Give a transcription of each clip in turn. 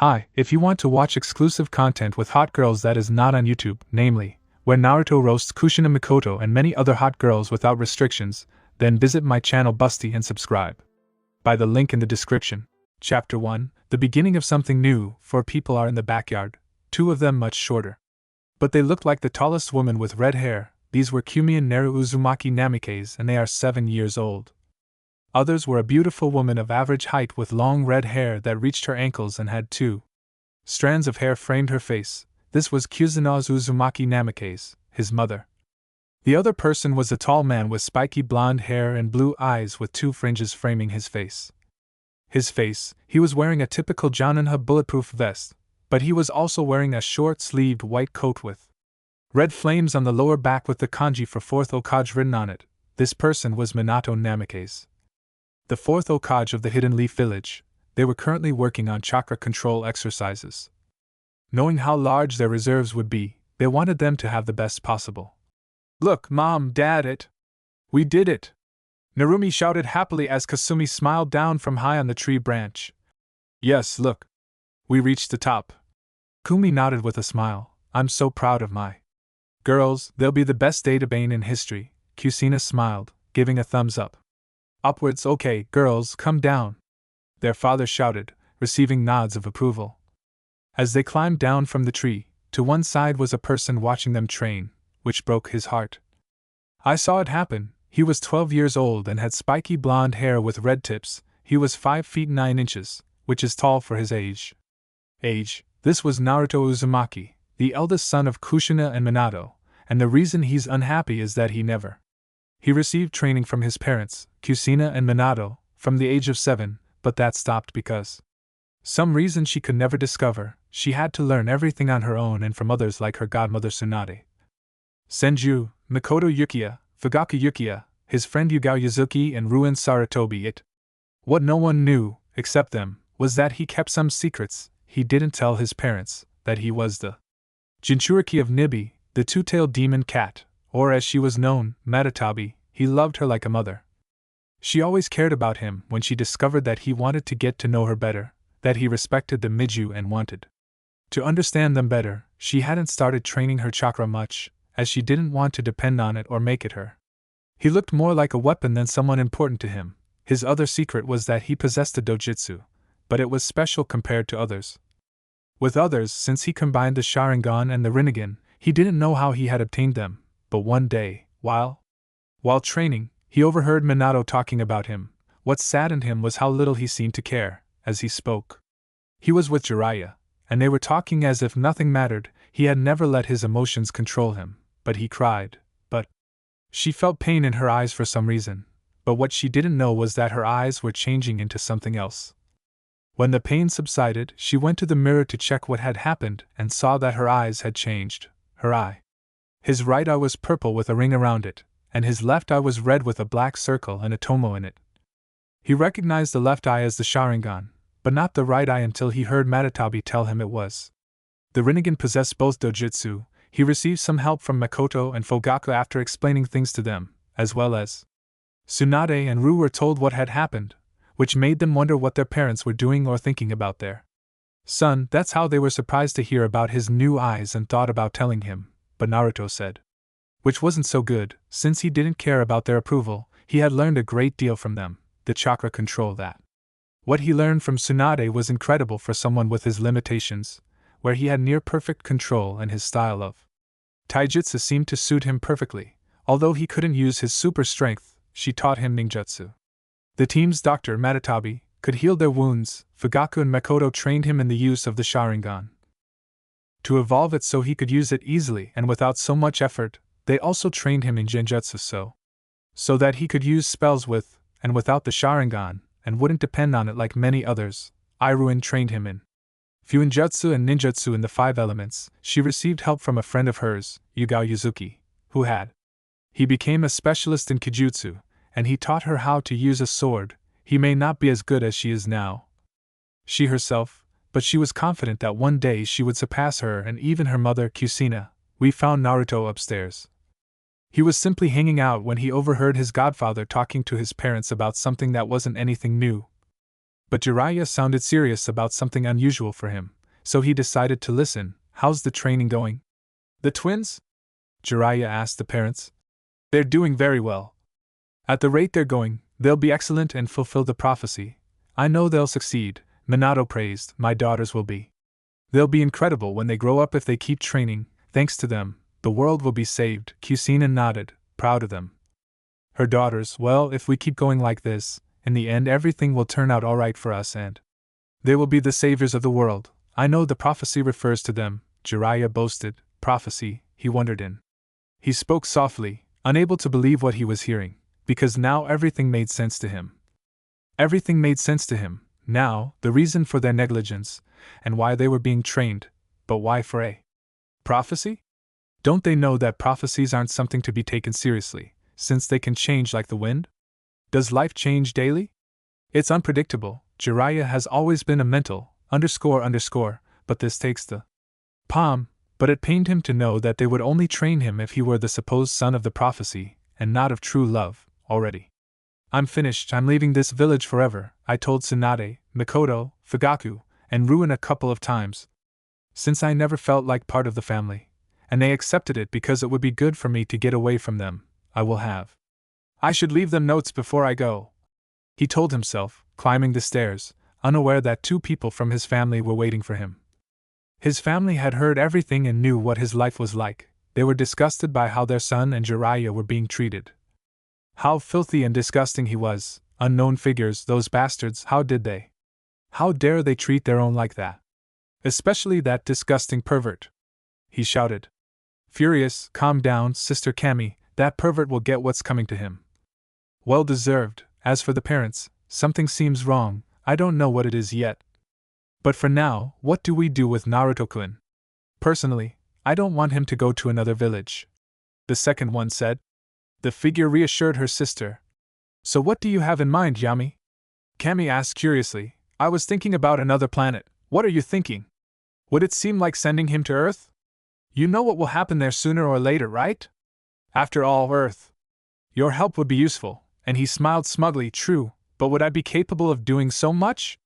Hi, if you want to watch exclusive content with hot girls that is not on YouTube, namely, where Naruto roasts Kushina Mikoto and many other hot girls without restrictions, then visit my channel Busty and subscribe. By the link in the description. Chapter 1, The Beginning of Something New. 4 people are in the backyard, 2 of them much shorter. But they looked like the tallest woman with red hair. These were Kumi and Neru Uzumaki Namikaze, and they are 7 years old. Others were a beautiful woman of average height with long red hair that reached her ankles and had 2 strands of hair framed her face. This was Kusuno's Uzumaki Namikaze, his mother. The other person was a tall man with spiky blonde hair and blue eyes with 2 fringes framing his face. He was wearing a typical Joninha bulletproof vest, but he was also wearing a short-sleeved white coat with red flames on the lower back with the kanji for 4th Hokage written on it. This person was Minato Namikaze, the 4th Hokage of the Hidden Leaf Village. They were currently working on chakra control exercises. Knowing how large their reserves would be, they wanted them to have the best possible. "Look, Mom, Dad, we did it!" Narumi shouted happily as Kasumi smiled down from high on the tree branch. "Yes, look. We reached the top." Kumi nodded with a smile. "I'm so proud of my girls, they'll be the best databane in history." Kusina smiled, giving a thumbs up. "Upwards, okay, girls, come down," their father shouted, receiving nods of approval. As they climbed down from the tree, to one side was a person watching them train, which broke his heart. I saw it happen. He was 12 years old and had spiky blonde hair with red tips. He was 5 feet 9 inches, which is tall for his age. This was Naruto Uzumaki, the eldest son of Kushina and Minato, and the reason he's unhappy is that he received training from his parents, Kusina and Minato, from the age of 7, but that stopped because some reason she could never discover. She had to learn everything on her own and from others like her godmother Tsunade, Senju, Mikoto Yukiya, Fugaku Yukiya, his friend Yugao Yuzuki and Ruin Sarutobi. What no one knew, except them, was that he kept some secrets. He didn't tell his parents that he was the Jinchuriki of Nibi, the two-tailed demon cat, or as she was known, Matatabi. He loved her like a mother. She always cared about him. When she discovered that he wanted to get to know her better, that he respected the Miju and wanted to understand them better, she hadn't started training her chakra much, as she didn't want to depend on it or make it her. He looked more like a weapon than someone important to him. His other secret was that he possessed a dojutsu, but it was special compared to others. With others, since he combined the Sharingan and the Rinnegan, he didn't know how he had obtained them, but one day, while training, he overheard Minato talking about him. What saddened him was how little he seemed to care, as he spoke. He was with Jiraiya, and they were talking as if nothing mattered. He had never let his emotions control him, but he cried. But she felt pain in her eyes for some reason, but what she didn't know was that her eyes were changing into something else. When the pain subsided, she went to the mirror to check what had happened and saw that her eyes had changed. His right eye was purple with a ring around it, and his left eye was red with a black circle and a tomo in it. He recognized the left eye as the Sharingan, but not the right eye until he heard Matatabi tell him it was. The Rinnegan possessed both dojutsu. He received some help from Makoto and Fugaku after explaining things to them, as well as Tsunade and Ru were told what had happened, which made them wonder what their parents were doing or thinking about their son. That's how they were surprised to hear about his new eyes and thought about telling him, but Naruto said, which wasn't so good, since he didn't care about their approval. He had learned a great deal from them, the chakra control that. What he learned from Tsunade was incredible for someone with his limitations, where he had near-perfect control and his style of taijutsu seemed to suit him perfectly. Although he couldn't use his super strength, she taught him ninjutsu. The team's doctor, Matatabi, could heal their wounds. Fugaku and Makoto trained him in the use of the Sharingan to evolve it so he could use it easily and without so much effort. They also trained him in genjutsu so that he could use spells with and without the Sharingan, and wouldn't depend on it like many others. Iruin trained him in Fuinjutsu and ninjutsu in the 5 elements. She received help from a friend of hers, Yugao Yuzuki, he became a specialist in kijutsu, and he taught her how to use a sword. He may not be as good as she is now, she herself, but she was confident that one day she would surpass her and even her mother, Kusina. We found Naruto upstairs. He was simply hanging out when he overheard his godfather talking to his parents about something that wasn't anything new. But Jiraiya sounded serious about something unusual for him, so he decided to listen. How's the training going? The twins? Jiraiya asked the parents. They're doing very well. At the rate they're going, they'll be excellent and fulfill the prophecy. I know they'll succeed, Minato praised. My daughters will be. They'll be incredible when they grow up if they keep training. Thanks to them, the world will be saved. Kusina nodded, proud of them. Her daughters, well, if we keep going like this, in the end everything will turn out alright for us and they will be the saviors of the world. I know the prophecy refers to them, Jiraiya boasted. Prophecy, he wondered in. He spoke softly, unable to believe what he was hearing, because now everything made sense to him. Everything made sense to him, now, the reason for their negligence, and why they were being trained, but why for a prophecy? Don't they know that prophecies aren't something to be taken seriously, since they can change like the wind? Does life change daily? It's unpredictable. Jiraiya has always been a mental, but this takes the palm, but it pained him to know that they would only train him if he were the supposed son of the prophecy, and not of true love, already. I'm finished, I'm leaving this village forever, I told Tsunade, Mikoto, Fugaku, and Ruin a couple of times. Since I never felt like part of the family, and they accepted it because it would be good for me to get away from them, I should leave them notes before I go. He told himself, climbing the stairs, unaware that 2 people from his family were waiting for him. His family had heard everything and knew what his life was like. They were disgusted by how their son and Jiraiya were being treated. How filthy and disgusting he was, unknown figures, those bastards, how dare they treat their own like that? Especially that disgusting pervert. He shouted. Furious, calm down, Sister Kami, that pervert will get what's coming to him. Well deserved. As for the parents, something seems wrong, I don't know what it is yet. But for now, what do we do with Naruto-kun? Personally, I don't want him to go to another village. The second one said. The figure reassured her sister. So what do you have in mind, Yami? Kami asked curiously. I was thinking about another planet. What are you thinking? Would it seem like sending him to Earth? You know what will happen there sooner or later, right? After all, Earth. Your help would be useful, and he smiled smugly. True, but would I be capable of doing so much?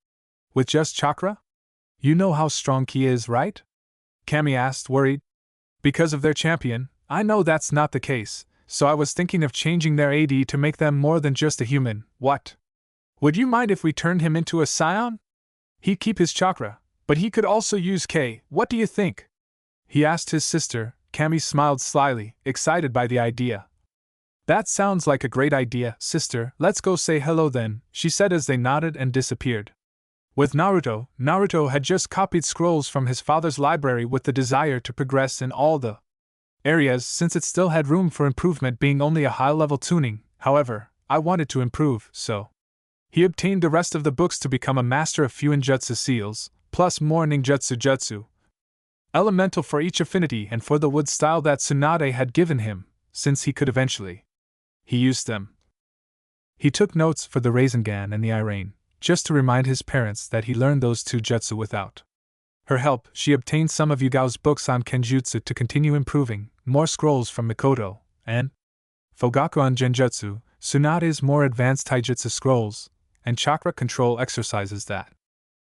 With just chakra? You know how strong Ki is, right? Kami asked, worried. Because of their champion, I know that's not the case, so I was thinking of changing their AD to make them more than just a human. What? Would you mind if we turned him into a scion? He'd keep his chakra, but he could also use K. What do you think? He asked his sister. Kami smiled slyly, excited by the idea. That sounds like a great idea, sister. Let's go say hello then, she said as they nodded and disappeared. With Naruto had just copied scrolls from his father's library with the desire to progress in all the areas since it still had room for improvement, being only a high-level tuning. However, I wanted to improve, so he obtained the rest of the books to become a master of Fuinjutsu seals, plus more ninjutsu jutsu. Elemental for each affinity and for the wood style that Tsunade had given him, since he could eventually. He used them. He took notes for the Rasengan and the Irene, just to remind his parents that he learned those 2 jutsu without her help. She obtained some of Yugao's books on Kenjutsu to continue improving, more scrolls from Mikoto, and Fugaku on Genjutsu, Tsunade's more advanced Taijutsu scrolls, and chakra control exercises that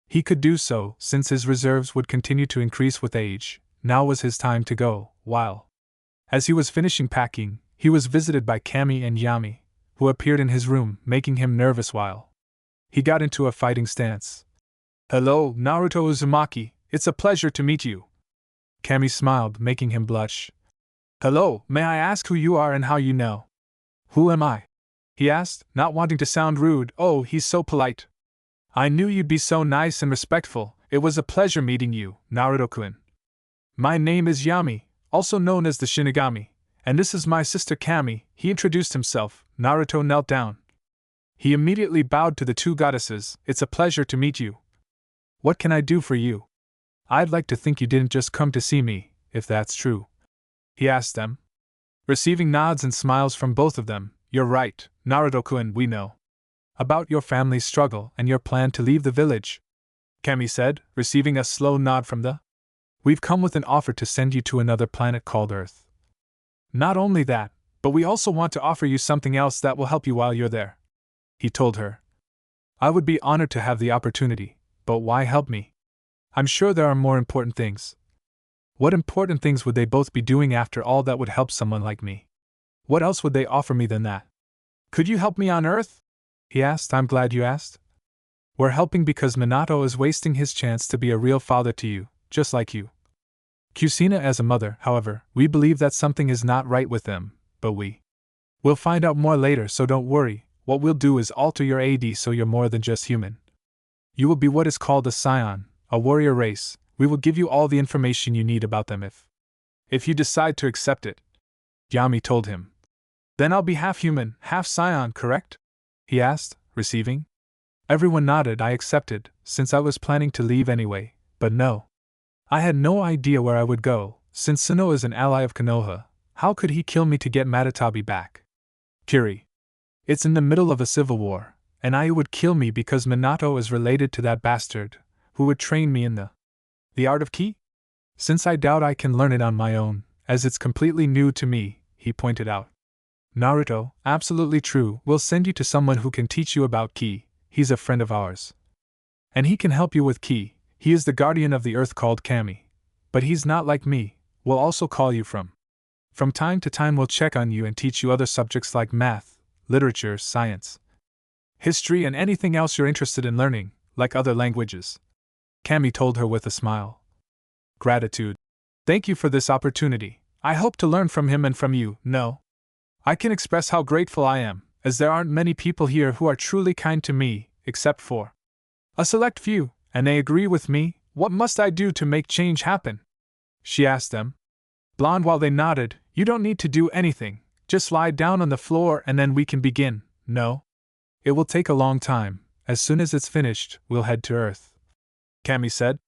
he could do so, since his reserves would continue to increase with age. Now was his time to go. While as he was finishing packing, he was visited by Kami and Yami, who appeared in his room, making him nervous while he got into a fighting stance. Hello, Naruto Uzumaki, it's a pleasure to meet you. Kami smiled, making him blush. Hello, may I ask who you are and how you know? Who am I? He asked, not wanting to sound rude. Oh, he's so polite. I knew you'd be so nice and respectful. It was a pleasure meeting you, Naruto-kun. My name is Yami, also known as the Shinigami, and this is my sister Kami. He introduced himself. Naruto knelt down. He immediately bowed to the 2 goddesses. It's a pleasure to meet you. What can I do for you? I'd like to think you didn't just come to see me, if that's true. He asked them. Receiving nods and smiles from both of them. You're right, Naruto-kun, we know about your family's struggle and your plan to leave the village, Kami said, receiving a slow nod from the. We've come with an offer to send you to another planet called Earth. Not only that, but we also want to offer you something else that will help you while you're there, he told her. I would be honored to have the opportunity, but why help me? I'm sure there are more important things. What important things would they both be doing after all that would help someone like me? What else would they offer me than that? Could you help me on Earth? He asked. I'm glad you asked. We're helping because Minato is wasting his chance to be a real father to you, just like you. Kusina as a mother, however, we believe that something is not right with them, but we'll find out more later, so don't worry. What we'll do is alter your AD so you're more than just human. You will be what is called a scion, a warrior race. We will give you all the information you need about them if you decide to accept it. Yami told him. Then I'll be half human, half scion, correct? He asked, receiving. Everyone nodded. I accepted, since I was planning to leave anyway, but no. I had no idea where I would go, since Suno is an ally of Konoha. How could he kill me to get Matatabi back? Kiri. It's in the middle of a civil war, and Ayu would kill me because Minato is related to that bastard, who would train me in the art of ki? Since I doubt I can learn it on my own, as it's completely new to me, he pointed out. Naruto, absolutely true, we'll send you to someone who can teach you about ki. He's a friend of ours. And he can help you with ki. He is the guardian of the earth called Kami. But he's not like me. We'll also call you from time to time we'll check on you and teach you other subjects like math, literature, science, history, and anything else you're interested in learning, like other languages. Kami told her with a smile. Gratitude. Thank you for this opportunity. I hope to learn from him and from you. No. I can express how grateful I am, as there aren't many people here who are truly kind to me, except for a select few, and they agree with me. What must I do to make change happen? She asked them. Blonde, while they nodded, you don't need to do anything, just lie down on the floor and then we can begin. No? It will take a long time. As soon as it's finished, we'll head to Earth. Kami said.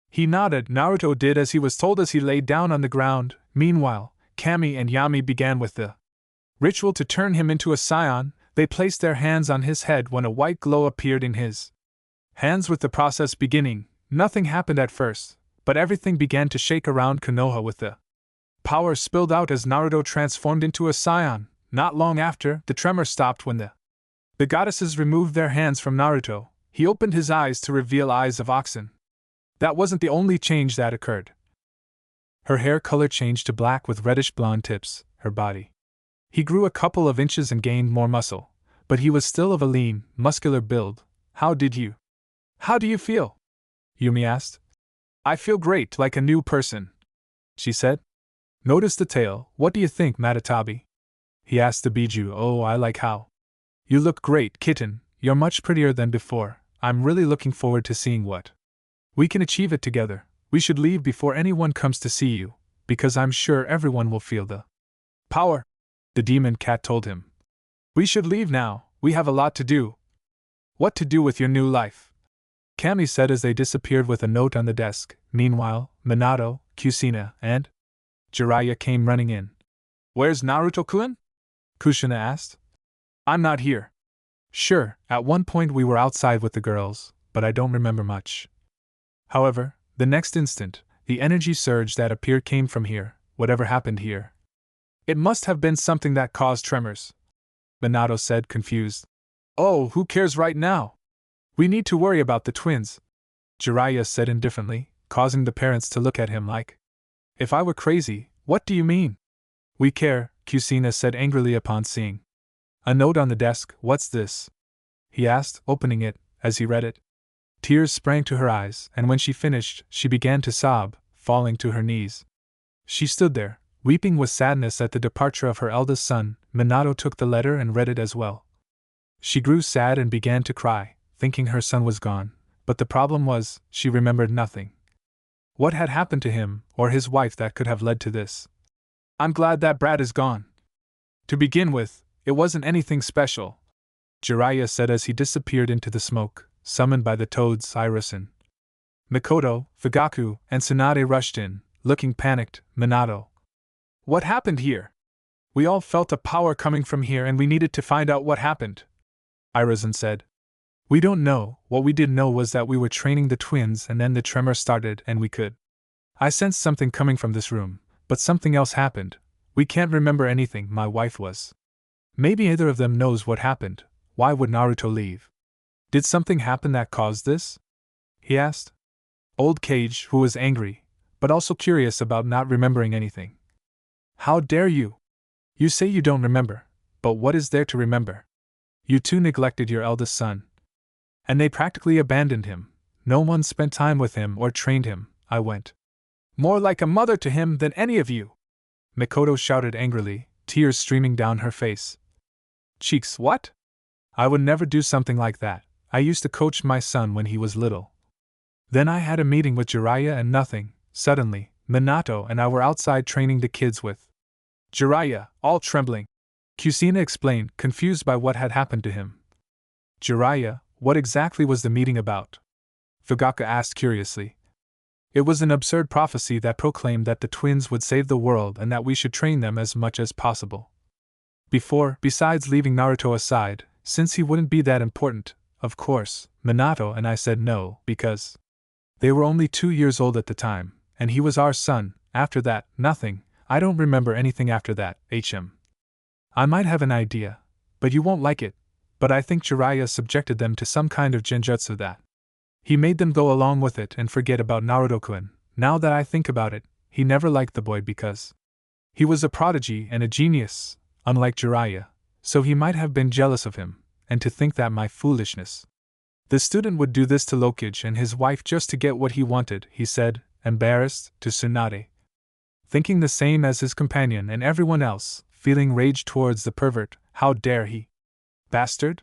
He nodded. Naruto did as he was told as he lay down on the ground. Meanwhile, Kami and Yami began with the ritual to turn him into a scion. They placed their hands on his head when a white glow appeared in his hands. With the process beginning, nothing happened at first, but everything began to shake around Konoha with the power spilled out as Naruto transformed into a scion. Not long after, the tremor stopped when the goddesses removed their hands from Naruto. He opened his eyes to reveal eyes of oxen. That wasn't the only change that occurred. Her hair color changed to black with reddish blonde tips. Her body. He grew a couple of inches and gained more muscle, but he was still of a lean, muscular build. How do you feel? Yumi asked. I feel great, like a new person, she said. Notice the tail. What do you think, Matatabi? He asked the Biju. Oh, I like how you look great, kitten. You're much prettier than before. I'm really looking forward to seeing what we can achieve it together. We should leave before anyone comes to see you, because I'm sure everyone will feel the power, the demon cat told him. We should leave now. We have a lot to do. What to do with your new life? Kami said as they disappeared with a note on the desk. Meanwhile, Minato, Kusina, and Jiraiya came running in. Where's Naruto-kun? Kushina asked. I'm not here. Sure, at one point we were outside with the girls, but I don't remember much. However, the next instant, the energy surge that appeared came from here. Whatever happened here, it must have been something that caused tremors. Minato said, confused. Oh, who cares right now? We need to worry about the twins, Jiraiya said indifferently, causing the parents to look at him like, if I were crazy. What do you mean? We care, Kusina said angrily upon seeing a note on the desk. What's this? He asked, opening it. As he read it, tears sprang to her eyes, and when she finished, she began to sob, falling to her knees. She stood there, weeping with sadness at the departure of her eldest son. Minato took the letter and read it as well. She grew sad and began to cry, thinking her son was gone, but the problem was, she remembered nothing. What had happened to him, or his wife, that could have led to this? I'm glad that brat is gone. To begin with, it wasn't anything special, Jiraiya said as he disappeared into the smoke, summoned by the toads. Iris-san, Mikoto, Fugaku, and Tsunade rushed in, looking panicked. Minato. What happened here? We all felt a power coming from here and we needed to find out what happened, Iris-san said. We don't know. What we did know was that we were training the twins and then the tremor started and we could. I sensed something coming from this room, but something else happened. We can't remember anything. My wife was. Maybe neither of them knows what happened. Why would Naruto leave? Did something happen that caused this? He asked. Old Cage, who was angry, but also curious about not remembering anything. How dare you? You say you don't remember, but what is there to remember? You two neglected your eldest son. And they practically abandoned him. No one spent time with him or trained him, I went. More like a mother to him than any of you! Mikoto shouted angrily, tears streaming down her face. Cheeks, what? I would never do something like that. I used to coach my son when he was little. Then I had a meeting with Jiraiya and nothing. Suddenly, Minato and I were outside training the kids with Jiraiya, all trembling. Kusina explained, confused by what had happened to him. Jiraiya, what exactly was the meeting about? Fugaka asked curiously. It was an absurd prophecy that proclaimed that the twins would save the world and that we should train them as much as possible. Besides leaving Naruto aside, since he wouldn't be that important, of course, Minato and I said no, because they were only 2 years old at the time, and he was our son. After that, nothing. I don't remember anything after that, I might have an idea, but you won't like it, but I think Jiraiya subjected them to some kind of genjutsu that he made them go along with it and forget about Naruto-kun. Now that I think about it, he never liked the boy because he was a prodigy and a genius, unlike Jiraiya, so he might have been jealous of him, and to think that my foolishness. The student would do this to Lokage and his wife just to get what he wanted, he said, embarrassed, to Tsunade. Thinking the same as his companion and everyone else, feeling rage towards the pervert. How dare he? Bastard!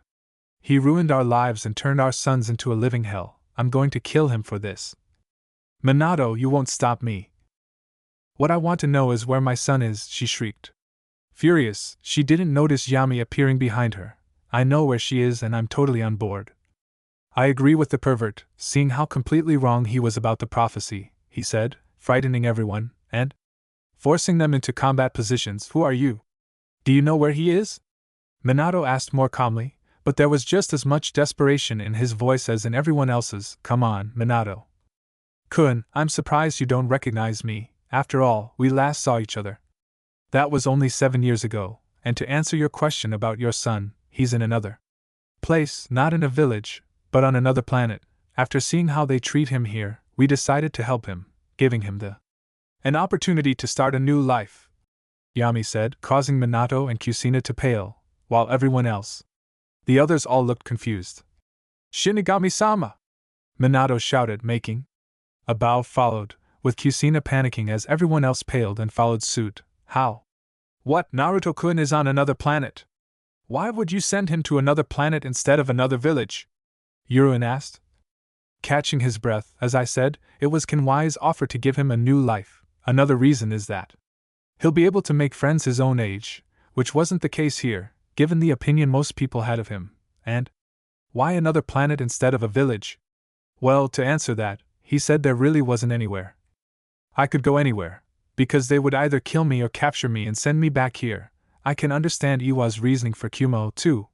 He ruined our lives and turned our sons into a living hell. I'm going to kill him for this. Minato, you won't stop me. What I want to know is where my son is, she shrieked. Furious, she didn't notice Yami appearing behind her. I know where she is and I'm totally on board. I agree with the pervert, seeing how completely wrong he was about the prophecy, he said, frightening everyone, and forcing them into combat positions. Who are you? Do you know where he is? Minato asked more calmly, but there was just as much desperation in his voice as in everyone else's. Come on, Minato. Kun, I'm surprised you don't recognize me. After all, we last saw each other. That was only 7 years ago, and to answer your question about your son, he's in another place, not in a village, but on another planet. After seeing how they treat him here, we decided to help him, giving him an opportunity to start a new life, Yami said, causing Minato and Kusina to pale, while everyone else, the others all looked confused. Shinigami-sama! Minato shouted, making a bow followed, with Kusina panicking as everyone else paled and followed suit. How? What, Naruto-kun is on another planet? Why would you send him to another planet instead of another village? Yurin asked. Catching his breath, as I said, it was Kenwai's offer to give him a new life. Another reason is that he'll be able to make friends his own age, which wasn't the case here, given the opinion most people had of him. And why another planet instead of a village? Well, to answer that, he said there really wasn't anywhere I could go anywhere, because they would either kill me or capture me and send me back here. I can understand Iwa's reasoning for Kumo, too.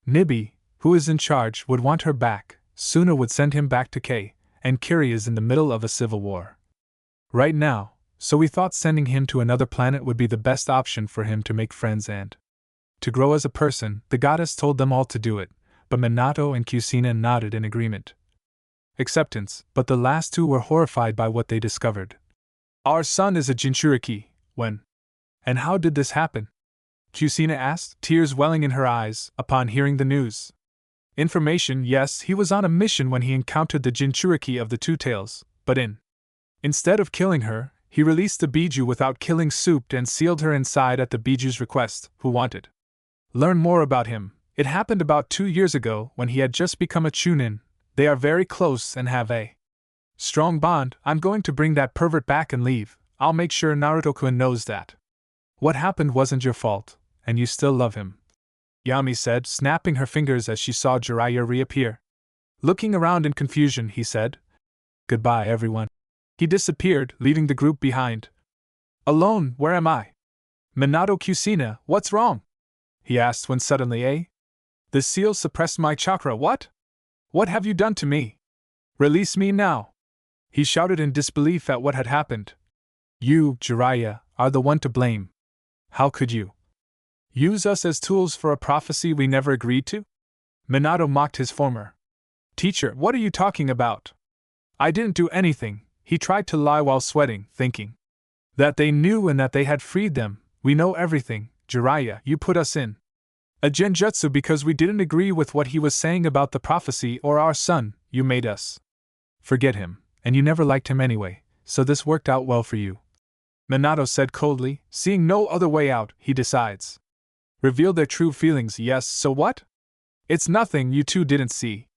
Nibi, who is in charge, would want her back. Suna would send him back to Kei, and Kiri is in the middle of a civil war right now, so we thought sending him to another planet would be the best option for him to make friends and to grow as a person. The goddess told them all to do it, but Minato and Kusina nodded in agreement. Acceptance, but the last two were horrified by what they discovered. Our son is a Jinchuriki. When? And how did this happen? Kusina asked, tears welling in her eyes, upon hearing the news. Information, yes, he was on a mission when he encountered the Jinchuriki of the Two Tails, but instead of killing her, he released the Biju without killing Soup and sealed her inside at the Biju's request, who wanted. Learn more about him. It happened about 2 years ago when he had just become a Chunin. They are very close and have a strong bond. I'm going to bring that pervert back and leave. I'll make sure Naruto-kun knows that what happened wasn't your fault, and you still love him, Yami said, snapping her fingers as she saw Jiraiya reappear. Looking around in confusion, he said, Goodbye, everyone. He disappeared, leaving the group behind. Alone, where am I? Minato Kusina, what's wrong? He asked when suddenly the seal suppressed my chakra. What? What have you done to me? Release me now! He shouted in disbelief at what had happened. You, Jiraiya, are the one to blame. How could you use us as tools for a prophecy we never agreed to? Minato mocked his former Teacher, what are you talking about? I didn't do anything, he tried to lie while sweating, thinking that they knew and that they had freed them. We know everything, Jiraiya, you put us in a genjutsu because we didn't agree with what he was saying about the prophecy or our son, you made us forget him, and you never liked him anyway, so this worked out well for you. Minato said coldly, seeing no other way out, he decides. Reveal their true feelings, yes, so what? It's nothing you two didn't see.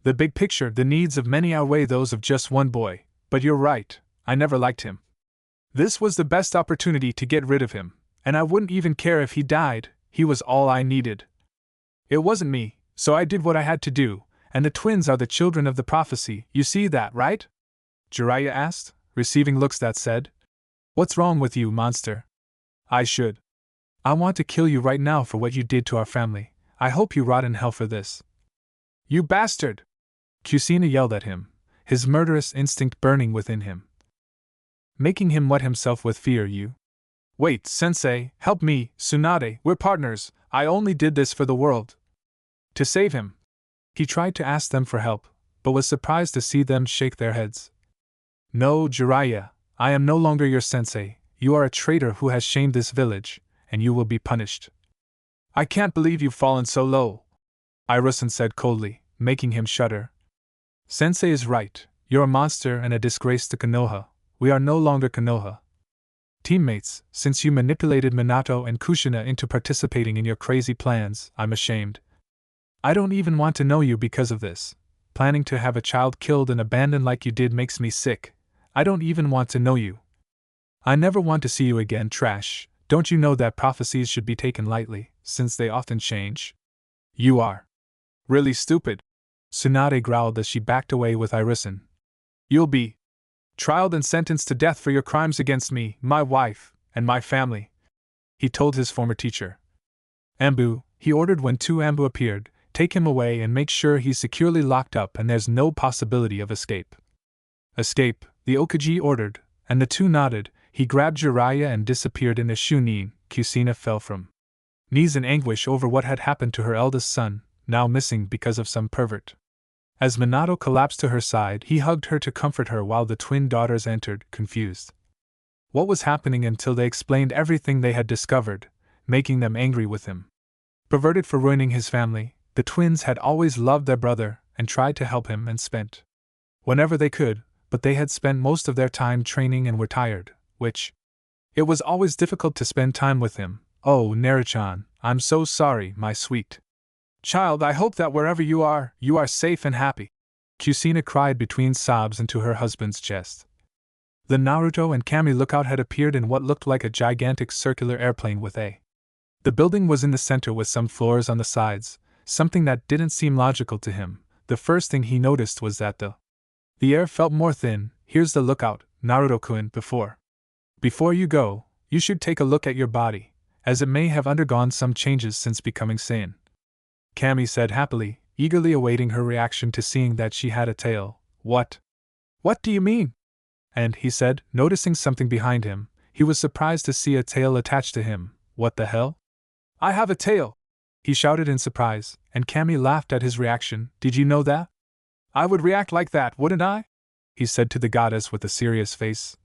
The big picture, the needs of many outweigh those of just one boy, but you're right, I never liked him. This was the best opportunity to get rid of him, and I wouldn't even care if he died, he was all I needed. It wasn't me, so I did what I had to do, and the twins are the children of the prophecy, you see that, right? Jiraiya asked, receiving looks that said, What's wrong with you, monster? I want to kill you right now for what you did to our family. I hope you rot in hell for this. You bastard! Kusina yelled at him, his murderous instinct burning within him, making him wet himself with fear. You. Wait, sensei, help me, Tsunade, we're partners, I only did this for the world. To save him. He tried to ask them for help, but was surprised to see them shake their heads. No, Jiraiya, I am no longer your sensei, you are a traitor who has shamed this village, and you will be punished. I can't believe you've fallen so low, Irusen said coldly, making him shudder. Sensei is right, you're a monster and a disgrace to Konoha. We are no longer Konoha teammates, since you manipulated Minato and Kushina into participating in your crazy plans. I'm ashamed. I don't even want to know you because of this. Planning to have a child killed and abandoned like you did makes me sick. I don't even want to know you. I never want to see you again, trash. Don't you know that prophecies should be taken lightly, since they often change? You are really stupid, Tsunade growled as she backed away with Irusen. You'll be trialed and sentenced to death for your crimes against me, my wife, and my family, he told his former teacher. Ambu, he ordered when two Ambu appeared, take him away and make sure he's securely locked up and there's no possibility of escape. Escape, the Okaji ordered, and the two nodded. He grabbed Jiraiya and disappeared in a shunin. Kusina fell from knees in anguish over what had happened to her eldest son, now missing because of some pervert. As Minato collapsed to her side, he hugged her to comfort her while the twin daughters entered, confused. What was happening until they explained everything they had discovered, making them angry with him. Perverted for ruining his family, the twins had always loved their brother and tried to help him and spent whenever they could, but they had spent most of their time training and were tired, which it was always difficult to spend time with him. Oh, Naruchan, I'm so sorry, my sweet child, I hope that wherever you are safe and happy. Kusina cried between sobs into her husband's chest. The Naruto and Kami lookout had appeared in what looked like a gigantic circular airplane with a. The building was in the center with some floors on the sides, something that didn't seem logical to him. The first thing he noticed was that the air felt more thin. Here's the lookout, Naruto-kun, Before you go, you should take a look at your body, as it may have undergone some changes since becoming Saiyan. Kami said happily, eagerly awaiting her reaction to seeing that she had a tail. What? What do you mean? And, he said, noticing something behind him, he was surprised to see a tail attached to him. What the hell? I have a tail! He shouted in surprise, and Kami laughed at his reaction. Did you know that? I would react like that, wouldn't I? He said to the goddess with a serious face.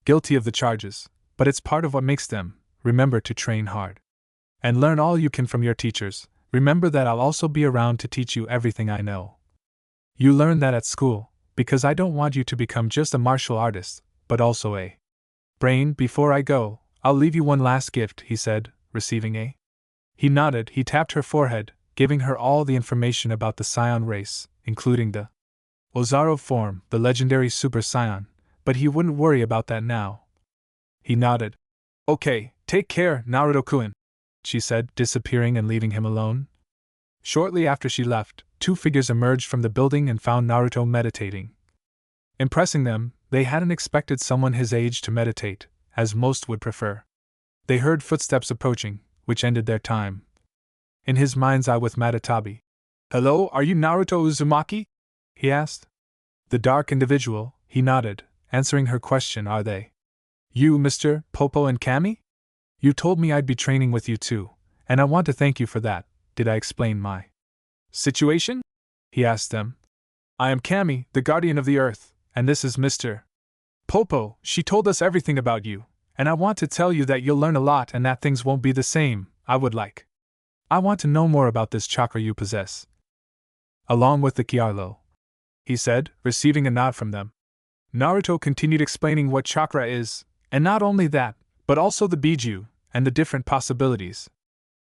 Guilty of the charges, but it's part of what makes them. Remember to train hard. And learn all you can from your teachers. Remember that I'll also be around to teach you everything I know. You learn that at school, because I don't want you to become just a martial artist, but also a brain. Before I go, I'll leave you one last gift, he said, receiving a. He nodded, he tapped her forehead, giving her all the information about the Scion race, including the Ozaru form, the legendary Super Saiyan, but he wouldn't worry about that now. He nodded. Okay, take care, Naruto-kun, she said, disappearing and leaving him alone. Shortly after she left, two figures emerged from the building and found Naruto meditating. Impressing them, they hadn't expected someone his age to meditate, as most would prefer. They heard footsteps approaching, which ended their time. In his mind's eye with Matatabi. Hello, are you Naruto Uzumaki? He asked. The dark individual, he nodded, answering her question. Are they? You, Mr. Popo and Kami? You told me I'd be training with you too, and I want to thank you for that. Did I explain my situation? He asked them. I am Kami, the guardian of the earth, and this is Mr. Popo. She told us everything about you, and I want to tell you that you'll learn a lot and that things won't be the same. I want to know more about this chakra you possess. Along with the Kiarlo, he said, receiving a nod from them. Naruto continued explaining what chakra is, and not only that, but also the Biju, and the different possibilities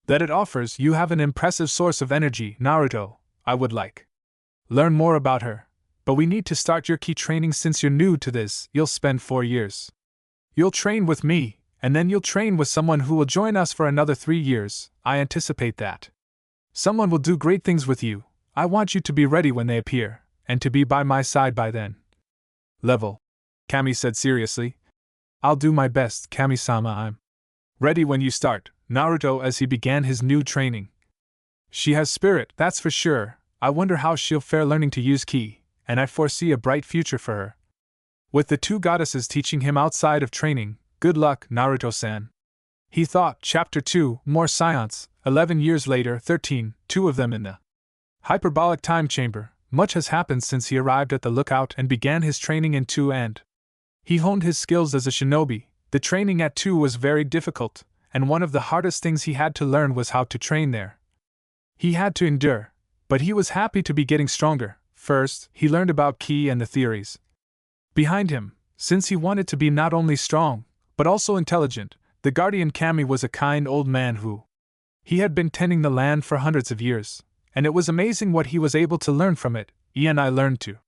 that it offers. You have an impressive source of energy, Naruto. I would learn more about her, but we need to start your ki training since you're new to this. You'll spend 4 years. You'll train with me, and then you'll train with someone who will join us for another 3 years. I anticipate that someone will do great things with you. I want you to be ready when they appear, and to be by my side by then. Level, Kami said seriously. I'll do my best, Kami-sama. I'm ready when you start, Naruto, as he began his new training. She has spirit, that's for sure. I wonder how she'll fare learning to use ki, and I foresee a bright future for her. With the 2 goddesses teaching him outside of training, good luck, Naruto-san. He thought. Chapter 2, More Science. 11 years later, 13, 2 of them in the hyperbolic time chamber. Much has happened since he arrived at the lookout and began his training in 2, and he honed his skills as a shinobi. The training at 2 was very difficult, and one of the hardest things he had to learn was how to train there. He had to endure, but he was happy to be getting stronger. First, he learned about ki and the theories behind him, since he wanted to be not only strong, but also intelligent. The guardian Kami was a kind old man who he had been tending the land for hundreds of years, and it was amazing what he was able to learn from it. And I learned too.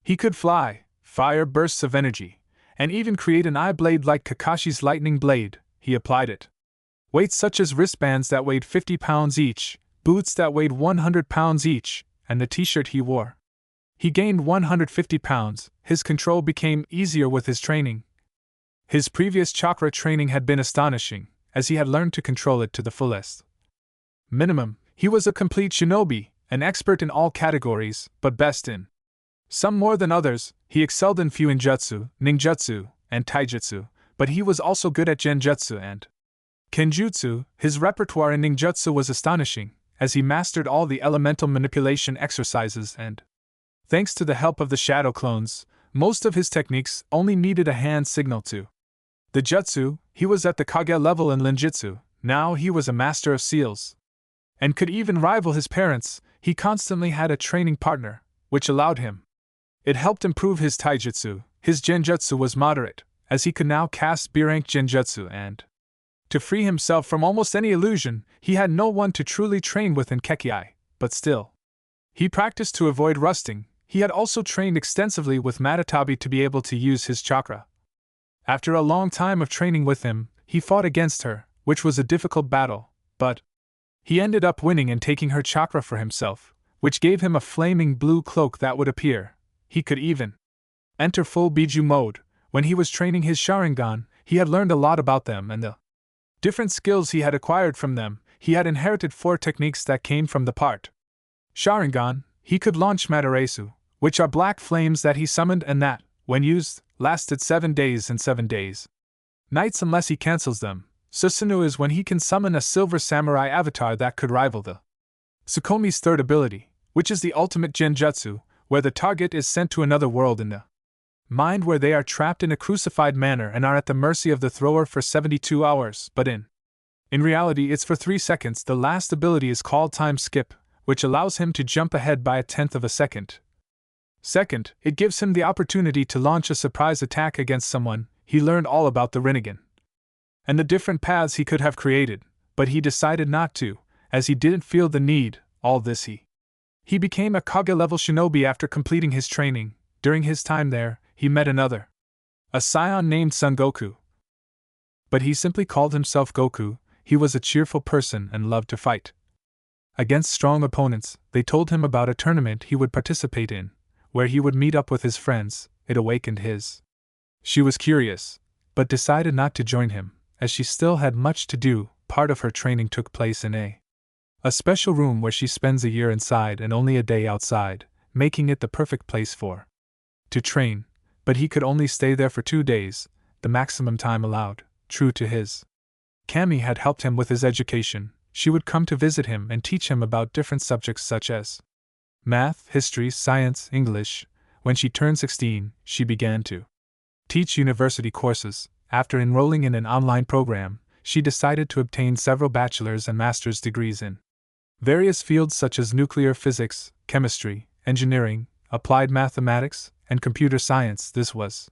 He could fly, fire bursts of energy, and even create an eye blade like Kakashi's lightning blade. He applied it. Weights such as wristbands that weighed 50 pounds each, boots that weighed 100 pounds each, and the t-shirt he wore. He gained 150 pounds. His control became easier with his training. His previous chakra training had been astonishing, as he had learned to control it to the fullest minimum. He was a complete shinobi, an expert in all categories, but best in some more than others. He excelled in fuinjutsu, ninjutsu, and taijutsu, but he was also good at genjutsu and kenjutsu. His repertoire in ninjutsu was astonishing, as he mastered all the elemental manipulation exercises, and thanks to the help of the shadow clones, most of his techniques only needed a hand signal to the jutsu. He was at the Kage level in ninjutsu. Now he was a master of seals, and could even rival his parents. He constantly had a training partner, which allowed him. It helped improve his taijutsu. His genjutsu was moderate, as he could now cast B-rank genjutsu, and to free himself from almost any illusion, he had no one to truly train with in Kekkei, but still he practiced to avoid rusting. He had also trained extensively with Matatabi to be able to use his chakra. After a long time of training with him, he fought against her, which was a difficult battle, but he ended up winning and taking her chakra for himself, which gave him a flaming blue cloak that would appear. He could even enter full Biju mode. When he was training his Sharingan, he had learned a lot about them and the different skills he had acquired from them. He had inherited 4 techniques that came from the part Sharingan. He could launch Matarasu, which are black flames that he summoned and that, when used, lasted 7 days and 7 days. Nights unless he cancels them. Susanoo is when he can summon a silver samurai avatar that could rival the Tsukumi's 3rd ability, which is the ultimate genjutsu, where the target is sent to another world in the mind where they are trapped in a crucified manner and are at the mercy of the thrower for 72 hours, but in reality it's for 3 seconds. The last ability is called Time Skip, which allows him to jump ahead by 1/10 of a second. Second, it gives him the opportunity to launch a surprise attack against someone. He learned all about the Rinnegan and the different paths he could have created, but he decided not to, as he didn't feel the need. All this he became a Kage-level shinobi after completing his training. During his time there, he met a scion named Son Goku. But he simply called himself Goku. He was a cheerful person and loved to fight against strong opponents. They told him about a tournament he would participate in, where he would meet up with his friends. It awakened his. She was curious, but decided not to join him, as she still had much to do. Part of her training took place in a special room where she spends a year inside and only a day outside, making it the perfect place to train, but he could only stay there for 2 days, the maximum time allowed. True to his Kami had helped him with his education. She would come to visit him and teach him about different subjects such as math, history, science, English. When she turned 16, she began to teach university courses. After enrolling in an online program, she decided to obtain several bachelor's and master's degrees in various fields such as nuclear physics, chemistry, engineering, applied mathematics, and computer science. This was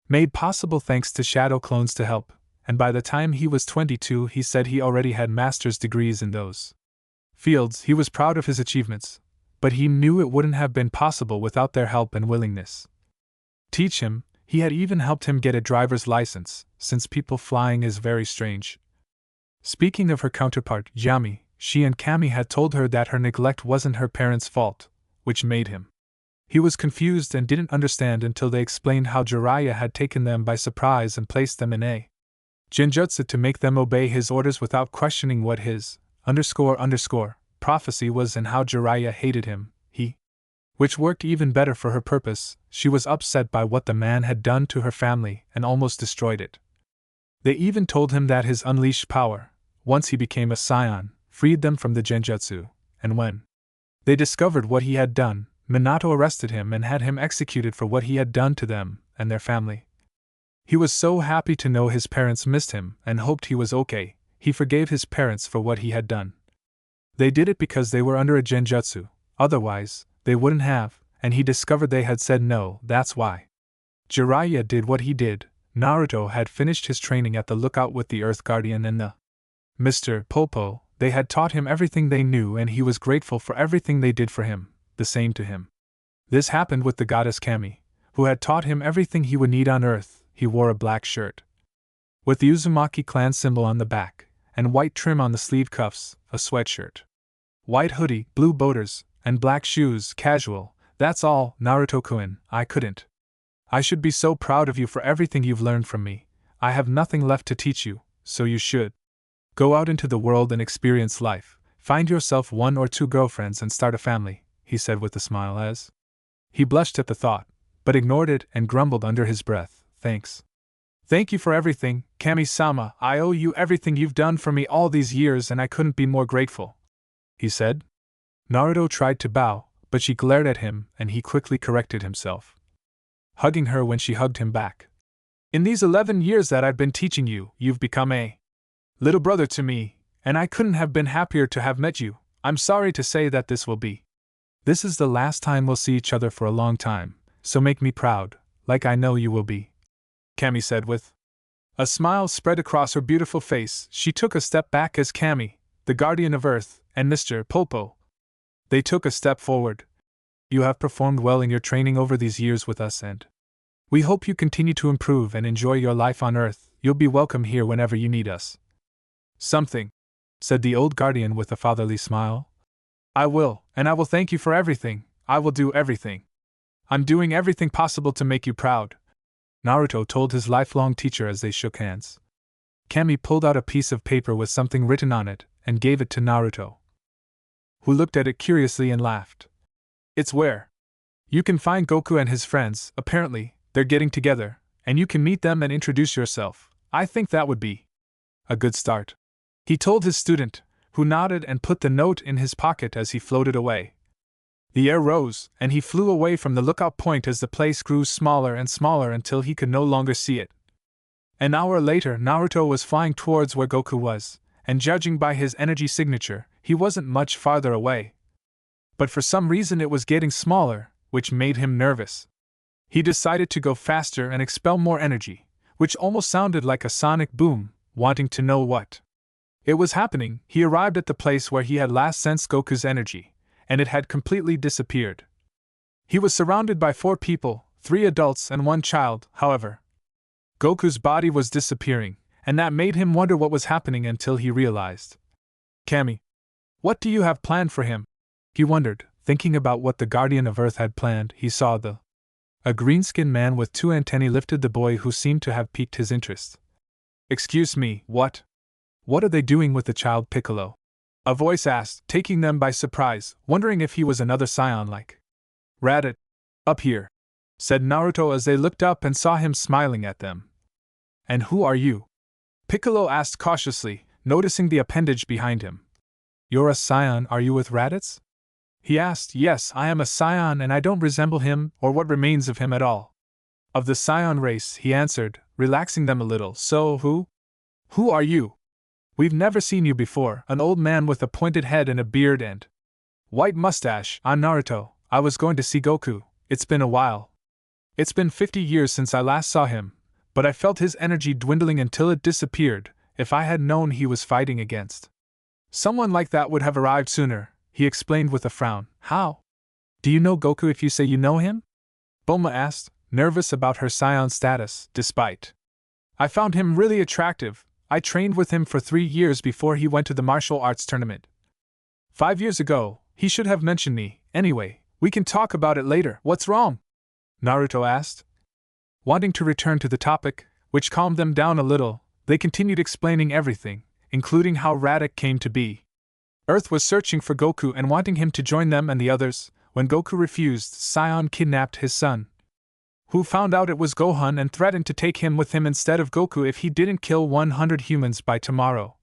made possible thanks to shadow clones to help, and by the time he was 22, he said he already had master's degrees in those fields. He was proud of his achievements, but he knew it wouldn't have been possible without their help and willingness. Teach him. He had even helped him get a driver's license, since people flying is very strange. Speaking of her counterpart, Yami, she and Kami had told her that her neglect wasn't her parents' fault, which made him. He was confused and didn't understand until they explained how Jiraiya had taken them by surprise and placed them in a genjutsu to make them obey his orders without questioning what his prophecy was and how Jiraiya hated him, which worked even better for her purpose. She was upset by what the man had done to her family and almost destroyed it. They even told him that his unleashed power, once he became a scion, freed them from the genjutsu, and when they discovered what he had done, Minato arrested him and had him executed for what he had done to them and their family. He was so happy to know his parents missed him and hoped he was okay. He forgave his parents for what he had done. They did it because they were under a genjutsu, otherwise, they wouldn't have, and he discovered they had said no. That's why Jiraiya did what he did. Naruto had finished his training at the lookout with the Earth Guardian and the Mr. Popo. They had taught him everything they knew and he was grateful for everything they did for him, the same to him. This happened with the goddess Kami, who had taught him everything he would need on Earth. He wore a black shirt with the Uzumaki clan symbol on the back, and white trim on the sleeve cuffs, a sweatshirt, white hoodie, blue boaters, and black shoes. Casual. That's all, Naruto-kun. I should be so proud of you for everything you've learned from me. I have nothing left to teach you, so you should go out into the world and experience life. Find yourself 1 or 2 girlfriends and start a family, he said with a smile as he blushed at the thought, but ignored it and grumbled under his breath, Thanks. Thank you for everything, Kami-sama. I owe you everything you've done for me all these years and I couldn't be more grateful, he said. Naruto tried to bow, but she glared at him and he quickly corrected himself, hugging her when she hugged him back. In these 11 years that I've been teaching you, you've become a little brother to me, and I couldn't have been happier to have met you. I'm sorry to say that this is the last time we'll see each other for a long time, so make me proud, like I know you will be, Kami said with a smile spread across her beautiful face. She took a step back as Kami, the guardian of Earth, and Mr. Popo. They took a step forward. You have performed well in your training over these years with us and we hope you continue to improve and enjoy your life on Earth. You'll be welcome here whenever you need us. Something, said the old guardian with a fatherly smile. I will, and I will thank you for everything. I will do everything. I'm doing everything possible to make you proud, Naruto told his lifelong teacher as they shook hands. Kami pulled out a piece of paper with something written on it and gave it to Naruto, who looked at it curiously and laughed. It's where you can find Goku and his friends. Apparently, they're getting together, and you can meet them and introduce yourself. I think that would be a good start, he told his student, who nodded and put the note in his pocket as he floated away. The air rose, and he flew away from the lookout point as the place grew smaller and smaller until he could no longer see it. An hour later, Naruto was flying towards where Goku was, and judging by his energy signature, he wasn't much farther away. But for some reason it was getting smaller, which made him nervous. He decided to go faster and expel more energy, which almost sounded like a sonic boom, wanting to know what it was happening. He arrived at the place where he had last sensed Goku's energy, and it had completely disappeared. He was surrounded by 4 people, 3 adults and 1 child. However, Goku's body was disappearing, and that made him wonder what was happening until he realized. Kami, what do you have planned for him? He wondered, thinking about what the Guardian of Earth had planned. He saw a green-skinned man with 2 antennae lifted the boy who seemed to have piqued his interest. Excuse me, what? What are they doing with the child, Piccolo? A voice asked, taking them by surprise, wondering if he was another scion like Raditz. Up here, said Naruto as they looked up and saw him smiling at them. And who are you? Piccolo asked cautiously, noticing the appendage behind him. You're a scion, are you with Raditz? He asked. Yes, I am a scion and I don't resemble him or what remains of him at all. Of the scion race, he answered, relaxing them a little. So who? Who are you? We've never seen you before. An old man with a pointed head and a beard and white mustache. I'm Naruto. I was going to see Goku. It's been a while. It's been 50 years since I last saw him, but I felt his energy dwindling until it disappeared. If I had known he was fighting against someone like that would have arrived sooner, he explained with a frown. How? Do you know Goku if you say you know him? Bulma asked, nervous about her scion status. Despite I found him really attractive, I trained with him for 3 years before he went to the martial arts tournament. 5 years ago, he should have mentioned me. Anyway, we can talk about it later. What's wrong? Naruto asked. Wanting to return to the topic, which calmed them down a little, they continued explaining everything, including how Raditz came to be. Earth was searching for Goku and wanting him to join them and the others. When Goku refused, Saiyan kidnapped his son, who found out it was Gohan and threatened to take him with him instead of Goku if he didn't kill 100 humans by tomorrow.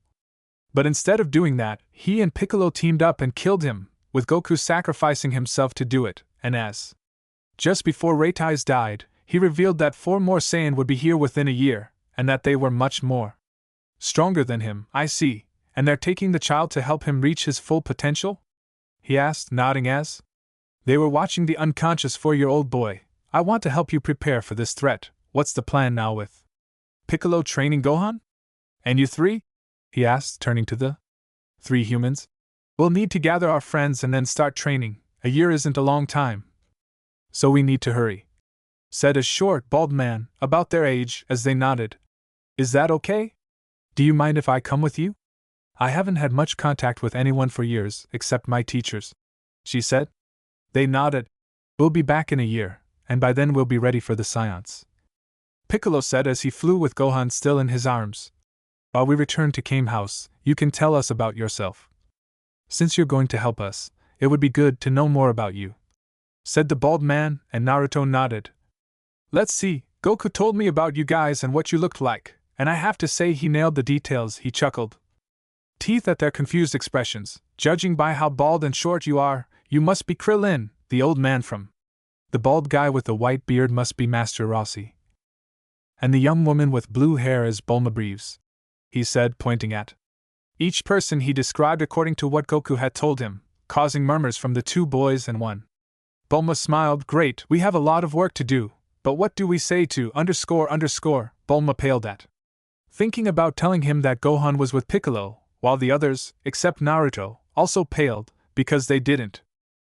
But instead of doing that, he and Piccolo teamed up and killed him, with Goku sacrificing himself to do it, and as just before Raditz died, he revealed that 4 more Saiyan would be here within a year, and that they were much more stronger than him. I see, and they're taking the child to help him reach his full potential? He asked, nodding as they were watching the unconscious 4-year-old boy. I want to help you prepare for this threat. What's the plan now with Piccolo training Gohan? And you 3? He asked, turning to the 3 humans. We'll need to gather our friends and then start training. A year isn't a long time, so we need to hurry, said a short, bald man, about their age, as they nodded. Is that okay? Do you mind if I come with you? I haven't had much contact with anyone for years, except my teachers, she said. They nodded. We'll be back in a year, and by then we'll be ready for the seance, Piccolo said as he flew with Gohan still in his arms. While we return to Kame House, you can tell us about yourself. Since you're going to help us, it would be good to know more about you, said the bald man, and Naruto nodded. Let's see, Goku told me about you guys and what you looked like, and I have to say he nailed the details. He chuckled, teeth at their confused expressions. Judging by how bald and short you are, you must be Krillin, the old man from the bald guy with the white beard must be Master Rossi. And the young woman with blue hair is Bulma Breves, he said, pointing at each person he described according to what Goku had told him, causing murmurs from the 2 boys and 1. Bulma smiled. Great, we have a lot of work to do, but what do we say to ... Bulma paled at thinking about telling him that Gohan was with Piccolo, while the others, except Naruto, also paled, because they didn't.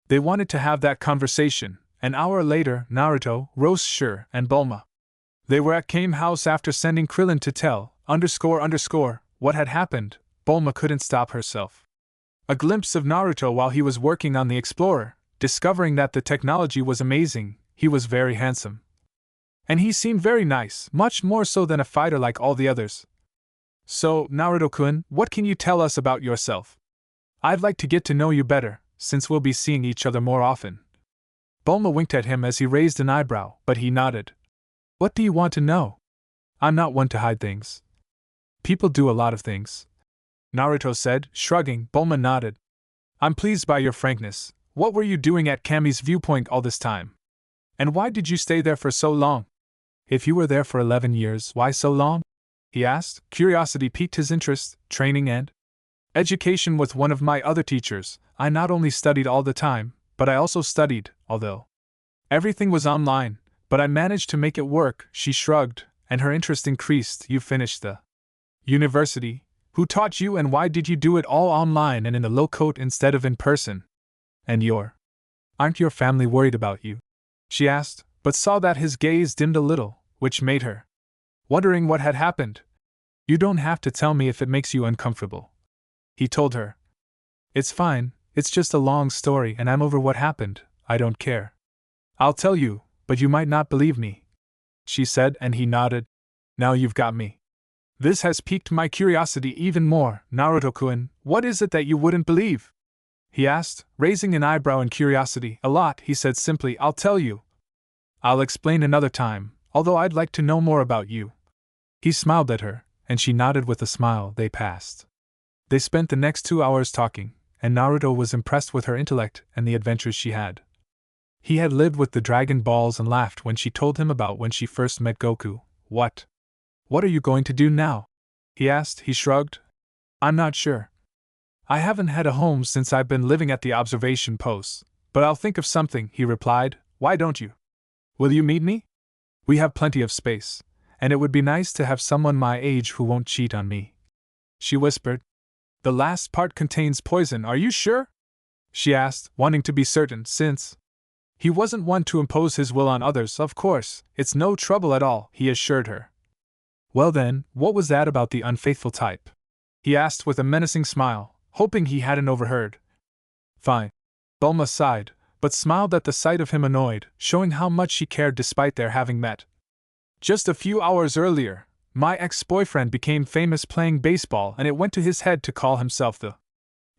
They wanted to have that conversation. An hour later, Naruto, Roche and Bulma. They were at Kame House after sending Krillin to tell ... what had happened. Bulma couldn't stop herself. A glimpse of Naruto while he was working on the Explorer, discovering that the technology was amazing. He was very handsome. And he seemed very nice, much more so than a fighter like all the others. So, Naruto-kun, what can you tell us about yourself? I'd like to get to know you better, since we'll be seeing each other more often. Bulma winked at him as he raised an eyebrow, but he nodded. What do you want to know? I'm not one to hide things. People do a lot of things, Naruto said, shrugging. Bulma nodded. I'm pleased by your frankness. What were you doing at Kami's viewpoint all this time? And why did you stay there for so long? If you were there for 11 years, why so long? He asked. Curiosity piqued his interest. Training and education with one of my other teachers. I not only studied all the time, but I also studied, although everything was online, but I managed to make it work. She shrugged, and her interest increased. You finished the university. Who taught you and why did you do it all online and in the low-coat instead of in person? And aren't your family worried about you? She asked, but saw that his gaze dimmed a little, which made her wondering what had happened. You don't have to tell me if it makes you uncomfortable, he told her. It's fine, it's just a long story and I'm over what happened. I don't care. I'll tell you, but you might not believe me, she said, and he nodded. Now you've got me. This has piqued my curiosity even more. Naruto-kun, what is it that you wouldn't believe? He asked, raising an eyebrow in curiosity. A lot, he said simply. I'll tell you. I'll explain another time, although I'd like to know more about you. He smiled at her, and she nodded with a smile. They passed. They spent the next 2 hours talking, and Naruto was impressed with her intellect and the adventures she had. He had lived with the Dragon Balls and laughed when she told him about when she first met Goku. What are you going to do now? He asked. He shrugged. I'm not sure. I haven't had a home since I've been living at the observation posts, but I'll think of something, he replied. Why don't you? Will you meet me? We have plenty of space, and it would be nice to have someone my age who won't cheat on me. She whispered. The last part contains poison, are you sure? She asked, wanting to be certain, since he wasn't one to impose his will on others. Of course, it's no trouble at all, he assured her. Well then, what was that about the unfaithful type? He asked with a menacing smile, hoping he hadn't overheard. Fine. Bulma sighed, but smiled at the sight of him, annoyed, showing how much she cared despite their having met. Just a few hours earlier, my ex-boyfriend became famous playing baseball, and it went to his head to call himself the.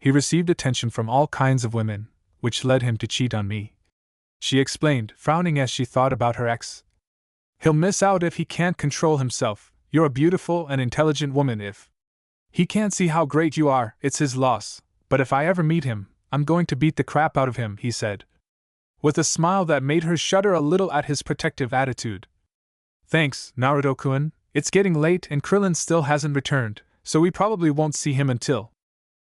He received attention from all kinds of women, which led him to cheat on me. She explained, frowning as she thought about her ex. He'll miss out if he can't control himself. You're a beautiful and intelligent woman. If he can't see how great you are, it's his loss. But if I ever meet him, I'm going to beat the crap out of him, he said, with a smile that made her shudder a little at his protective attitude. Thanks, Naruto-kun. It's getting late and Krillin still hasn't returned, so we probably won't see him until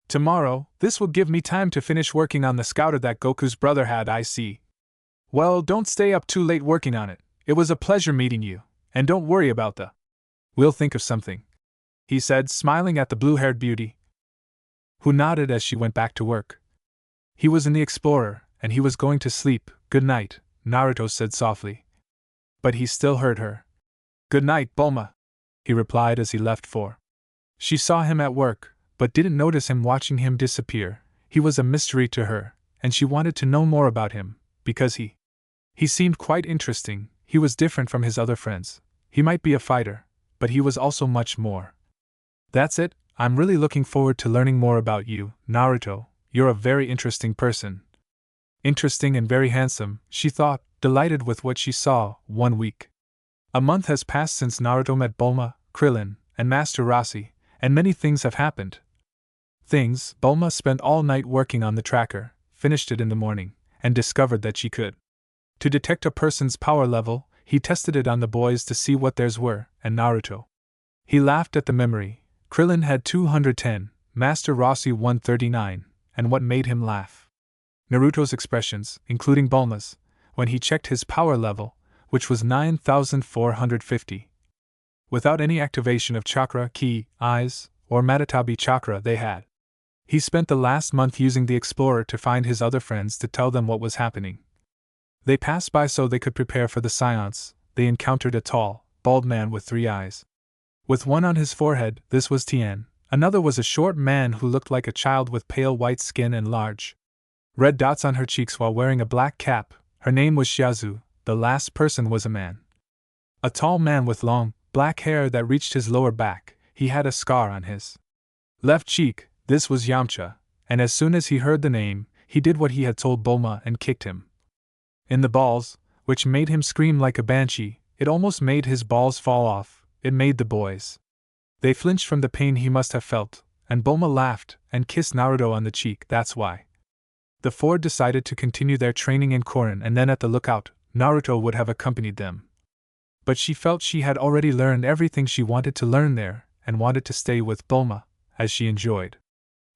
tomorrow. This will give me time to finish working on the scouter that Goku's brother had. I see. Well, don't stay up too late working on it. It was a pleasure meeting you, and don't worry about the. We'll think of something, he said, smiling at the blue-haired beauty, who nodded as she went back to work. He was in the Explorer, and he was going to sleep. Good night, Naruto said softly. But he still heard her. Good night, Bulma, he replied as he left for. She saw him at work, but didn't notice him watching him disappear. He was a mystery to her, and she wanted to know more about him, because he seemed quite interesting. He was different from his other friends. He might be a fighter, but he was also much more. That's it. I'm really looking forward to learning more about you, Naruto. You're a very interesting person. Interesting and very handsome, she thought, delighted with what she saw. 1 week. A month has passed since Naruto met Bulma, Krillin, and Master Roshi, and many things have happened. Bulma spent all night working on the tracker, finished it in the morning, and discovered that she could. To detect a person's power level, he tested it on the boys to see what theirs were, and Naruto. He laughed at the memory. Krillin had 210, Master Roshi 139, and what made him laugh? Naruto's expressions, including Bulma's, when he checked his power level, which was 9,450. Without any activation of chakra, ki, eyes, or Matatabi chakra they had. He spent the last month using the Explorer to find his other friends to tell them what was happening. They passed by so they could prepare for the séance. They encountered a tall, bald man with 3 eyes. With one on his forehead, this was Tien. Another was a short man who looked like a child with pale white skin and large red dots on her cheeks while wearing a black cap. Her name was Shiazu. The last person was a man. A tall man with long, black hair that reached his lower back. He had a scar on his left cheek. This was Yamcha, and as soon as he heard the name, he did what he had told Bulma and kicked him in the balls, which made him scream like a banshee. It almost made his balls fall off. It made the boys. They flinched from the pain he must have felt, and Bulma laughed and kissed Naruto on the cheek. That's why. The four decided to continue their training in Korin, and then at the lookout, Naruto would have accompanied them. But she felt she had already learned everything she wanted to learn there, and wanted to stay with Bulma, as she enjoyed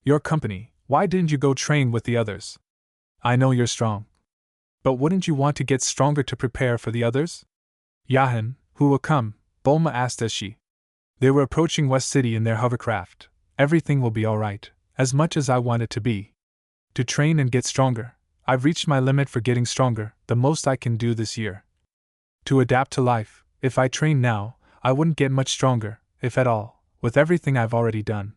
your company. Why didn't you go train with the others? I know you're strong. But wouldn't you want to get stronger to prepare for the others? Yahan, who will come? Bulma asked as they were approaching West City in their hovercraft. Everything will be alright, as much as I want it to be. To train and get stronger. I've reached my limit for getting stronger, the most I can do this year. To adapt to life, if I train now, I wouldn't get much stronger, if at all, with everything I've already done.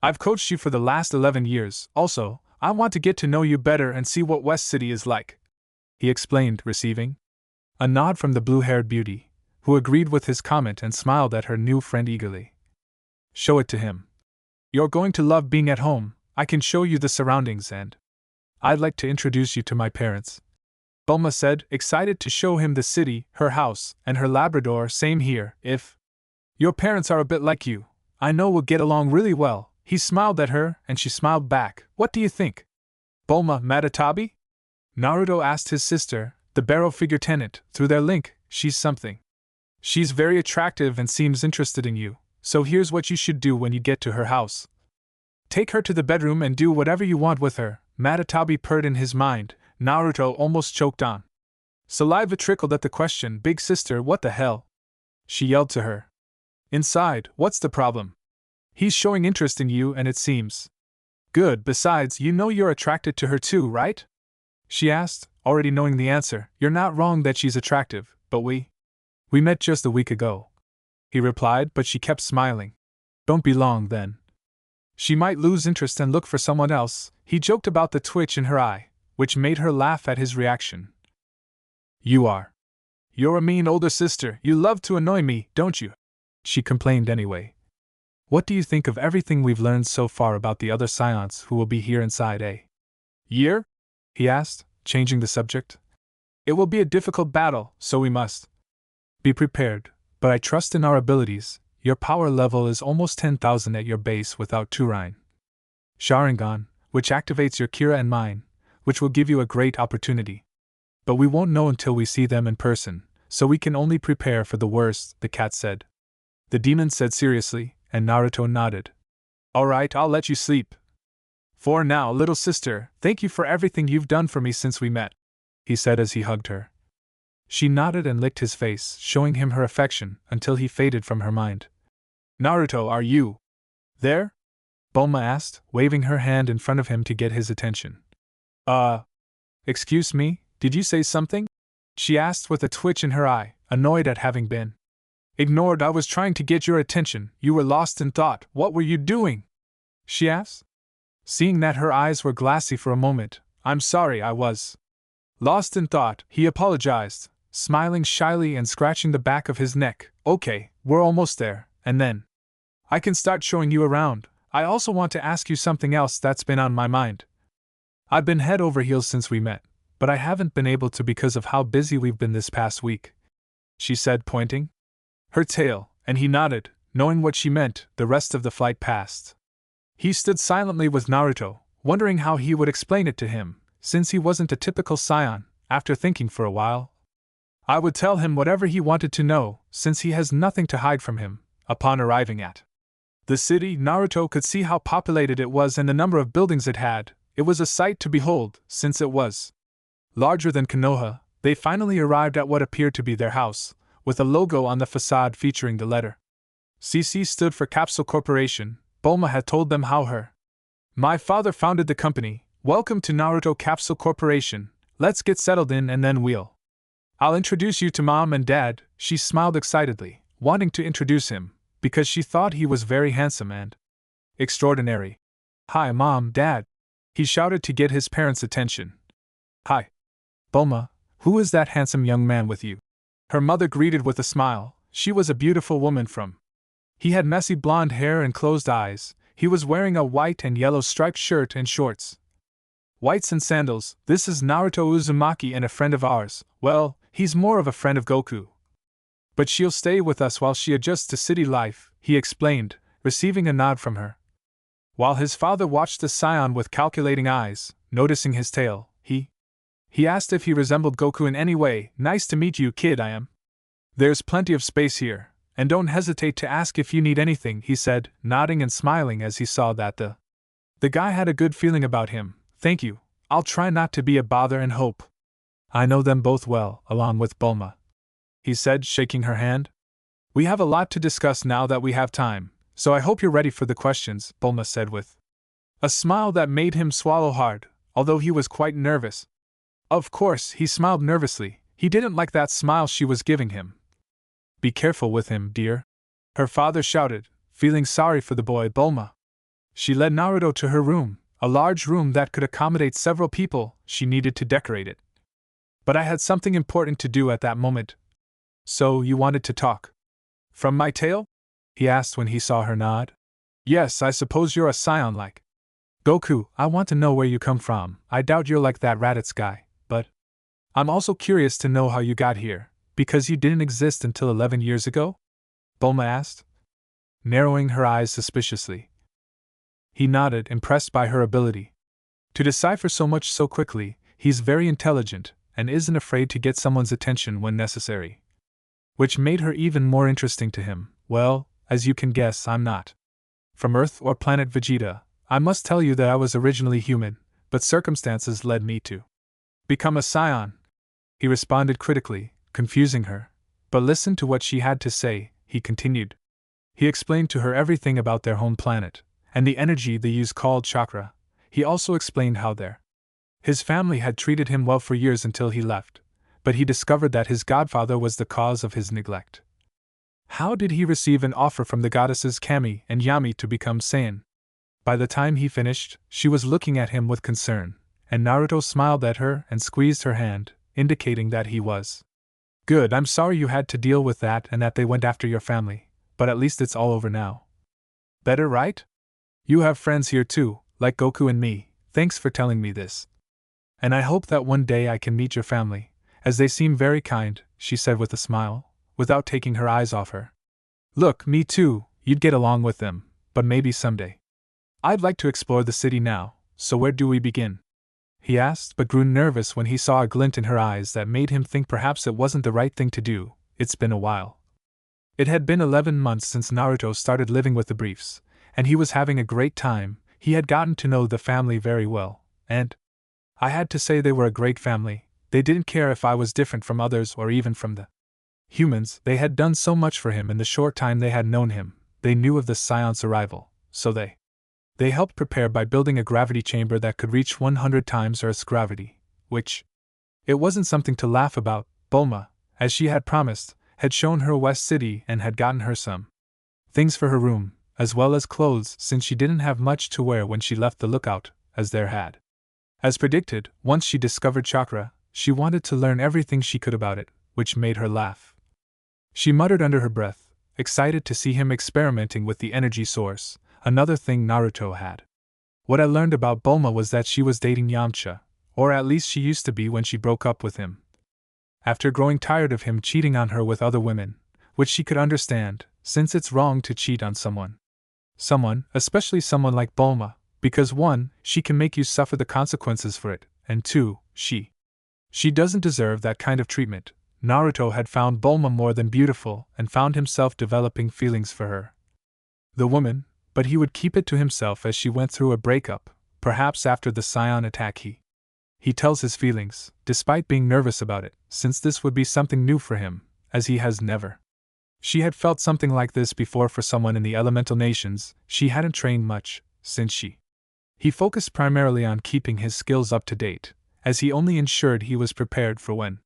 I've coached you for the last 11 years, also, I want to get to know you better and see what West City is like, he explained, receiving a nod from the blue-haired beauty, who agreed with his comment and smiled at her new friend eagerly. Show it to him. You're going to love being at home. I can show you the surroundings, and I'd like to introduce you to my parents, Bulma said, excited to show him the city, her house, and her Labrador. Same here. If your parents are a bit like you, I know we'll get along really well, He smiled at her, and she smiled back. What do you think? Bulma Matatabi? Naruto asked his sister, the barrel figure tenant, through their link. She's something. She's very attractive and seems interested in you, so here's what you should do when you get to her house. Take her to the bedroom and do whatever you want with her, Matatabi purred in his mind. Naruto almost choked on. Saliva trickled at the question. Big sister, what the hell? She yelled to her. Inside, what's the problem? He's showing interest in you and it seems. Good, besides, you know you're attracted to her too, right? She asked, already knowing the answer. You're not wrong that she's attractive, but we met just a week ago. He replied, but she kept smiling. Don't be long then. She might lose interest and look for someone else. He joked about the twitch in her eye, which made her laugh at his reaction. You're a mean older sister, you love to annoy me, don't you? She complained anyway. What do you think of everything we've learned so far about the other scions who will be here inside a year? He asked, changing the subject. It will be a difficult battle, so we must be prepared, but I trust in our abilities. Your power level is almost 10,000 at your base without Turain Sharingan, which activates your Kira and mine, which will give you a great opportunity. But we won't know until we see them in person, so we can only prepare for the worst, the cat said. The demon said seriously, and Naruto nodded. All right, I'll let you sleep. For now, little sister, thank you for everything you've done for me since we met, he said as he hugged her. She nodded and licked his face, showing him her affection, until he faded from her mind. Naruto, are you there? Bulma asked, waving her hand in front of him to get his attention. Excuse me, did you say something? She asked with a twitch in her eye, annoyed at having been ignored. I was trying to get your attention. You were lost in thought. What were you doing? She asked. Seeing that her eyes were glassy for a moment, I'm sorry, I was lost in thought, he apologized, smiling shyly and scratching the back of his neck. Okay, we're almost there, and then I can start showing you around. I also want to ask you something else that's been on my mind. I've been head over heels since we met, but I haven't been able to because of how busy we've been this past week, she said, pointing her tail, and he nodded, knowing what she meant. The rest of the flight passed. He stood silently with Naruto, wondering how he would explain it to him, since he wasn't a typical scion. After thinking for a while, I would tell him whatever he wanted to know, since he has nothing to hide from him. Upon arriving at the city, Naruto could see how populated it was and the number of buildings it had. It was a sight to behold, since it was larger than Konoha. They finally arrived at what appeared to be their house, with a logo on the facade featuring the letter CC stood for Capsule Corporation. Bulma had told them how my father founded the company. Welcome to Naruto Capsule Corporation. Let's get settled in and then I'll introduce you to Mom and Dad. She smiled excitedly, wanting to introduce him, because she thought he was very handsome and extraordinary. Hi, Mom, Dad, he shouted to get his parents' attention. Hi, Bulma, who is that handsome young man with you? Her mother greeted with a smile. She was a beautiful woman He had messy blonde hair and closed eyes. He was wearing a white and yellow striped shirt and shorts. Whites and sandals. This is Naruto Uzumaki and a friend of ours. Well, he's more of a friend of Goku. But she'll stay with us while she adjusts to city life, he explained, receiving a nod from her. While his father watched the scion with calculating eyes, noticing his tail, he asked if he resembled Goku in any way. Nice to meet you, kid, I am. There's plenty of space here, and don't hesitate to ask if you need anything, he said, nodding and smiling as he saw that the guy had a good feeling about him. Thank you, I'll try not to be a bother and hope I know them both well, along with Bulma, he said, shaking her hand. We have a lot to discuss now that we have time, so I hope you're ready for the questions, Bulma said with a smile that made him swallow hard, although he was quite nervous. Of course, he smiled nervously. He didn't like that smile she was giving him. Be careful with him, dear, her father shouted, feeling sorry for the boy. Bulma. She led Naruto to her room, a large room that could accommodate several people. She needed to decorate it. But I had something important to do at that moment. So, you wanted to talk? From my tale? He asked when he saw her nod. Yes, I suppose you're a scion like Goku. I want to know where you come from. I doubt you're like that Raditz guy, but I'm also curious to know how you got here, because you didn't exist until 11 years ago? Bulma asked, narrowing her eyes suspiciously. He nodded, impressed by her ability to decipher so much so quickly. He's very intelligent, and isn't afraid to get someone's attention when necessary. Which made her even more interesting to him. Well, as you can guess, I'm not from Earth or planet Vegeta. I must tell you that I was originally human, but circumstances led me to become a scion. He responded critically, confusing her. But listen to what she had to say, he continued. He explained to her everything about their home planet, and the energy they use called chakra. He also explained how his family had treated him well for years until he left, but he discovered that his godfather was the cause of his neglect. How did he receive an offer from the goddesses Kami and Yami to become Saiyan? By the time he finished, she was looking at him with concern, and Naruto smiled at her and squeezed her hand, indicating that he was good. I'm sorry you had to deal with that and that they went after your family, but at least it's all over now. Better, right? You have friends here too, like Goku and me. Thanks for telling me this. And I hope that one day I can meet your family, as they seem very kind, she said with a smile, without taking her eyes off her. Look, me too, you'd get along with them, but maybe someday. I'd like to explore the city now, so where do we begin? He asked, but grew nervous when he saw a glint in her eyes that made him think perhaps it wasn't the right thing to do. It's been a while. It had been 11 months since Naruto started living with the Briefs, and he was having a great time. He had gotten to know the family very well, and I had to say they were a great family. They didn't care if I was different from others or even from the humans. They had done so much for him in the short time they had known him. They knew of the Scion's arrival, so they helped prepare by building a gravity chamber that could reach 100 times Earth's gravity, which it wasn't something to laugh about. Bulma, as she had promised, had shown her West City and had gotten her some things for her room, as well as clothes, since she didn't have much to wear when she left the lookout, as there had. As predicted, once she discovered chakra, she wanted to learn everything she could about it, which made her laugh. She muttered under her breath, excited to see him experimenting with the energy source, another thing Naruto had. What I learned about Bulma was that she was dating Yamcha, or at least she used to be when she broke up with him. After growing tired of him cheating on her with other women, which she could understand, since it's wrong to cheat on someone, especially someone like Bulma, because 1, she can make you suffer the consequences for it, and 2, she doesn't deserve that kind of treatment. Naruto had found Bulma more than beautiful and found himself developing feelings for her. The woman, but he would keep it to himself as she went through a breakup. Perhaps after the Scion attack he tells his feelings, despite being nervous about it, since this would be something new for him, as he has never. She had felt something like this before for someone in the elemental nations. She hadn't trained much, since he focused primarily on keeping his skills up to date, as he only ensured he was prepared for when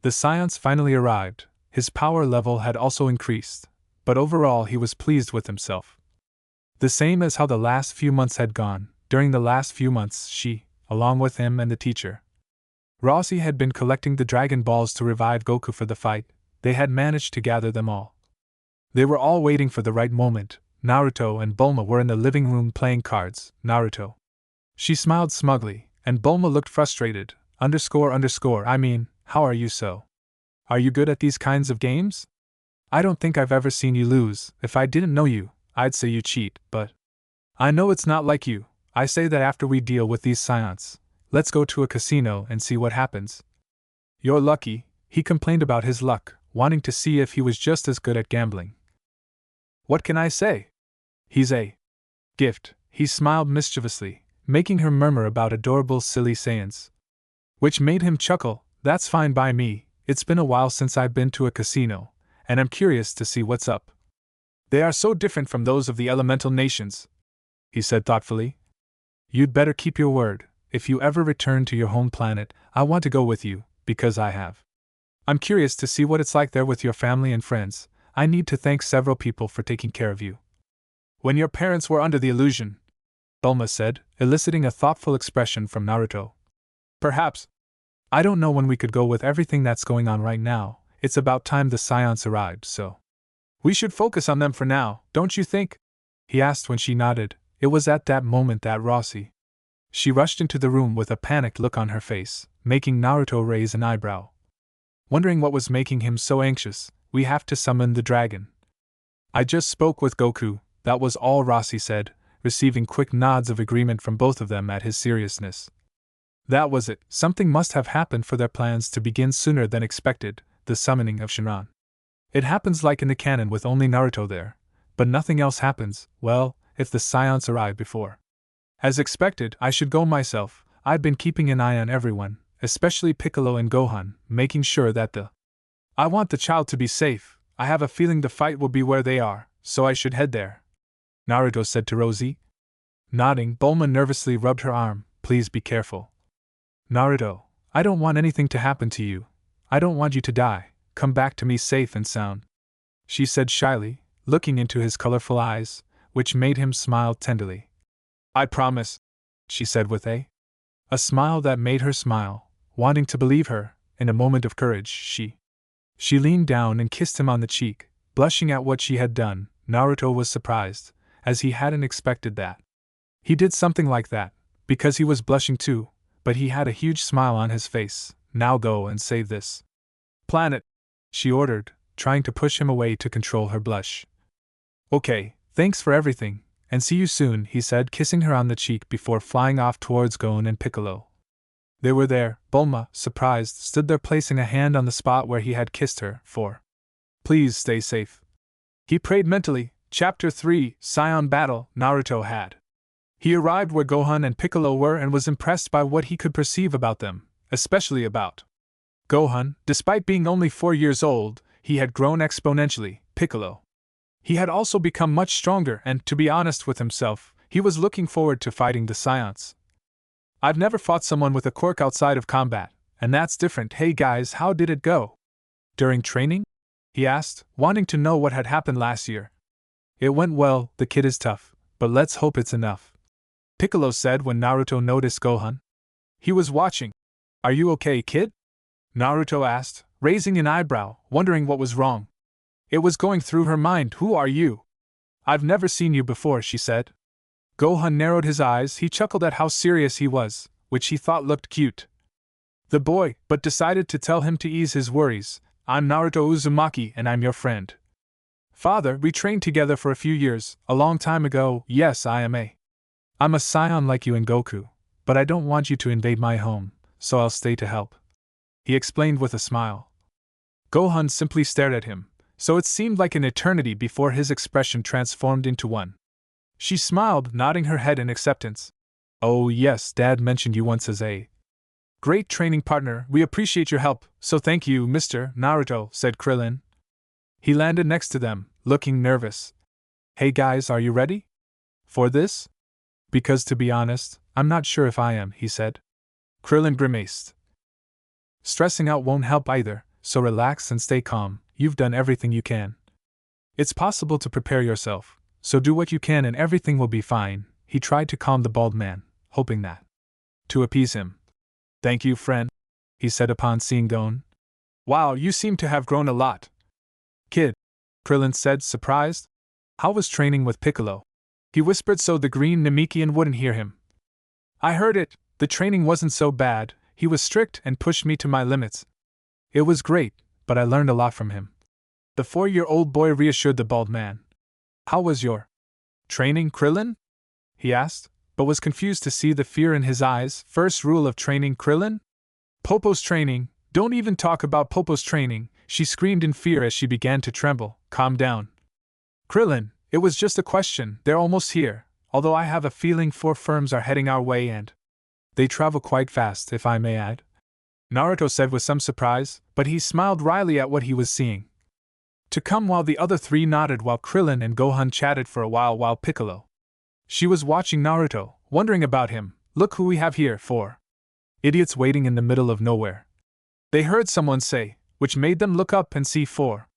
the Scions finally arrived. His power level had also increased, but overall he was pleased with himself. The same as how the last few months had gone. During the last few months she, along with him and the teacher Rossi, had been collecting the Dragon Balls to revive Goku for the fight. They had managed to gather them all. They were all waiting for the right moment. Naruto and Bulma were in the living room playing cards. Naruto. She smiled smugly, and Bulma looked frustrated. I mean, how are you so? Are you good at these kinds of games? I don't think I've ever seen you lose. If I didn't know you, I'd say you cheat, but I know it's not like you. I say that after we deal with these Scions, let's go to a casino and see what happens. You're lucky, he complained about his luck, wanting to see if he was just as good at gambling. What can I say? He's a gift, he smiled mischievously, making her murmur about adorable silly Saiyans. Which made him chuckle. That's fine by me. It's been a while since I've been to a casino, and I'm curious to see what's up. They are so different from those of the elemental nations, he said thoughtfully. You'd better keep your word. If you ever return to your home planet, I want to go with you, because I'm curious to see what it's like there with your family and friends. I need to thank several people for taking care of you when your parents were under the illusion, Bulma said, eliciting a thoughtful expression from Naruto. Perhaps. I don't know when we could go with everything that's going on right now. It's about time the Scions arrived, so we should focus on them for now, don't you think? He asked when she nodded. It was at that moment that Rossi. She rushed into the room with a panicked look on her face, making Naruto raise an eyebrow. Wondering what was making him so anxious. We have to summon the dragon. I just spoke with Goku, that was all Rossi said, receiving quick nods of agreement from both of them at his seriousness. That was it, something must have happened for their plans to begin sooner than expected, the summoning of Shinran. It happens like in the canon with only Naruto there, but nothing else happens, well, if the scions arrive before. As expected, I should go myself. I've been keeping an eye on everyone, especially Piccolo and Gohan, making sure that I want the child to be safe. I have a feeling the fight will be where they are, so I should head there, Naruto said to Rosie. Nodding, Bulma nervously rubbed her arm. Please be careful. Naruto, I don't want anything to happen to you. I don't want you to die. Come back to me safe and sound, she said shyly, looking into his colorful eyes, which made him smile tenderly. I promise, she said with a smile that made her smile, wanting to believe her. In a moment of courage, she leaned down and kissed him on the cheek, blushing at what she had done. Naruto was surprised, as he hadn't expected that. He did something like that, because he was blushing too, but he had a huge smile on his face. Now go and save this planet, she ordered, trying to push him away to control her blush. Okay, thanks for everything, and see you soon, he said, kissing her on the cheek before flying off towards Gon and Piccolo. They were there. Bulma, surprised, stood there placing a hand on the spot where he had kissed her, please stay safe. He prayed mentally. Chapter 3, Scion Battle. Naruto had. He arrived where Gohan and Piccolo were and was impressed by what he could perceive about them, especially about Gohan. Despite being only 4 years old, he had grown exponentially. Piccolo. He had also become much stronger and, to be honest with himself, he was looking forward to fighting the Scions. I've never fought someone with a quirk outside of combat, and that's different. Hey guys, how did it go? During training? He asked, wanting to know what had happened last year. It went well, the kid is tough, but let's hope it's enough, Piccolo said when Naruto noticed Gohan. He was watching. Are you okay, kid? Naruto asked, raising an eyebrow, wondering what was wrong. It was going through her mind. Who are you? I've never seen you before, she said. Gohan narrowed his eyes. He chuckled at how serious he was, which he thought looked cute. The boy, but decided to tell him to ease his worries. I'm Naruto Uzumaki and I'm your friend. Father, we trained together for a few years, a long time ago. Yes, I'm a scion like you and Goku, but I don't want you to invade my home, so I'll stay to help, he explained with a smile. Gohan simply stared at him, so it seemed like an eternity before his expression transformed into one. She smiled, nodding her head in acceptance. Oh yes, Dad mentioned you once as a great training partner. We appreciate your help, so thank you, Mr. Naruto, said Krillin. He landed next to them, looking nervous. Hey guys, are you ready for this? Because to be honest, I'm not sure if I am, he said. Krillin grimaced. Stressing out won't help either, so relax and stay calm. You've done everything you can. It's possible to prepare yourself, so do what you can and everything will be fine. He tried to calm the bald man, hoping that to appease him. Thank you, friend, he said upon seeing Gon. Wow, you seem to have grown a lot. Kid, Krillin said, surprised. How was training with Piccolo? He whispered so the green Namekian wouldn't hear him. I heard it. The training wasn't so bad. He was strict and pushed me to my limits. It was great, but I learned a lot from him. The 4-year-old boy reassured the bald man. How was your training, Krillin? He asked, but was confused to see the fear in his eyes. First rule of training, Krillin? Popo's training. Don't even talk about Popo's training, she screamed in fear as she began to tremble. Calm down, Krillin, it was just a question. They're almost here, although I have a feeling 4 firms are heading our way and they travel quite fast, if I may add, Naruto said with some surprise, but he smiled wryly at what he was seeing. To come while the other 3 nodded while Krillin and Gohan chatted for a while Piccolo. She was watching Naruto, wondering about him. Look who we have here, 4 idiots waiting in the middle of nowhere. They heard someone say, which made them look up and see 4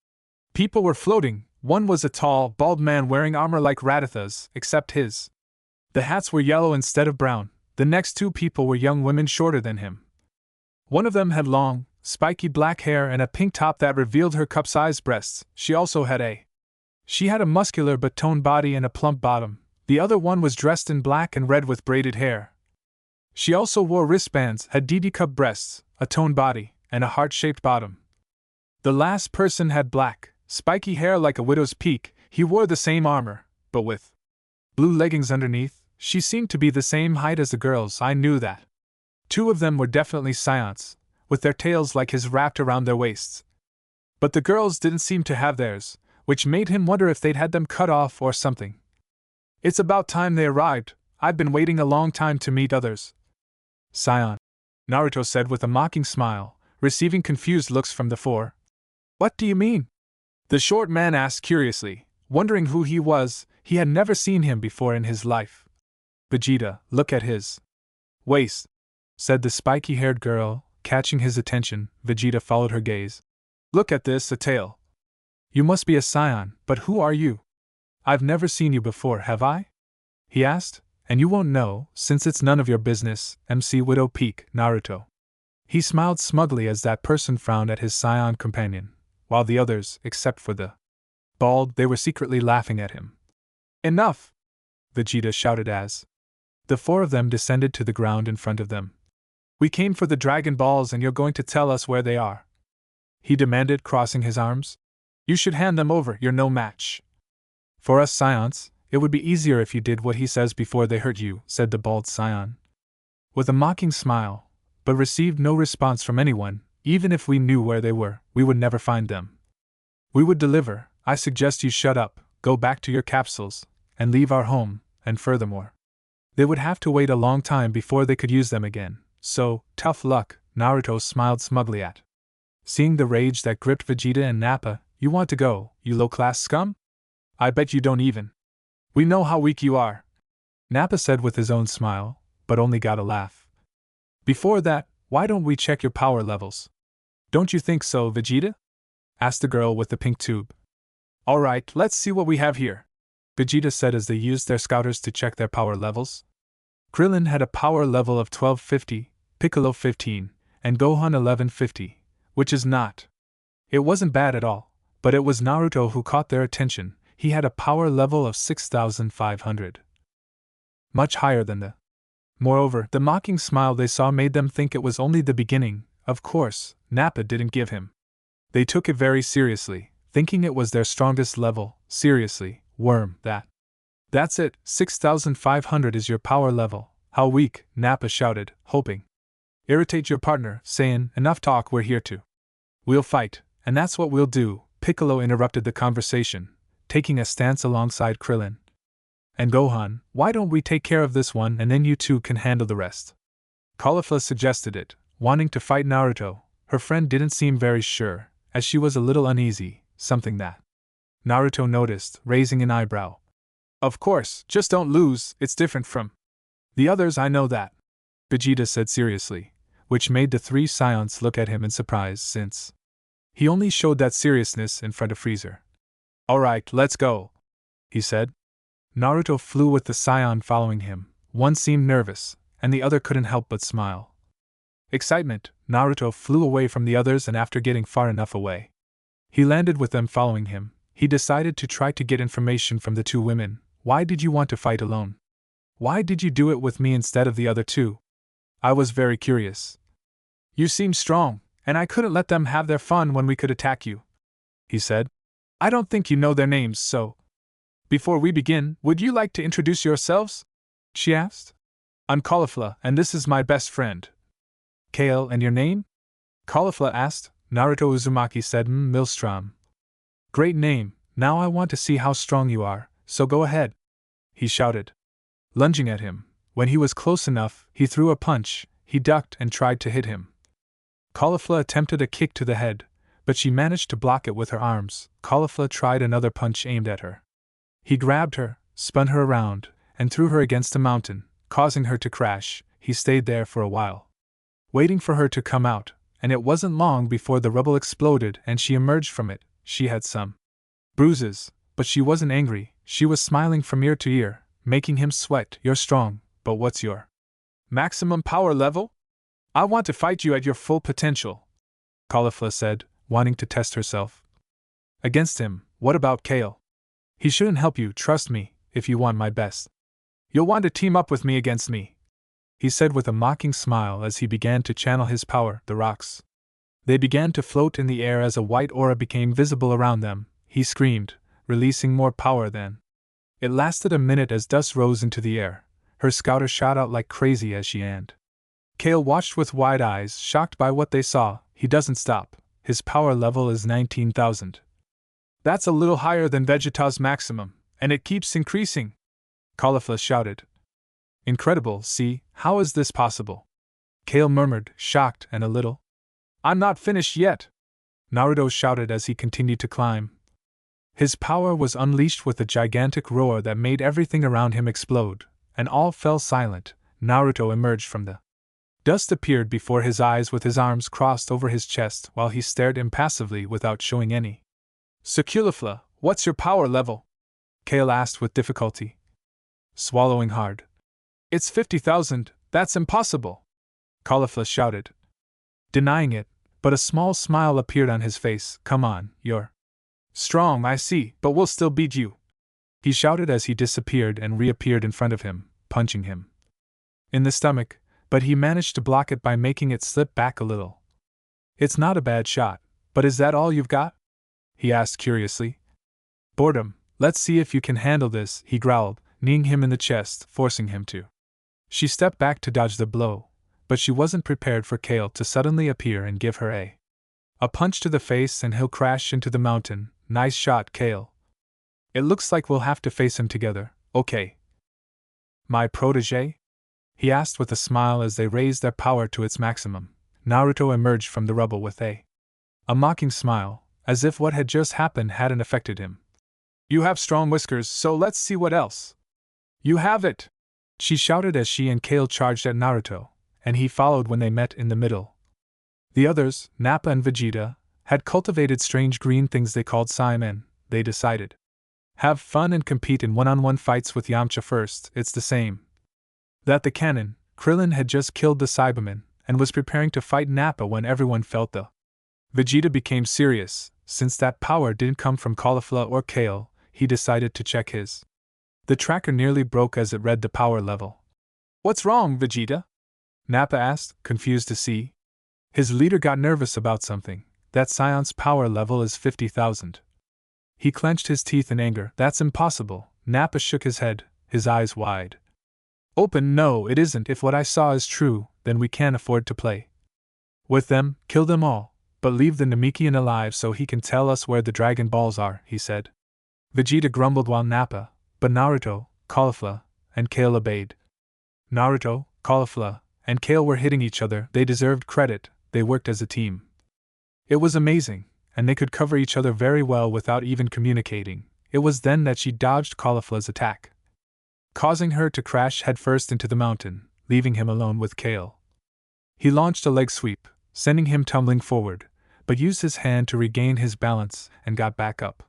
people were floating. One was a tall, bald man wearing armor like Raditha's, except the hats were yellow instead of brown. The next 2 people were young women shorter than him. One of them had long, spiky black hair and a pink top that revealed her cup-sized breasts. She had a muscular but toned body and a plump bottom. The other one was dressed in black and red with braided hair. She also wore wristbands, had DD-cup breasts, a toned body, and a heart-shaped bottom. The last person had black, spiky hair like a widow's peak. He wore the same armor, but with blue leggings underneath. She seemed to be the same height as the girls, I knew that. Two of them were definitely scions, with their tails like his wrapped around their waists. But the girls didn't seem to have theirs, which made him wonder if they'd had them cut off or something. It's about time they arrived. I've been waiting a long time to meet others. Scion, Naruto said with a mocking smile, receiving confused looks from the four. What do you mean? The short man asked curiously, wondering who he was. He had never seen him before in his life. Vegeta, look at his waist, said the spiky-haired girl, catching his attention. Vegeta followed her gaze. Look at this, a tail. You must be a scion, but who are you? I've never seen you before, have I? He asked, and you won't know, since it's none of your business, MC Widow Peak, Naruto. He smiled smugly as that person frowned at his scion companion, while the others, except for the bald, they were secretly laughing at him. Enough! Vegeta shouted as the four of them descended to the ground in front of them. We came for the Dragon Balls and you're going to tell us where they are? He demanded, crossing his arms. You should hand them over, you're no match. For us scions, it would be easier if you did what he says before they hurt you, said the bald scion. With a mocking smile, but received no response from anyone. Even if we knew where they were, we would never find them. We would deliver. I suggest you shut up, go back to your capsules, and leave our home, and furthermore, they would have to wait a long time before they could use them again, so, tough luck, Naruto smiled smugly at. Seeing the rage that gripped Vegeta and Nappa, you want to go, you low-class scum? I bet you don't even. We know how weak you are, Nappa said with his own smile, but only got a laugh. Before that, why don't we check your power levels? Don't you think so, Vegeta? Asked the girl with the pink tube. Alright, let's see what we have here, Vegeta said as they used their scouters to check their power levels. Krillin had a power level of 1250, Piccolo 15, and Gohan 1150, which is not. It wasn't bad at all, but it was Naruto who caught their attention. He had a power level of 6500. Much higher than the. Moreover, the mocking smile they saw made them think it was only the beginning. Of course, Nappa didn't give him. They took it very seriously, thinking it was their strongest level. Seriously, worm, That's it, 6500 is your power level. How weak, Nappa shouted, hoping. Irritate your partner, saying, enough talk, we're here to. We'll fight, and that's what we'll do, Piccolo interrupted the conversation, taking a stance alongside Krillin. And Gohan, why don't we take care of this one and then you two can handle the rest? Caulifla suggested it, wanting to fight Naruto. Her friend didn't seem very sure, as she was a little uneasy, something that Naruto noticed, raising an eyebrow. Of course, just don't lose, it's different from the others, I know that, Vegeta said seriously, which made the three scions look at him in surprise since he only showed that seriousness in front of Freezer. Alright, let's go, he said. Naruto flew with the scion following him. One seemed nervous, and the other couldn't help but smile. Excitement, Naruto flew away from the others and after getting far enough away, he landed with them following him. He decided to try to get information from the two women. Why did you want to fight alone? Why did you do it with me instead of the other two? I was very curious. You seemed strong, and I couldn't let them have their fun when we could attack you, he said. I don't think you know their names, so. Before we begin, would you like to introduce yourselves? She asked. I'm Caulifla, and this is my best friend. Kale, and your name? Caulifla asked. Naruto Uzumaki said, Milstrom. Great name, now I want to see how strong you are, so go ahead, he shouted. Lunging at him, when he was close enough, he threw a punch. He ducked and tried to hit him. Caulifla attempted a kick to the head, but she managed to block it with her arms. Caulifla tried another punch aimed at her. He grabbed her, spun her around, and threw her against a mountain, causing her to crash. He stayed there for a while, waiting for her to come out, and it wasn't long before the rubble exploded and she emerged from it. She had some bruises, but she wasn't angry. She was smiling from ear to ear, making him sweat. You're strong, but what's your maximum power level? I want to fight you at your full potential, Caulifla said, wanting to test herself. Against him, what about Kale? He shouldn't help you, trust me, if you want my best. You'll want to team up with me against me, he said with a mocking smile as he began to channel his power. The rocks. They began to float in the air as a white aura became visible around them. He screamed, releasing more power than It lasted a minute as dust rose into the air. Her scouter shot out like crazy as she and Kale watched with wide eyes, shocked by what they saw. He doesn't stop. His power level is 19,000. That's a little higher than Vegeta's maximum, and it keeps increasing, Caulifla shouted. Incredible, see, how is this possible? Kale murmured, shocked and a little. I'm not finished yet, Naruto shouted as he continued to climb. His power was unleashed with a gigantic roar that made everything around him explode, and all fell silent. Naruto emerged from the dust, appeared before his eyes with his arms crossed over his chest while he stared impassively without showing any. Sakulafla, what's your power level? Kale asked with difficulty. Swallowing hard. It's 50,000, that's impossible, Caulifla shouted. Denying it, but a small smile appeared on his face. Come on, you're strong, I see, but we'll still beat you, he shouted as he disappeared and reappeared in front of him, punching him in the stomach, but he managed to block it by making it slip back a little. It's not a bad shot, but is that all you've got? He asked curiously. Boredom, let's see if you can handle this, he growled, kneeing him in the chest, forcing him to. She stepped back to dodge the blow, but she wasn't prepared for Kale to suddenly appear and give her a punch to the face and he'll crash into the mountain. Nice shot, Kale. It looks like we'll have to face him together, okay? My protégé? He asked with a smile as they raised their power to its maximum. Naruto emerged from the rubble with a mocking smile, as if what had just happened hadn't affected him. You have strong whiskers, so let's see what else. You have it! She shouted as she and Kale charged at Naruto, and he followed when they met in the middle. The others, Nappa and Vegeta, had cultivated strange green things they called Saimen. They decided. Have fun and compete in one-on-one fights with Yamcha first. It's the same that the cannon, Krillin had just killed the Cyberman, and was preparing to fight Nappa when everyone felt the Vegeta became serious. Since that power didn't come from Caulifla or Kale, he decided to check his. The tracker nearly broke as it read the power level. What's wrong, Vegeta? Nappa asked, confused to see. His leader got nervous about something. That Scion's power level is 50,000. He clenched his teeth in anger. That's impossible. Nappa shook his head, his eyes wide open. No, it isn't. If what I saw is true, then we can't afford to play with them. Kill them all, but leave the Namekian alive so he can tell us where the Dragon Balls are, he said. Vegeta grumbled while Nappa, but Naruto, Caulifla, and Kale obeyed. Naruto, Caulifla, and Kale were hitting each other. They deserved credit. They worked as a team. It was amazing, and they could cover each other very well without even communicating. It was then that she dodged Caulifla's attack, causing her to crash headfirst into the mountain, leaving him alone with Kale. He launched a leg sweep, sending him tumbling forward, but used his hand to regain his balance and got back up.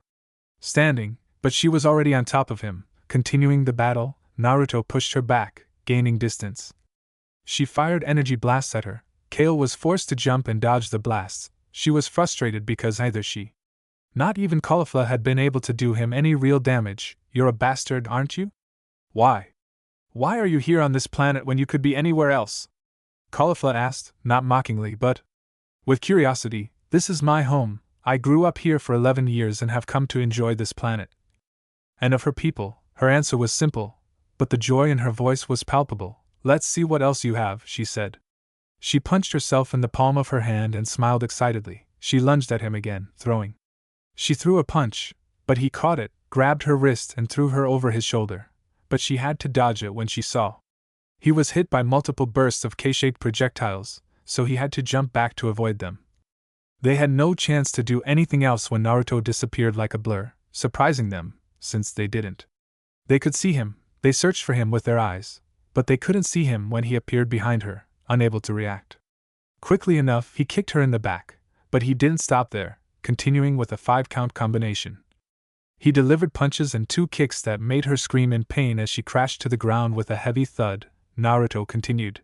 Standing, but she was already on top of him. Continuing the battle, Naruto pushed her back, gaining distance. She fired energy blasts at her. Kale was forced to jump and dodge the blasts. She was frustrated because neither she, not even Caulifla, had been able to do him any real damage. You're a bastard, aren't you? Why? Why are you here on this planet when you could be anywhere else? Caulifla asked, not mockingly but with curiosity. This is my home. I grew up here for 11 years and have come to enjoy this planet. And of her people. Her answer was simple, but the joy in her voice was palpable. Let's see what else you have, she said. She punched herself in the palm of her hand and smiled excitedly. She lunged at him again, throwing. She threw a punch, but he caught it, grabbed her wrist and threw her over his shoulder. But she had to dodge it when she saw he was hit by multiple bursts of K-shaped projectiles, so he had to jump back to avoid them. They had no chance to do anything else when Naruto disappeared like a blur, surprising them, since they didn't. They could see him, they searched for him with their eyes, but they couldn't see him when he appeared behind her, unable to react. Quickly enough, he kicked her in the back, but he didn't stop there, continuing with a 5-count combination. He delivered punches and 2 kicks that made her scream in pain as she crashed to the ground with a heavy thud. Naruto continued.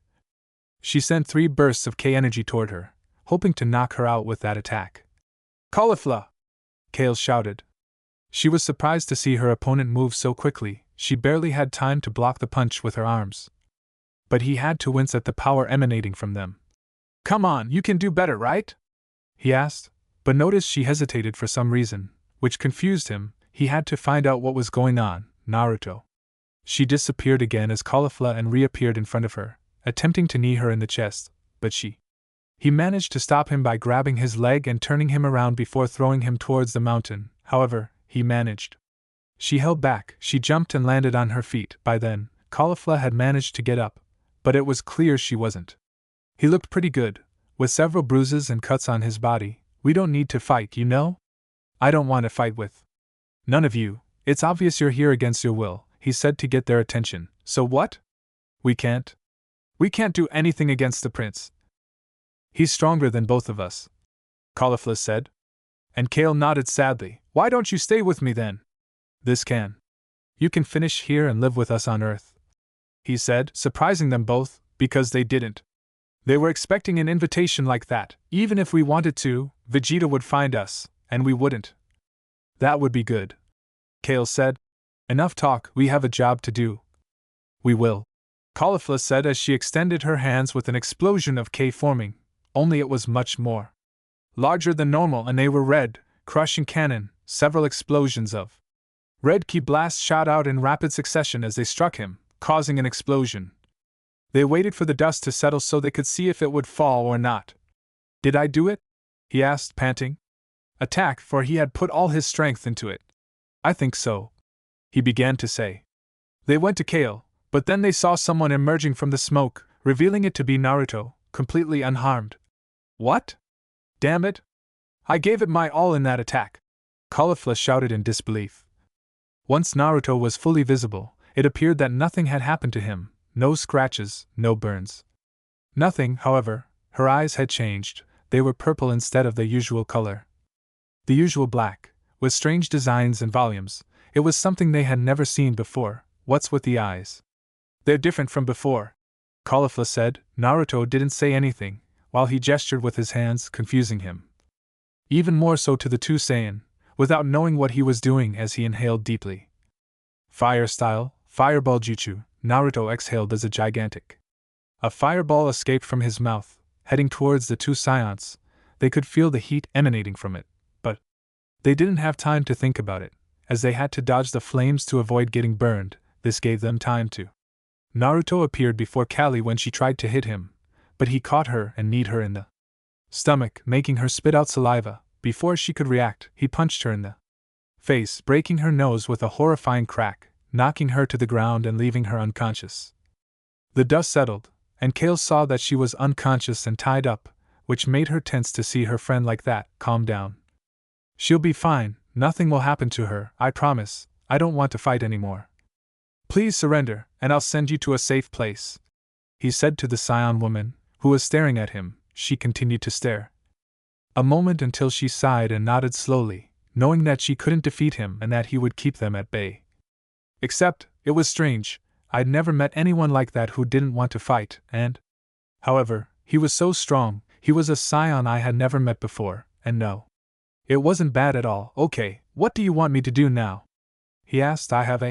She sent 3 bursts of K-energy toward her, hoping to knock her out with that attack. Caulifla! Kale shouted. She was surprised to see her opponent move so quickly. She barely had time to block the punch with her arms. But he had to wince at the power emanating from them. Come on, you can do better, right? He asked, but noticed she hesitated for some reason, which confused him. He had to find out what was going on. Naruto. She disappeared again as Caulifla and reappeared in front of her, attempting to knee her in the chest, but he managed to stop him by grabbing his leg and turning him around before throwing him towards the mountain. However, he managed. She held back, she jumped and landed on her feet. By then, Caulifla had managed to get up, but it was clear she wasn't. He looked pretty good, with several bruises and cuts on his body. We don't need to fight, you know? I don't want to fight with none of you. It's obvious you're here against your will, he said to get their attention. So what? We can't do anything against the prince. He's stronger than both of us, Caulifla said. And Kale nodded sadly. Why don't you stay with me then? You can finish here and live with us on Earth, he said, surprising them both, because they didn't. They were expecting an invitation like that. Even if we wanted to, Vegeta would find us, and we wouldn't. That would be good, Kale said. Enough talk, we have a job to do. We will, Caulifla said as she extended her hands with an explosion of K forming, only it was much more larger than normal and they were red, crushing cannon. Several explosions of red ki blasts shot out in rapid succession as they struck him, causing an explosion. They waited for the dust to settle so they could see if it would fall or not. Did I do it? He asked, panting. Attack, for he had put all his strength into it. I think so, he began to say. They went to Kale, but then they saw someone emerging from the smoke, revealing it to be Naruto, completely unharmed. What? Damn it! I gave it my all in that attack, Caulifla shouted in disbelief. Once Naruto was fully visible, it appeared that nothing had happened to him. No scratches, no burns. Nothing, however. Her eyes had changed. They were purple instead of the usual color. The usual black, with strange designs and volumes. It was something they had never seen before. What's with the eyes? They're different from before, Caulifla said. Naruto didn't say anything, while he gestured with his hands, confusing him. Even more so to the two Saiyan, without knowing what he was doing as he inhaled deeply. Fire style, fireball jutsu. Naruto exhaled as a gigantic. A fireball escaped from his mouth, heading towards the two Saiyans. They could feel the heat emanating from it, but they didn't have time to think about it, as they had to dodge the flames to avoid getting burned. This gave them time to. Naruto appeared before Kali when she tried to hit him, but he caught her and kneed her in the stomach, making her spit out saliva. Before she could react, he punched her in the face, breaking her nose with a horrifying crack, knocking her to the ground and leaving her unconscious. The dust settled, and Kale saw that she was unconscious and tied up, which made her tense to see her friend like that. Calm down. She'll be fine, nothing will happen to her, I promise. I don't want to fight anymore. Please surrender, and I'll send you to a safe place, he said to the Scion woman, who was staring at him. She continued to stare. A moment until she sighed and nodded slowly, knowing that she couldn't defeat him and that he would keep them at bay. Except, it was strange, I'd never met anyone like that who didn't want to fight, and however, he was so strong. He was a Scion I had never met before, and no, it wasn't bad at all. Okay, what do you want me to do now? He asked. I have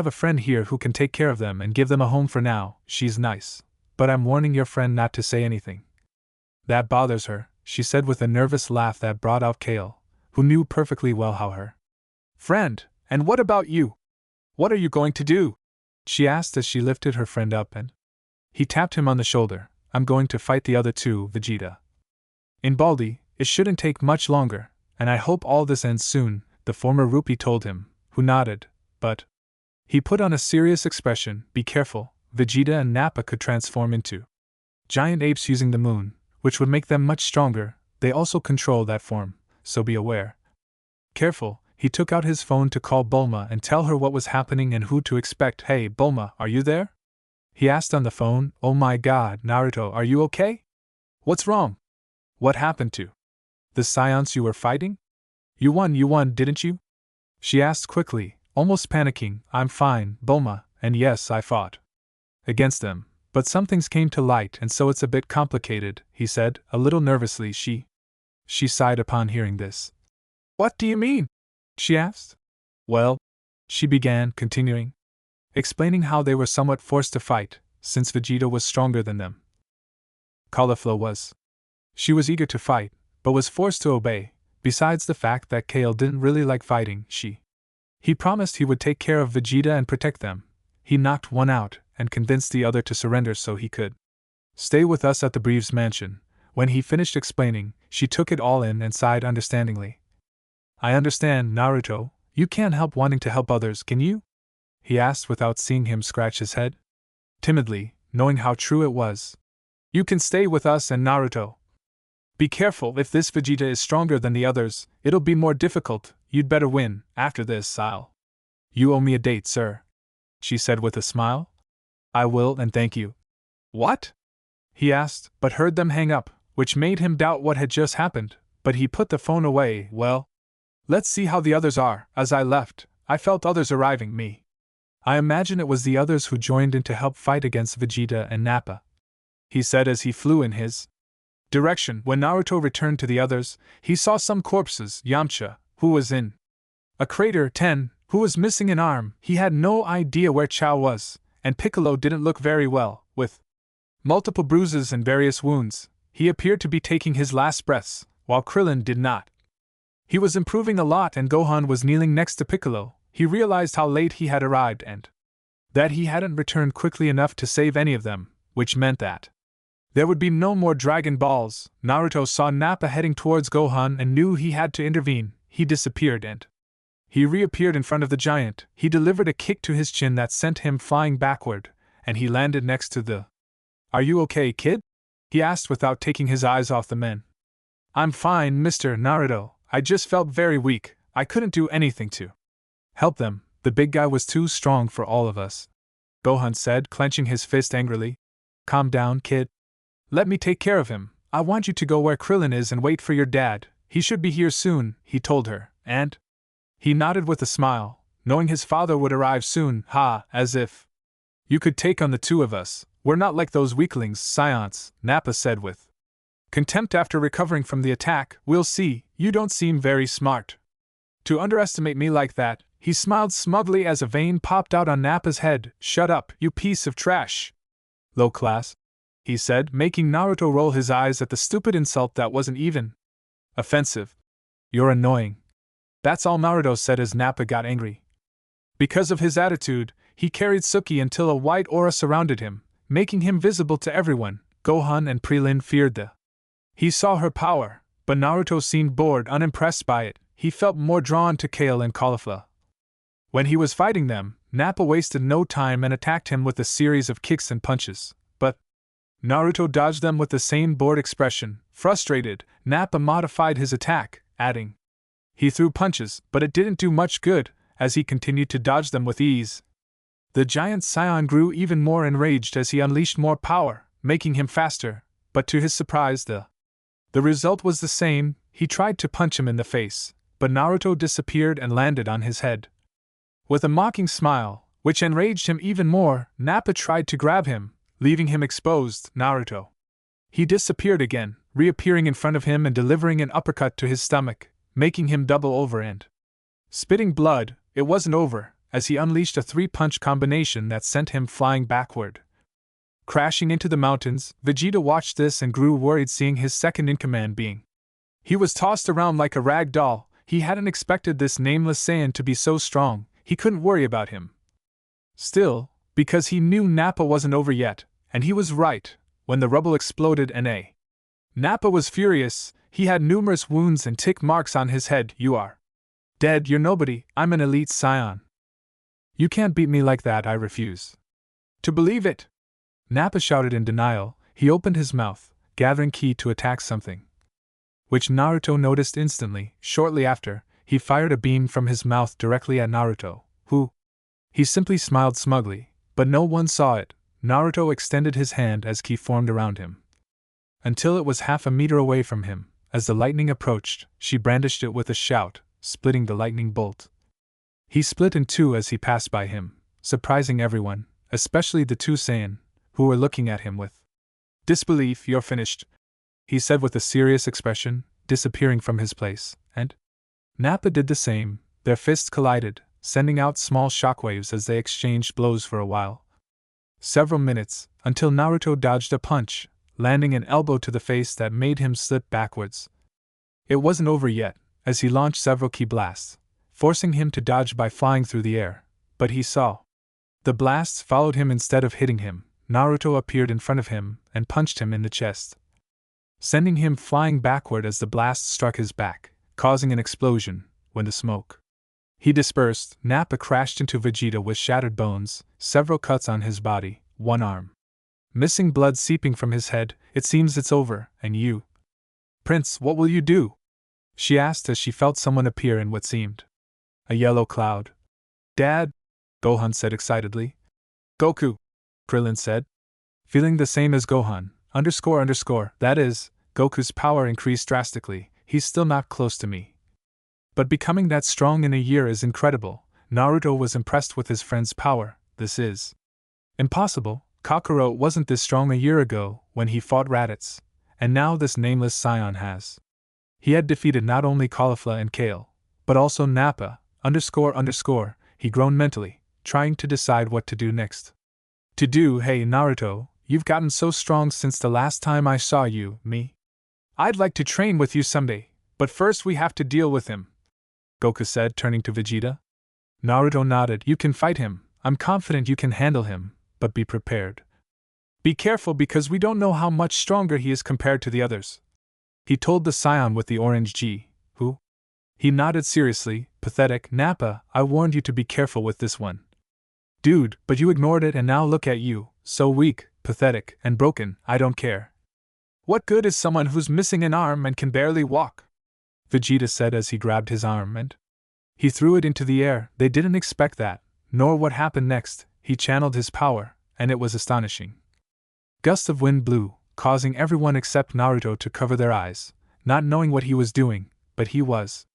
a friend here who can take care of them and give them a home for now. She's nice, but I'm warning your friend not to say anything. That bothers her, she said with a nervous laugh that brought out Kale, who knew perfectly well how her friend. And what about you? What are you going to do? She asked as she lifted her friend up and he tapped him on the shoulder. I'm going to fight the other two, Vegeta. In Baldy, it shouldn't take much longer, and I hope all this ends soon, the former Rupee told him, who nodded, but he put on a serious expression. Be careful, Vegeta and Nappa could transform into giant apes using the moon, which would make them much stronger. They also control that form, so be aware. Careful. He took out his phone to call Bulma and tell her what was happening and who to expect. Hey, Bulma, are you there? He asked on the phone. Oh my god, Naruto, are you okay? What's wrong? What happened to the Scions you were fighting? You won, didn't you? She asked quickly, almost panicking. I'm fine, Bulma, and yes, I fought against them, but some things came to light and so it's a bit complicated, he said, a little nervously. She sighed upon hearing this. What do you mean? She asked. Well, she began, continuing, explaining how they were somewhat forced to fight, since Vegeta was stronger than them. Caulifla was. She was eager to fight, but was forced to obey. Besides the fact that Kale didn't really like fighting, she He promised he would take care of Vegeta and protect them. He knocked one out and convinced the other to surrender so he could stay with us at the Breves mansion. When he finished explaining, she took it all in and sighed understandingly. I understand, Naruto. You can't help wanting to help others, can you? He asked without seeing him scratch his head. Timidly, knowing how true it was. You can stay with us and Naruto. Be careful, if this Vegeta is stronger than the others, it'll be more difficult. You'd better win. After this, You owe me a date, sir, she said with a smile. I will, and thank you. What? He asked, but heard them hang up, which made him doubt what had just happened, but he put the phone away. Well, let's see how the others are. As I left, I felt others arriving me. I imagine it was the others who joined in to help fight against Vegeta and Nappa, he said as he flew in his direction. When Naruto returned to the others, he saw some corpses. Yamcha, who was in a crater, Ten, who was missing an arm. He had no idea where Chao was, and Piccolo didn't look very well, with multiple bruises and various wounds. He appeared to be taking his last breaths, while Krillin did not. He was improving a lot, and Gohan was kneeling next to Piccolo. He realized how late he had arrived and that he hadn't returned quickly enough to save any of them, which meant that there would be no more Dragon Balls. Naruto saw Nappa heading towards Gohan and knew he had to intervene. He disappeared and he reappeared in front of the giant. He delivered a kick to his chin that sent him flying backward, and he landed next to the Are you okay, kid? He asked without taking his eyes off the men. I'm fine, Mr. Naruto. I just felt very weak. I couldn't do anything to help them. The big guy was too strong for all of us, Gohan said, clenching his fist angrily. Calm down, kid. Let me take care of him. I want you to go where Krillin is and wait for your dad. He should be here soon, he told her, and he nodded with a smile, knowing his father would arrive soon. Ha, as if you could take on the two of us. We're not like those weaklings, Science, Nappa said with contempt after recovering from the attack. We'll see. You don't seem very smart to underestimate me like that. He smiled smugly as a vein popped out on Nappa's head. Shut up, you piece of trash. Low class, he said, making Naruto roll his eyes at the stupid insult that wasn't even offensive. You're annoying. That's all Naruto said as Nappa got angry. Because of his attitude, he carried Suki until a white aura surrounded him, making him visible to everyone. Gohan and Krillin feared he saw her power, but Naruto seemed bored, unimpressed by it. He felt more drawn to Kale and Caulifla. When he was fighting them, Nappa wasted no time and attacked him with a series of kicks and punches, but Naruto dodged them with the same bored expression. Frustrated, Nappa modified his attack, adding, he threw punches, but it didn't do much good, as he continued to dodge them with ease. The giant scion grew even more enraged as he unleashed more power, making him faster, but to his surprise the result was the same. He tried to punch him in the face, but Naruto disappeared and landed on his head. With a mocking smile, which enraged him even more, Nappa tried to grab him, leaving him exposed. Naruto. He disappeared again, reappearing in front of him and delivering an uppercut to his stomach, making him double over and spitting blood. It wasn't over, as he unleashed a three-punch combination that sent him flying backward, crashing into the mountains. Vegeta watched this and grew worried, seeing his second-in-command being. He was tossed around like a rag doll. He hadn't expected this nameless Saiyan to be so strong. He couldn't worry about him still, because he knew Nappa wasn't over yet, and he was right. When the rubble exploded Nappa was furious. He had numerous wounds and tick marks on his head. You are dead. You're nobody. I'm an elite scion. You can't beat me like that. I refuse to believe it. Nappa shouted in denial. He opened his mouth, gathering ki to attack something, which Naruto noticed instantly. Shortly after, he fired a beam from his mouth directly at Naruto, who he simply smiled smugly, but no one saw it. Naruto extended his hand as ki formed around him, until it was half a meter away from him. As the lightning approached, she brandished it with a shout, splitting the lightning bolt. He split in two as he passed by him, surprising everyone, especially the two Saiyan, who were looking at him with disbelief. You're finished, he said with a serious expression, disappearing from his place, and Nappa did the same. Their fists collided, sending out small shockwaves as they exchanged blows for a while. Several minutes, until Naruto dodged a punch, landing an elbow to the face that made him slip backwards. It wasn't over yet, as he launched several ki blasts, forcing him to dodge by flying through the air. But he saw. The blasts followed him instead of hitting him. Naruto appeared in front of him and punched him in the chest, sending him flying backward as the blast struck his back, causing an explosion. When the smoke he dispersed, Nappa crashed into Vegeta with shattered bones, several cuts on his body, one arm missing, blood seeping from his head. It seems it's over, and you, Prince, what will you do? She asked as she felt someone appear in what seemed a yellow cloud. Dad, Gohan said excitedly. Goku, Krillin said, feeling the same as Gohan. That is, Goku's power increased drastically. He's still not close to me, but becoming that strong in a year is incredible. Naruto was impressed with his friend's power. This is impossible. Kakarot wasn't this strong a year ago when he fought Raditz, and now this nameless scion has. He had defeated not only Caulifla and Kale, but also Nappa. He groaned mentally, trying to decide what to do next. Hey Naruto, you've gotten so strong since the last time I saw you, me. I'd like to train with you someday, but first we have to deal with him, Goku said, turning to Vegeta. Naruto nodded. You can fight him. I'm confident you can handle him, but be prepared. Be careful because we don't know how much stronger he is compared to the others, he told the scion with the orange G. Who? He nodded seriously. Pathetic. Nappa, I warned you to be careful with this one. Dude, but you ignored it and now look at you, so weak, pathetic, and broken. I don't care. What good is someone who's missing an arm and can barely walk? Vegeta said as he grabbed his arm and he threw it into the air. They didn't expect that, nor what happened next. He channeled his power, and it was astonishing. Gusts of wind blew, causing everyone except Naruto to cover their eyes, not knowing what he was doing, but he was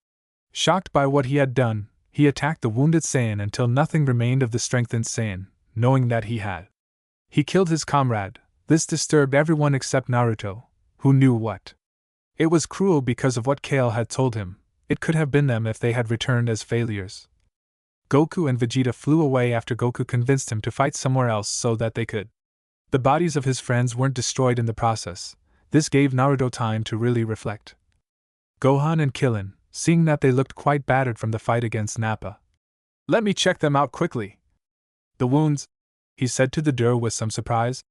shocked by what he had done. He attacked the wounded Saiyan until nothing remained of the strengthened Saiyan, knowing that he killed his comrade. This disturbed everyone except Naruto, who knew what. It was cruel because of what Kale had told him. It could have been them if they had returned as failures. Goku and Vegeta flew away after Goku convinced him to fight somewhere else so that they could. The bodies of his friends weren't destroyed in the process. This gave Naruto time to really reflect. Gohan and Krillin, seeing that they looked quite battered from the fight against Nappa. Let me check them out quickly. The wounds, he said to the Dur with some surprise.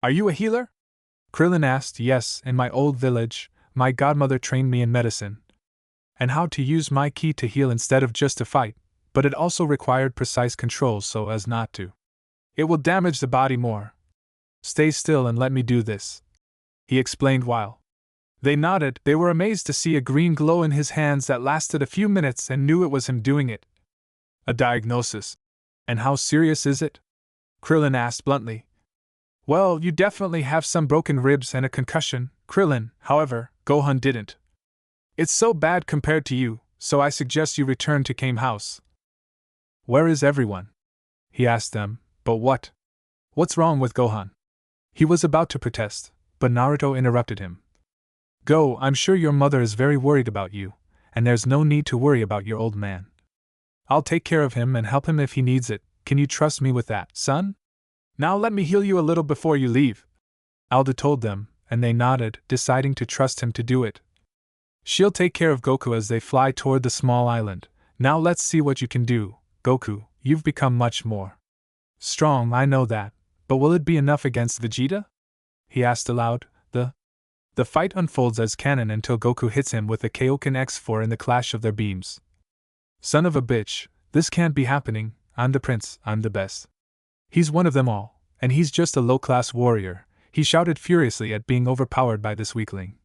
Are you a healer? Krillin asked. Yes, in my old village, my godmother trained me in medicine and how to use my ki to heal instead of just to fight, but it also required precise control so as not to. It will damage the body more. Stay still and let me do this, he explained while they nodded. They were amazed to see a green glow in his hands that lasted a few minutes and knew it was him doing it. A diagnosis. And how serious is it? Krillin asked bluntly. Well, you definitely have some broken ribs and a concussion, Krillin. However, Gohan didn't. It's so bad compared to you, so I suggest you return to Kame House. Where is everyone? He asked them. But what? What's wrong with Gohan? He was about to protest, but Naruto interrupted him. Go, I'm sure your mother is very worried about you, and there's no need to worry about your old man. I'll take care of him and help him if he needs it. Can you trust me with that, son? Now let me heal you a little before you leave, Alda told them, and they nodded, deciding to trust him to do it. She'll take care of Goku as they fly toward the small island. Now let's see what you can do, Goku. You've become much more strong, I know that, but will it be enough against Vegeta? He asked aloud. The fight unfolds as canon until Goku hits him with a Kaioken X4 in the clash of their beams. Son of a bitch, this can't be happening. I'm the prince, I'm the best. He's one of them all, and he's just a low-class warrior, he shouted furiously at being overpowered by this weakling.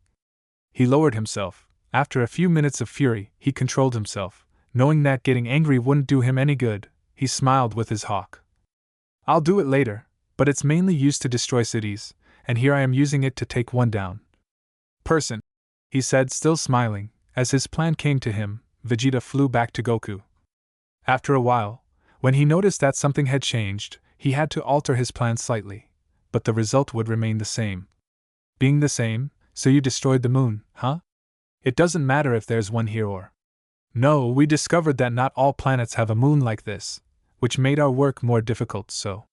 He lowered himself. After a few minutes of fury, he controlled himself, knowing that getting angry wouldn't do him any good. He smiled with his hawk. I'll do it later, but it's mainly used to destroy cities, and here I am using it to take one down. Person, he said, still smiling. As his plan came to him, Vegeta flew back to Goku. After a while, when he noticed that something had changed, he had to alter his plan slightly, but the result would remain the same. Being the same, so you destroyed the moon, huh? It doesn't matter if there's one here or. No, we discovered that not all planets have a moon like this, which made our work more difficult, so.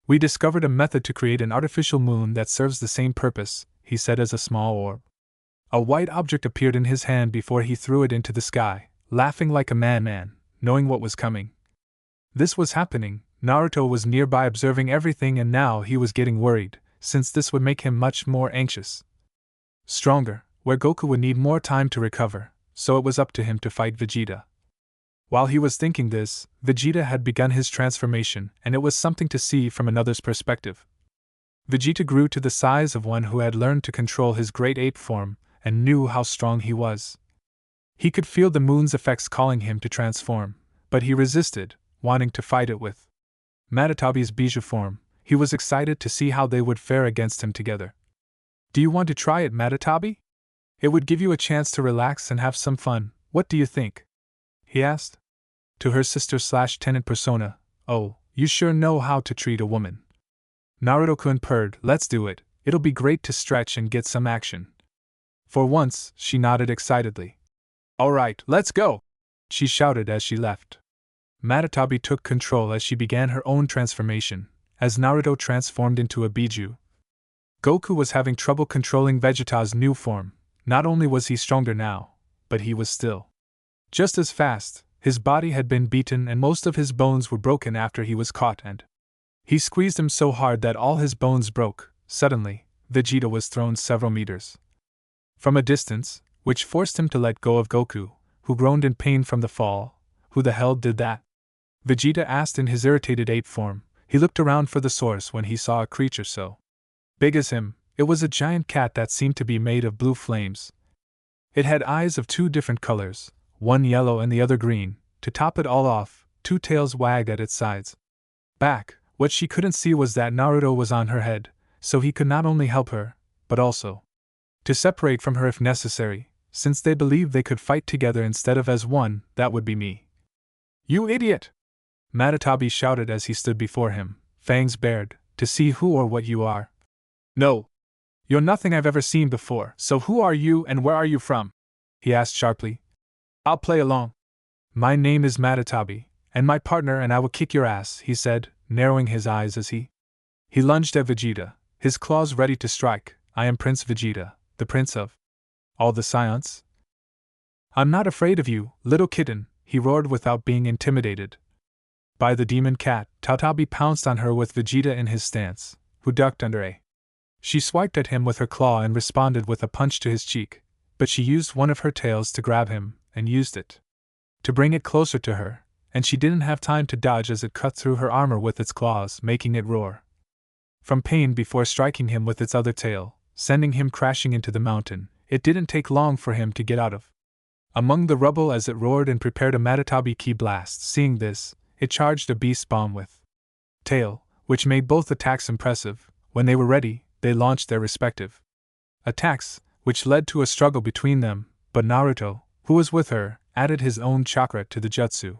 We discovered a method to create an artificial moon that serves the same purpose, he said as a small orb. A white object appeared in his hand before he threw it into the sky, laughing like a madman. knowing what was coming. This was happening. Naruto was nearby observing everything, and now he was getting worried, since this would make him much more anxious. Stronger, where Goku would need more time to recover, so it was up to him to fight Vegeta. While he was thinking this, Vegeta had begun his transformation, and it was something to see from another's perspective. Vegeta grew to the size of one who had learned to control his great ape form, and knew how strong he was. He could feel the moon's effects calling him to transform, but he resisted, wanting to fight it with Matatabi's Bijou form. He was excited to see how they would fare against him together. "Do you want to try it, Matatabi? It would give you a chance to relax and have some fun, what do you think?" he asked. To her sister/tenant persona, "Oh, you sure know how to treat a woman." Naruto-kun purred, "Let's do it, it'll be great to stretch and get some action." For once, she nodded excitedly. "Alright, let's go!" she shouted as she left. Matatabi took control as she began her own transformation, as Naruto transformed into a Bijou. Goku was having trouble controlling Vegeta's new form. Not only was he stronger now, but he was still just as fast. His body had been beaten and most of his bones were broken after he was caught, and he squeezed him so hard that all his bones broke. Suddenly, Vegeta was thrown several meters from a distance, which forced him to let go of Goku, who groaned in pain from the fall. "Who the hell did that?" Vegeta asked in his irritated ape form. He looked around for the source when he saw a creature so big as him. It was a giant cat that seemed to be made of blue flames. It had eyes of two different colors, one yellow and the other green. To top it all off, two tails wagged at its sides. Back, what she couldn't see was that Naruto was on her head, so he could not only help her, but also to separate from her if necessary, since they believed they could fight together instead of as one. "That would be me." "You idiot!" Matatabi shouted as he stood before him, fangs bared, to see who or what you are. "No. You're nothing I've ever seen before, so who are you and where are you from?" he asked sharply. "I'll play along." "My name is Matatabi, and my partner and I will kick your ass," he said, narrowing his eyes as he lunged at Vegeta, his claws ready to strike. "I am Prince Vegeta, the prince of all the Saiyans. I'm not afraid of you, little kitten," he roared without being intimidated by the demon cat. Tatabi pounced on her with Vegeta in his stance, who ducked under a. She swiped at him with her claw and responded with a punch to his cheek, but she used one of her tails to grab him, and used it to bring it closer to her, and she didn't have time to dodge as it cut through her armor with its claws, making it roar from pain before striking him with its other tail, sending him crashing into the mountain. It didn't take long for him to get out of among the rubble as it roared and prepared a Matatabi ki blast. Seeing this, it charged a beast bomb with tail, which made both attacks impressive. When they were ready, they launched their respective attacks, which led to a struggle between them, but Naruto, who was with her, added his own chakra to the jutsu,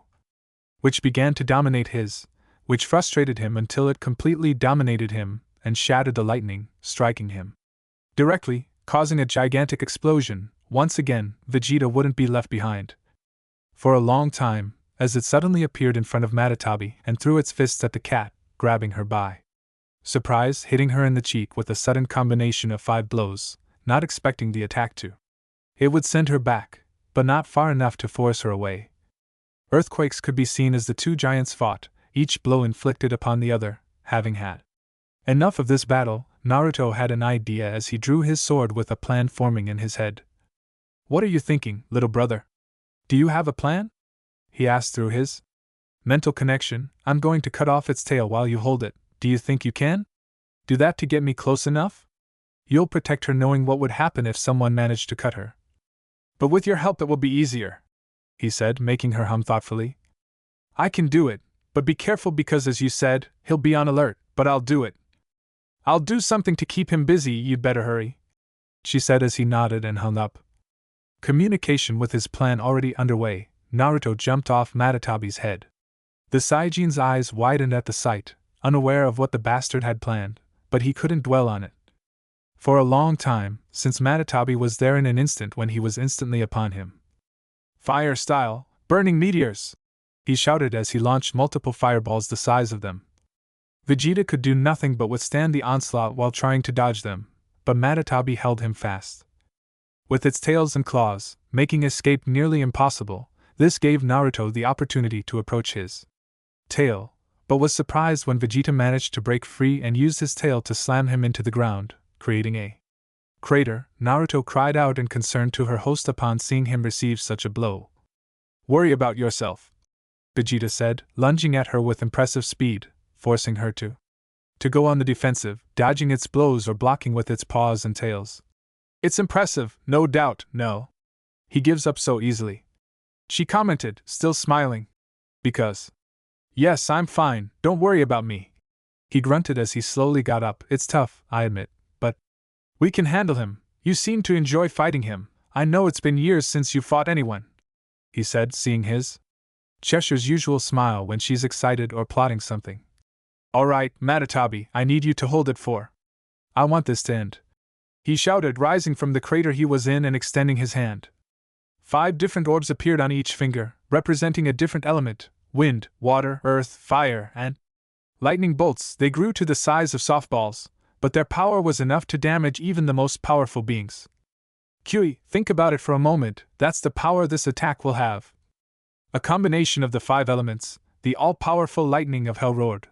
which began to dominate his, which frustrated him until it completely dominated him and shattered the lightning, striking him directly, causing a gigantic explosion. Once again, Vegeta wouldn't be left behind for a long time, as it suddenly appeared in front of Matatabi and threw its fists at the cat, grabbing her by surprise, hitting her in the cheek with a sudden combination of 5 blows, not expecting the attack to. It would send her back, but not far enough to force her away. Earthquakes could be seen as the two giants fought, each blow inflicted upon the other. Having had enough of this battle, Naruto had an idea as he drew his sword with a plan forming in his head. "What are you thinking, little brother? Do you have a plan?" he asked through his mental connection. "I'm going to cut off its tail while you hold it. Do you think you can do that to get me close enough? You'll protect her knowing what would happen if someone managed to cut her. But with your help it will be easier," he said, making her hum thoughtfully. "I can do it, but be careful because as you said, he'll be on alert, but I'll do it. I'll do something to keep him busy, you'd better hurry," she said as he nodded and hung up. Communication with his plan already underway, Naruto jumped off Matatabi's head. The Siyajin's eyes widened at the sight, unaware of what the bastard had planned, but he couldn't dwell on it for a long time, since Matatabi was there in an instant when he was instantly upon him. "Fire style, burning meteors!" he shouted as he launched multiple fireballs the size of them. Vegeta could do nothing but withstand the onslaught while trying to dodge them, but Matatabi held him fast with its tails and claws, making escape nearly impossible. This gave Naruto the opportunity to approach his tail, but was surprised when Vegeta managed to break free and used his tail to slam him into the ground, creating a crater. Naruto cried out in concern to her host upon seeing him receive such a blow. "Worry about yourself," Vegeta said, lunging at her with impressive speed, forcing her to go on the defensive, dodging its blows or blocking with its paws and tails. "It's impressive, no doubt, no. He gives up so easily," she commented, still smiling. "Because. Yes, I'm fine, don't worry about me," he grunted as he slowly got up. "It's tough, I admit, but we can handle him. You seem to enjoy fighting him. I know it's been years since you fought anyone," he said, seeing his Cheshire's usual smile when she's excited or plotting something. "Alright, Matatabi, I need you to hold it for. I want this to end," he shouted, rising from the crater he was in and extending his hand. 5 different orbs appeared on each finger, representing a different element: wind, water, earth, fire, and lightning bolts. They grew to the size of softballs, but their power was enough to damage even the most powerful beings. Kyui, think about it for a moment, that's the power this attack will have. A combination of the 5 elements, the all-powerful lightning of Hell roared.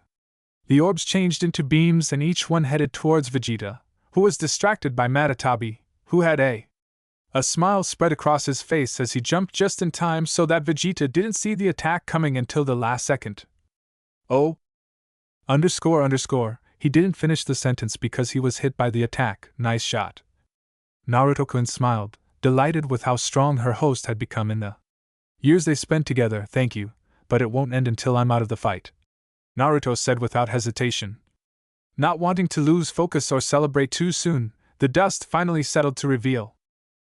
The orbs changed into beams and each one headed towards Vegeta, who was distracted by Matatabi, who had a smile spread across his face as he jumped just in time so that Vegeta didn't see the attack coming until the last second. "Oh. .. He didn't finish the sentence because he was hit by the attack. Nice shot." Naruto-kun smiled, delighted with how strong her host had become in the years they spent together. "Thank you, but it won't end until I'm out of the fight," Naruto said without hesitation. Not wanting to lose focus or celebrate too soon, the dust finally settled to reveal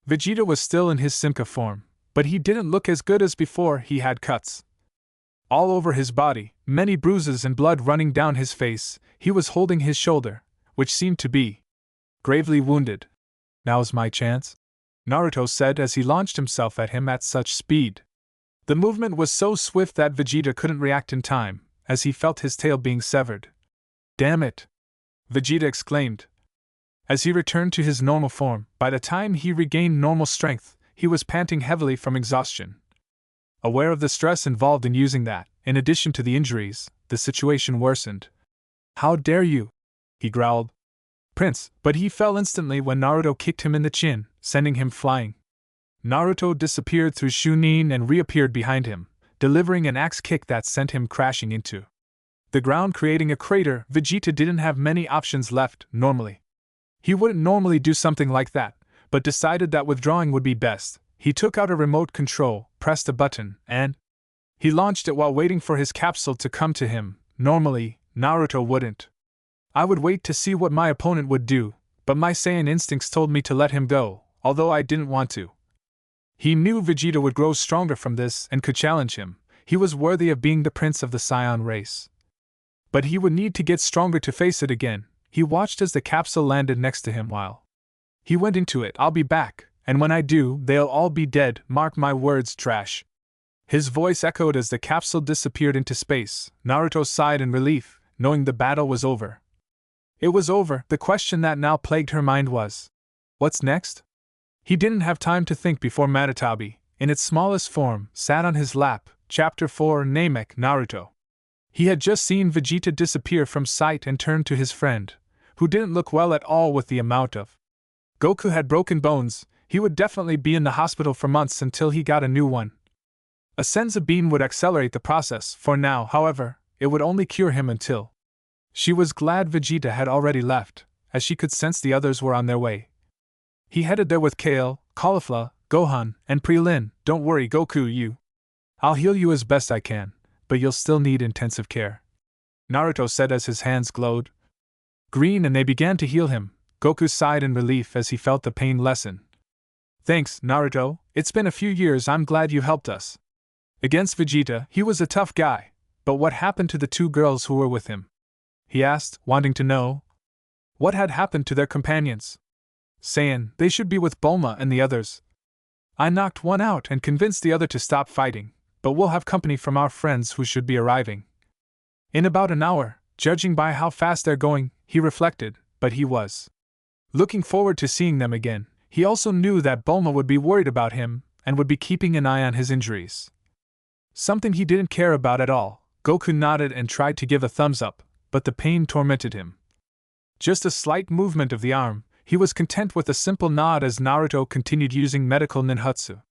Vegeta was still in his Simka form, but he didn't look as good as before. He had cuts all over his body, many bruises and blood running down his face. He was holding his shoulder, which seemed to be gravely wounded. "Now's my chance," Naruto said as he launched himself at him at such speed. The movement was so swift that Vegeta couldn't react in time, as he felt his tail being severed. "Damn it!" Vegeta exclaimed. As he returned to his normal form, by the time he regained normal strength, he was panting heavily from exhaustion. Aware of the stress involved in using that, in addition to the injuries, the situation worsened. "How dare you!" he growled. "Prince," but he fell instantly when Naruto kicked him in the chin, sending him flying. Naruto disappeared through Shunin and reappeared behind him, delivering an axe kick that sent him crashing into the ground, creating a crater. Vegeta didn't have many options left. He wouldn't normally do something like that, but decided that withdrawing would be best. He took out a remote control, pressed a button, and he launched it while waiting for his capsule to come to him. Normally, Naruto wouldn't. I would wait to see what my opponent would do, but my Saiyan instincts told me to let him go, although I didn't want to. He knew Vegeta would grow stronger from this and could challenge him. He was worthy of being the prince of the Saiyan race. But he would need to get stronger to face it again. He watched as the capsule landed next to him while he went into it. "I'll be back, and when I do, they'll all be dead, mark my words, trash." His voice echoed as the capsule disappeared into space. Naruto sighed in relief, knowing the battle was over. It was over. The question that now plagued her mind was, what's next? He didn't have time to think before Matatabi, in its smallest form, sat on his lap. Chapter 4, Namek Naruto. He had just seen Vegeta disappear from sight and turned to his friend, who didn't look well at all with the amount of Goku had broken bones. He would definitely be in the hospital for months until he got a new one. A Senzu bean would accelerate the process. For now, however, it would only cure him until. She was glad Vegeta had already left, as she could sense the others were on their way. He headed there with Kale, Caulifla, Gohan, and Krillin. "Don't worry, Goku, I'll heal you as best I can, but you'll still need intensive care," Naruto said as his hands glowed green and they began to heal him. Goku sighed in relief as he felt the pain lessen. "Thanks, Naruto, it's been a few years. I'm glad you helped us." Against Vegeta, he was a tough guy, but what happened to the 2 girls who were with him? He asked, wanting to know what had happened to their companions. "Saiyan, they should be with Bulma and the others. I knocked one out and convinced the other to stop fighting, but we'll have company from our friends who should be arriving in about an hour, judging by how fast they're going," he reflected, but he was looking forward to seeing them again. He also knew that Bulma would be worried about him and would be keeping an eye on his injuries. Something he didn't care about at all. Goku nodded and tried to give a thumbs up, but the pain tormented him. Just a slight movement of the arm, he was content with a simple nod as Naruto continued using medical ninjutsu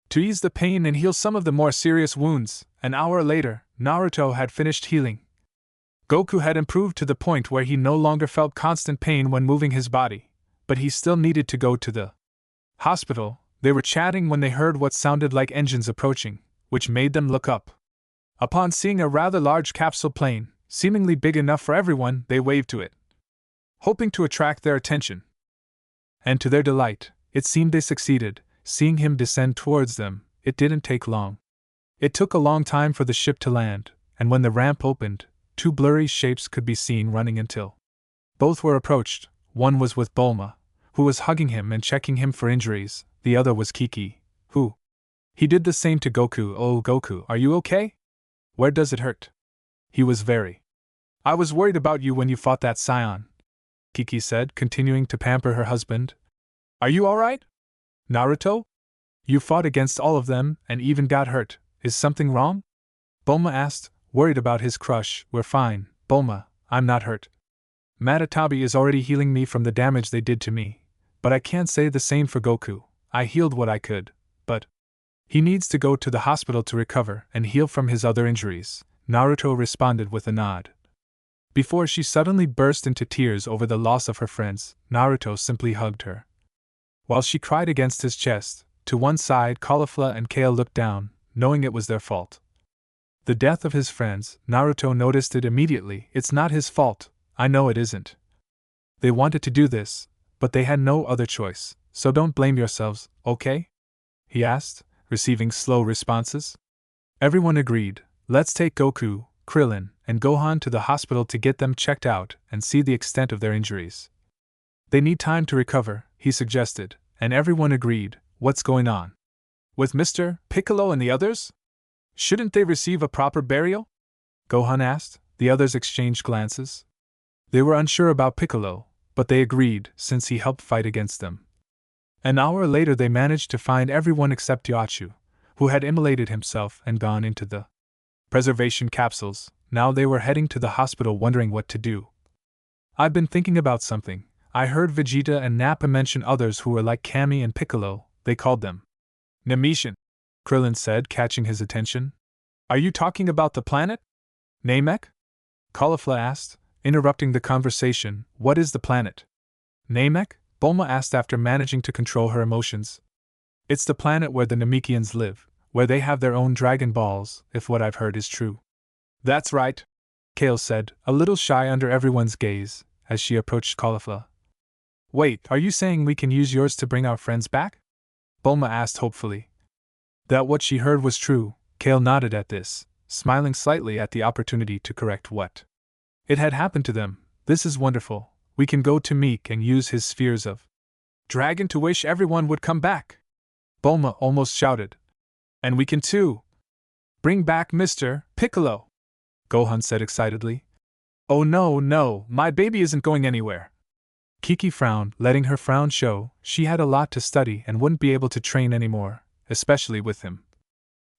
to ease the pain and heal some of the more serious wounds. An hour later, Naruto had finished healing. Goku had improved to the point where he no longer felt constant pain when moving his body, but he still needed to go to the hospital. They were chatting when they heard what sounded like engines approaching, which made them look up. Upon seeing a rather large capsule plane, seemingly big enough for everyone, they waved to it, hoping to attract their attention. And to their delight, it seemed they succeeded. Seeing him descend towards them, it didn't take long. It took a long time for the ship to land, and when the ramp opened, two blurry shapes could be seen running until both were approached. One was with Bulma, who was hugging him and checking him for injuries. The other was Kiki, who he did the same to Goku. "Oh, Goku, are you okay? Where does it hurt?" He was very. "I was worried about you when you fought that Scion," Kiki said, continuing to pamper her husband. "Are you alright, Naruto? You fought against all of them and even got hurt. Is something wrong?" Bulma asked, worried about his crush. "We're fine, Bulma, I'm not hurt. Matatabi is already healing me from the damage they did to me, but I can't say the same for Goku. I healed what I could, but he needs to go to the hospital to recover and heal from his other injuries," Naruto responded with a nod. Before she suddenly burst into tears over the loss of her friends, Naruto simply hugged her. While she cried against his chest, to one side Caulifla and Kale looked down, knowing it was their fault. The death of his friends, Naruto noticed it immediately. "It's not his fault, I know it isn't. They wanted to do this, but they had no other choice, so don't blame yourselves, okay?" he asked, receiving slow responses. Everyone agreed. "Let's take Goku, Krillin, and Gohan to the hospital to get them checked out and see the extent of their injuries. They need time to recover," he suggested, and everyone agreed. "What's going on with Mr. Piccolo and the others? Shouldn't they receive a proper burial?" Gohan asked. The others exchanged glances. They were unsure about Piccolo, but they agreed since he helped fight against them. An hour later they managed to find everyone except Yachu, who had immolated himself and gone into the preservation capsules. Now they were heading to the hospital wondering what to do. "I've been thinking about something. I heard Vegeta and Nappa mention others who were like Kami and Piccolo. They called them Namekian," Krillin said, catching his attention. "Are you talking about the planet Namek?" Caulifla asked, interrupting the conversation. "What is the planet Namek?" Bulma asked after managing to control her emotions. "It's the planet where the Namekians live, where they have their own Dragon Balls, if what I've heard is true." "That's right," Kale said, a little shy under everyone's gaze, as she approached Caulifla. "Wait, are you saying we can use yours to bring our friends back?" Bulma asked hopefully. That what she heard was true, Kale nodded at this, smiling slightly at the opportunity to correct what it had happened to them. "This is wonderful. We can go to Meek and use his spheres of dragon to wish everyone would come back," Bulma almost shouted. "And we can too bring back Mr. Piccolo," Gohan said excitedly. "Oh no, my baby isn't going anywhere." Kiki frowned, letting her frown show. She had a lot to study and wouldn't be able to train anymore, especially with him.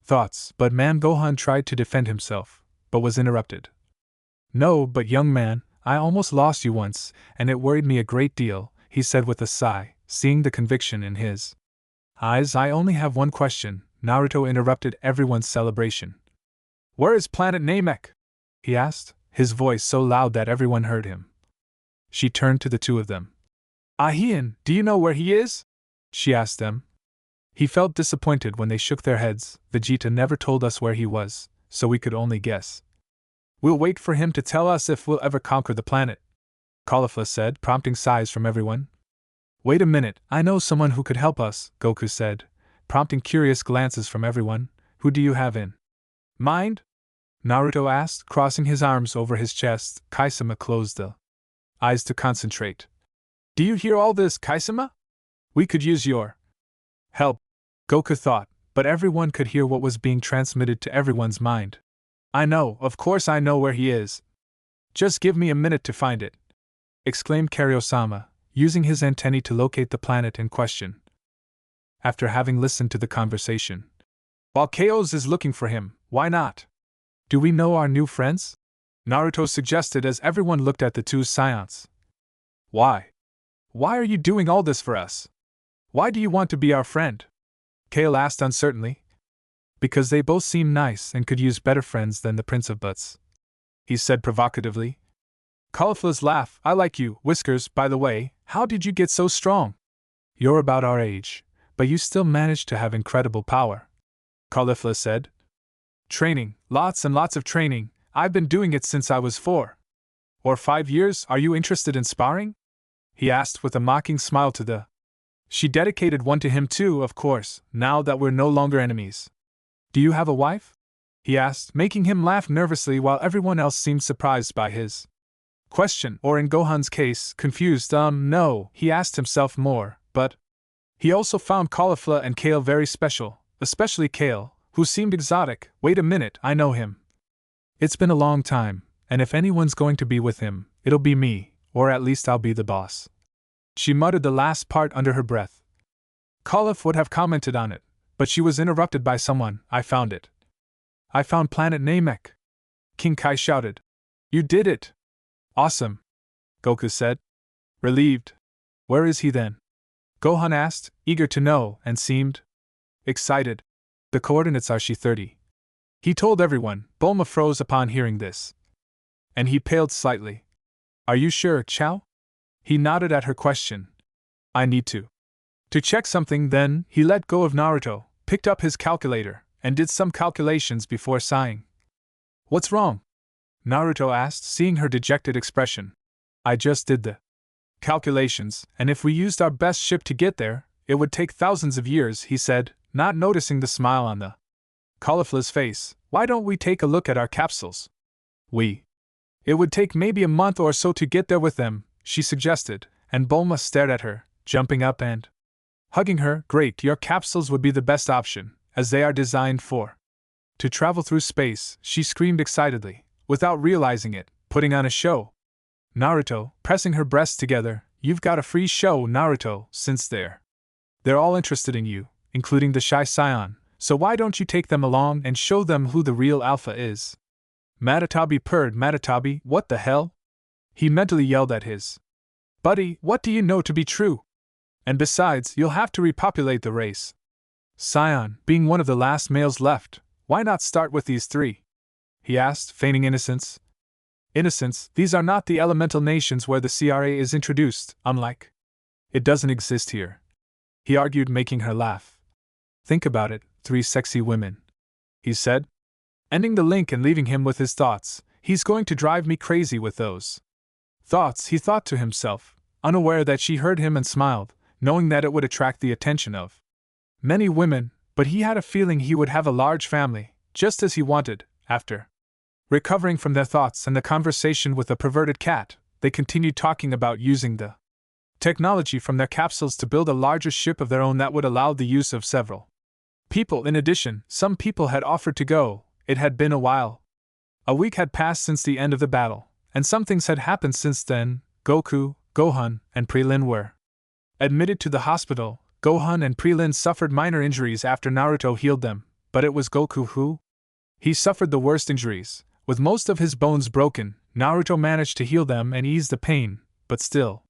But man, Gohan tried to defend himself, but was interrupted. "No, but young man, I almost lost you once, and it worried me a great deal," he said with a sigh, seeing the conviction in his eyes. "I only have one question," Naruto interrupted everyone's celebration. "Where is planet Namek?" he asked, his voice so loud that everyone heard him. She turned to the two of them. "Ahian, do you know where he is?" she asked them. He felt disappointed when they shook their heads. "Vegeta never told us where he was, so we could only guess. We'll wait for him to tell us if we'll ever conquer the planet," Caulifla said, prompting sighs from everyone. "Wait a minute, I know someone who could help us," Goku said, prompting curious glances from everyone. "Who do you have in mind?" Naruto asked, crossing his arms over his chest. Kaisama closed the eyes to concentrate. "Do you hear all this, Kaisama? We could use your help," Goku thought, but everyone could hear what was being transmitted to everyone's mind. Of course I know where he is. Just give me a minute to find it," exclaimed Karyosama, using his antennae to locate the planet in question. After having listened to the conversation, While Chaos is looking for him, why not? Do we know our new friends? Naruto suggested as everyone looked at the two scions. Why? Why are you doing all this for us? Why do you want to be our friend? Kale asked uncertainly. Because they both seem nice and could use better friends than the Prince of Butts, he said provocatively. Caulifla's laugh. I like you, Whiskers, by the way, how did you get so strong? You're about our age, but you still manage to have incredible power, Caulifla said. Training, lots and lots of training, I've been doing it since I was 4 or 5 years. Are you interested in sparring? He asked with a mocking smile to the. She dedicated one to him too, of course, now that we're no longer enemies. Do you have a wife? He asked, making him laugh nervously while everyone else seemed surprised by his question, or in Gohan's case, confused. No, he asked himself more, but he also found Caulifla and Kale very special, especially Kale, who seemed exotic. Wait a minute, I know him. It's been a long time, and if anyone's going to be with him, it'll be me, or at least I'll be the boss. She muttered the last part under her breath. Caulifla would have commented on it, but she was interrupted by someone. I found it. I found planet Namek. King Kai shouted. You did it! Awesome! Goku said. Relieved. Where is he then? Gohan asked, eager to know, and seemed excited. The coordinates are Shi-30. He told everyone. Bulma froze upon hearing this. And he paled slightly. Are you sure, Chow? He nodded at her question. I need to check something. Then he let go of Naruto, picked up his calculator, and did some calculations before sighing. What's wrong? Naruto asked, seeing her dejected expression. I just did the calculations, and if we used our best ship to get there, it would take thousands of years, he said, not noticing the smile on the Caulifla's face. Why don't we take a look at our capsules? It would take maybe a month or so to get there with them, she suggested, and Bulma stared at her, jumping up and hugging her. Great, your capsules would be the best option, as they are designed to travel through space, she screamed excitedly, without realizing it, putting on a show. Naruto, pressing her breasts together, you've got a free show, Naruto, since they're all interested in you, including the shy scion, so why don't you take them along and show them who the real alpha is? Matatabi purred. Matatabi, what the hell? He mentally yelled at his buddy, what do you know to be true? And besides, you'll have to repopulate the race. Scion, being one of the last males left, why not start with these 3? He asked, feigning innocence. Innocence, these are not the elemental nations where the CRA is introduced, unlike. It doesn't exist here. He argued, making her laugh. Think about it, 3 sexy women. He said, ending the link and leaving him with his thoughts. He's going to drive me crazy with those thoughts, he thought to himself, unaware that she heard him and smiled, knowing that it would attract the attention of many women, but he had a feeling he would have a large family, just as he wanted. After recovering from their thoughts and the conversation with the perverted cat, they continued talking about using the technology from their capsules to build a larger ship of their own that would allow the use of several people. In addition, some people had offered to go. It had been a while. A week had passed since the end of the battle, and some things had happened since then. Goku, Gohan, and Krillin were admitted to the hospital. Gohan and Krillin suffered minor injuries after Naruto healed them, but it was Goku who? He suffered the worst injuries. With most of his bones broken, Naruto managed to heal them and ease the pain, but still.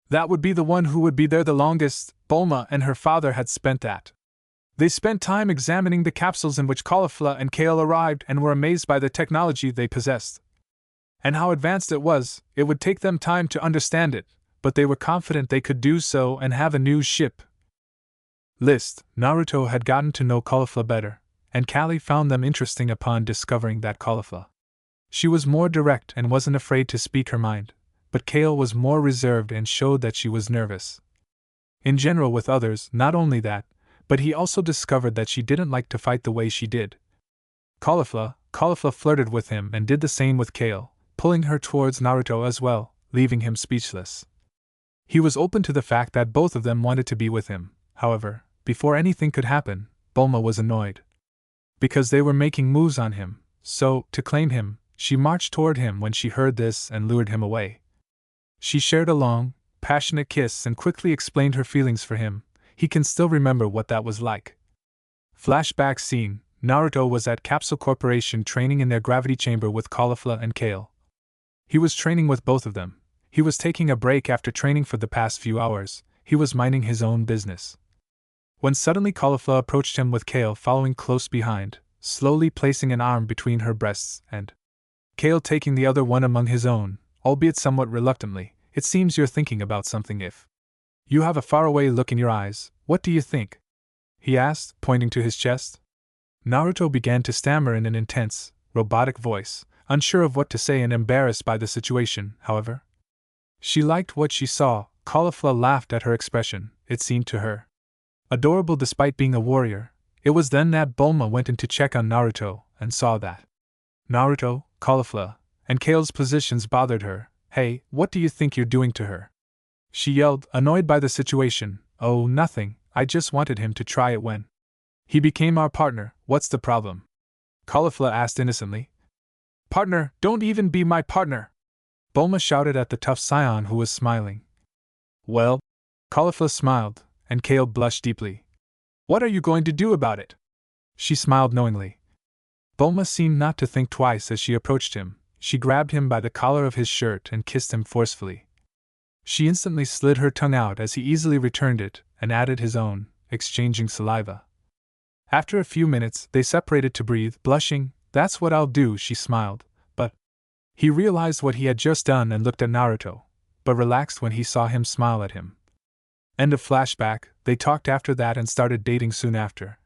That would be the one who would be there the longest. Bulma and her father had spent that. They spent time examining the capsules in which Caulifla and Kale arrived and were amazed by the technology they possessed. And how advanced it was. It would take them time to understand it, but they were confident they could do so and have a new ship. List. Naruto had gotten to know Caulifla better, and Kali found them interesting upon discovering that Caulifla. She was more direct and wasn't afraid to speak her mind, but Kale was more reserved and showed that she was nervous. In general with others, not only that, but he also discovered that she didn't like to fight the way she did. Caulifla flirted with him and did the same with Kale, pulling her towards Naruto as well, leaving him speechless. He was open to the fact that both of them wanted to be with him. However, before anything could happen, Bulma was annoyed. Because they were making moves on him, so, to claim him, she marched toward him when she heard this and lured him away. She shared a long, passionate kiss and quickly explained her feelings for him. He can still remember what that was like. Flashback scene. Naruto was at Capsule Corporation training in their gravity chamber with Caulifla and Kale. He was training with both of them. He was taking a break after training for the past few hours. He was minding his own business. When suddenly Caulifla approached him with Kale following close behind, slowly placing an arm between her breasts and Kale taking the other one among his own, albeit somewhat reluctantly. It seems you're thinking about something. If you have a faraway look in your eyes, what do you think? He asked, pointing to his chest. Naruto began to stammer in an intense, robotic voice, unsure of what to say and embarrassed by the situation, however. She liked what she saw. Caulifla laughed at her expression, it seemed to her adorable despite being a warrior. It was then that Bulma went in to check on Naruto, and saw that Naruto, Caulifla, and Kale's positions bothered her. Hey, what do you think you're doing to her? She yelled, annoyed by the situation. Oh, nothing, I just wanted him to try it when he became our partner. What's the problem? Caulifla asked innocently. Partner, don't even be my partner! Bulma shouted at the tough scion who was smiling. Well, Caulifla smiled, and Kale blushed deeply. What are you going to do about it? She smiled knowingly. Bulma seemed not to think twice as she approached him. She grabbed him by the collar of his shirt and kissed him forcefully. She instantly slid her tongue out as he easily returned it, and added his own, exchanging saliva. After a few minutes, they separated to breathe, blushing. That's what I'll do, she smiled, but he realized what he had just done and looked at Naruto, but relaxed when he saw him smile at him. End of flashback. They talked after that and started dating soon after.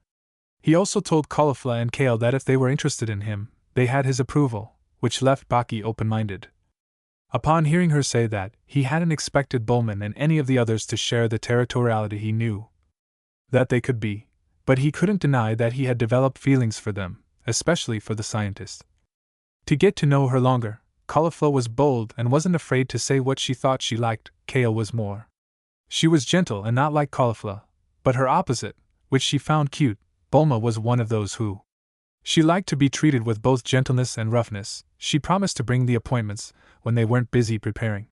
He also told Caulifla and Kale that if they were interested in him, they had his approval, which left Baki open-minded. Upon hearing her say that, he hadn't expected Bulma and any of the others to share the territoriality he knew that they could be, but he couldn't deny that he had developed feelings for them, especially for the scientist. To get to know her longer, Caulifla was bold and wasn't afraid to say what she thought she liked. Kale was more. She was gentle and not like Caulifla, but her opposite, which she found cute. Bulma was one of those who she liked to be treated with both gentleness and roughness. She promised to bring the appointments when they weren't busy preparing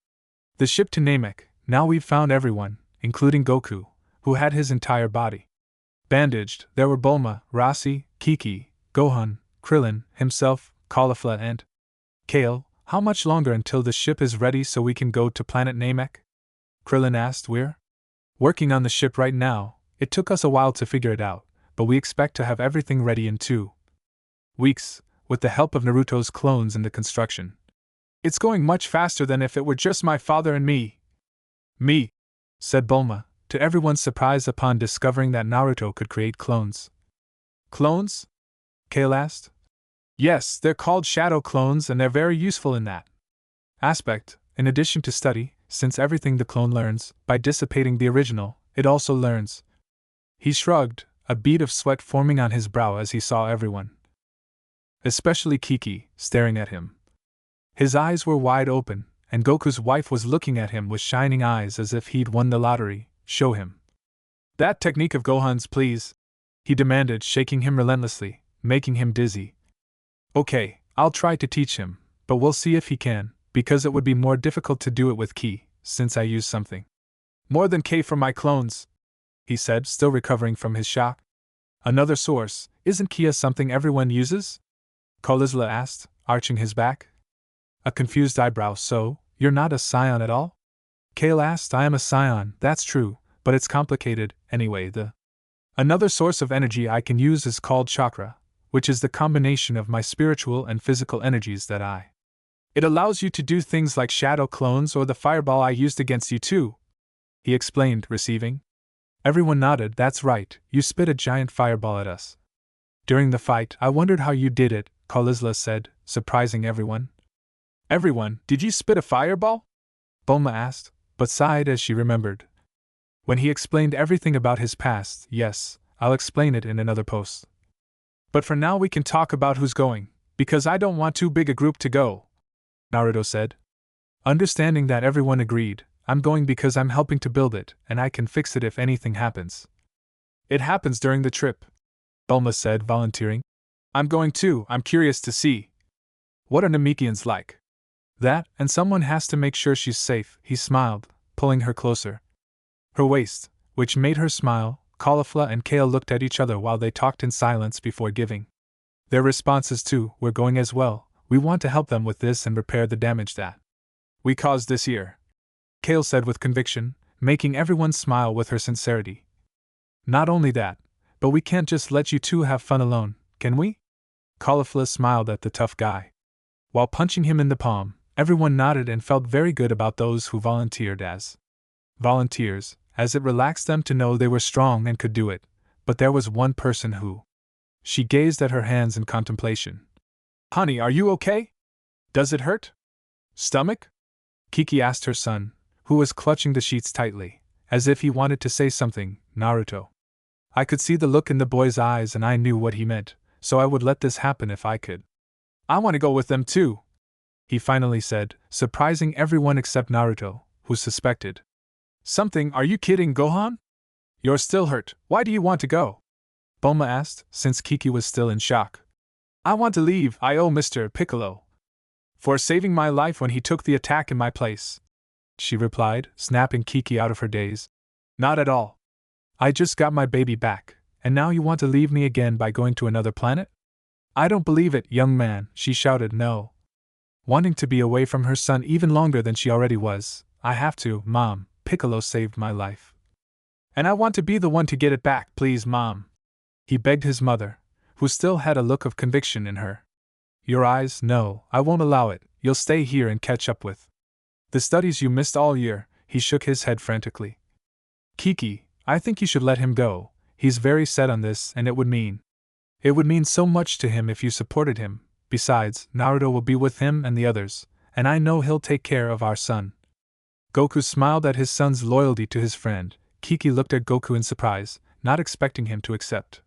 the ship to Namek. Now we've found everyone, including Goku, who had his entire body bandaged. There were Bulma, Rossi, Kiki, Gohan, Krillin, himself, Caulifla and Kale. How much longer until the ship is ready so we can go to planet Namek? Krillin asked. We're working on the ship right now. It took us a while to figure it out, but we expect to have everything ready in 2 weeks, with the help of Naruto's clones in the construction. It's going much faster than if it were just my father and me. Me, said Bulma, to everyone's surprise upon discovering that Naruto could create clones. Clones? Kale asked. Yes, they're called shadow clones and they're very useful in that aspect, in addition to study, since everything the clone learns, by dissipating the original, it also learns. He shrugged, a bead of sweat forming on his brow as he saw everyone, especially Kiki, staring at him. His eyes were wide open, and Goku's wife was looking at him with shining eyes as if he'd won the lottery. Show him that technique of Gohan's, please, he demanded, shaking him relentlessly, making him dizzy. Okay, I'll try to teach him, but we'll see if he can, because it would be more difficult to do it with Ki, since I use something more than K for my clones, he said, still recovering from his shock. Another source, isn't Kia something everyone uses? Caulifla asked, arching his back. A confused eyebrow. So, you're not a scion at all? Kale asked. I am a scion, that's true, but it's complicated. Anyway, another source of energy I can use is called chakra, which is the combination of my spiritual and physical energies that It allows you to do things like shadow clones or the fireball I used against you too, he explained, receiving. Everyone nodded. That's right, you spit a giant fireball at us during the fight. I wondered how you did it, Caulifla said, surprising everyone. Everyone, did you spit a fireball? Bulma asked, but sighed as she remembered. When he explained everything about his past, yes, I'll explain it in another post. But for now we can talk about who's going, because I don't want too big a group to go, Naruto said. Understanding that everyone agreed, I'm going because I'm helping to build it, and I can fix it if anything happens. It happens during the trip, Bulma said, volunteering. I'm going too. I'm curious to see. What are Namekians like? That, and someone has to make sure she's safe, he smiled, pulling her closer. Her waist, which made her smile. Caulifla and Kale looked at each other while they talked in silence before giving Their responses too were going as well. We want to help them with this and repair the damage that we caused this year, Kale said with conviction, making everyone smile with her sincerity. Not only that, but we can't just let you two have fun alone, can we? Caulifla smiled at the tough guy. While punching him in the palm, everyone nodded and felt very good about those who volunteered as volunteers, as it relaxed them to know they were strong and could do it. But there was one person who. She gazed at her hands in contemplation. Honey, are you okay? Does it hurt? Stomach? Kiki asked her son, who was clutching the sheets tightly, as if he wanted to say something. Naruto. I could see the look in the boy's eyes and I knew what he meant, so I would let this happen if I could. I want to go with them too, he finally said, surprising everyone except Naruto, who suspected something. Are you kidding, Gohan? You're still hurt, why do you want to go? Bulma asked, since Kiki was still in shock. I want to leave. I owe Mr. Piccolo for saving my life when he took the attack in my place, she replied, snapping Kiki out of her daze. Not at all. I just got my baby back, and now you want to leave me again by going to another planet? I don't believe it, young man, she shouted, no. Wanting to be away from her son even longer than she already was. I have to, Mom, Piccolo saved my life. And I want to be the one to get it back, please, Mom. He begged his mother, who still had a look of conviction in her. Your eyes, no, I won't allow it, you'll stay here and catch up with the studies you missed all year. He shook his head frantically. Kiki, I think you should let him go, he's very set on this and it would mean so much to him if you supported him. Besides, Naruto will be with him and the others, and I know he'll take care of our son. Goku smiled at his son's loyalty to his friend. Kiki looked at Goku in surprise, not expecting him to accept.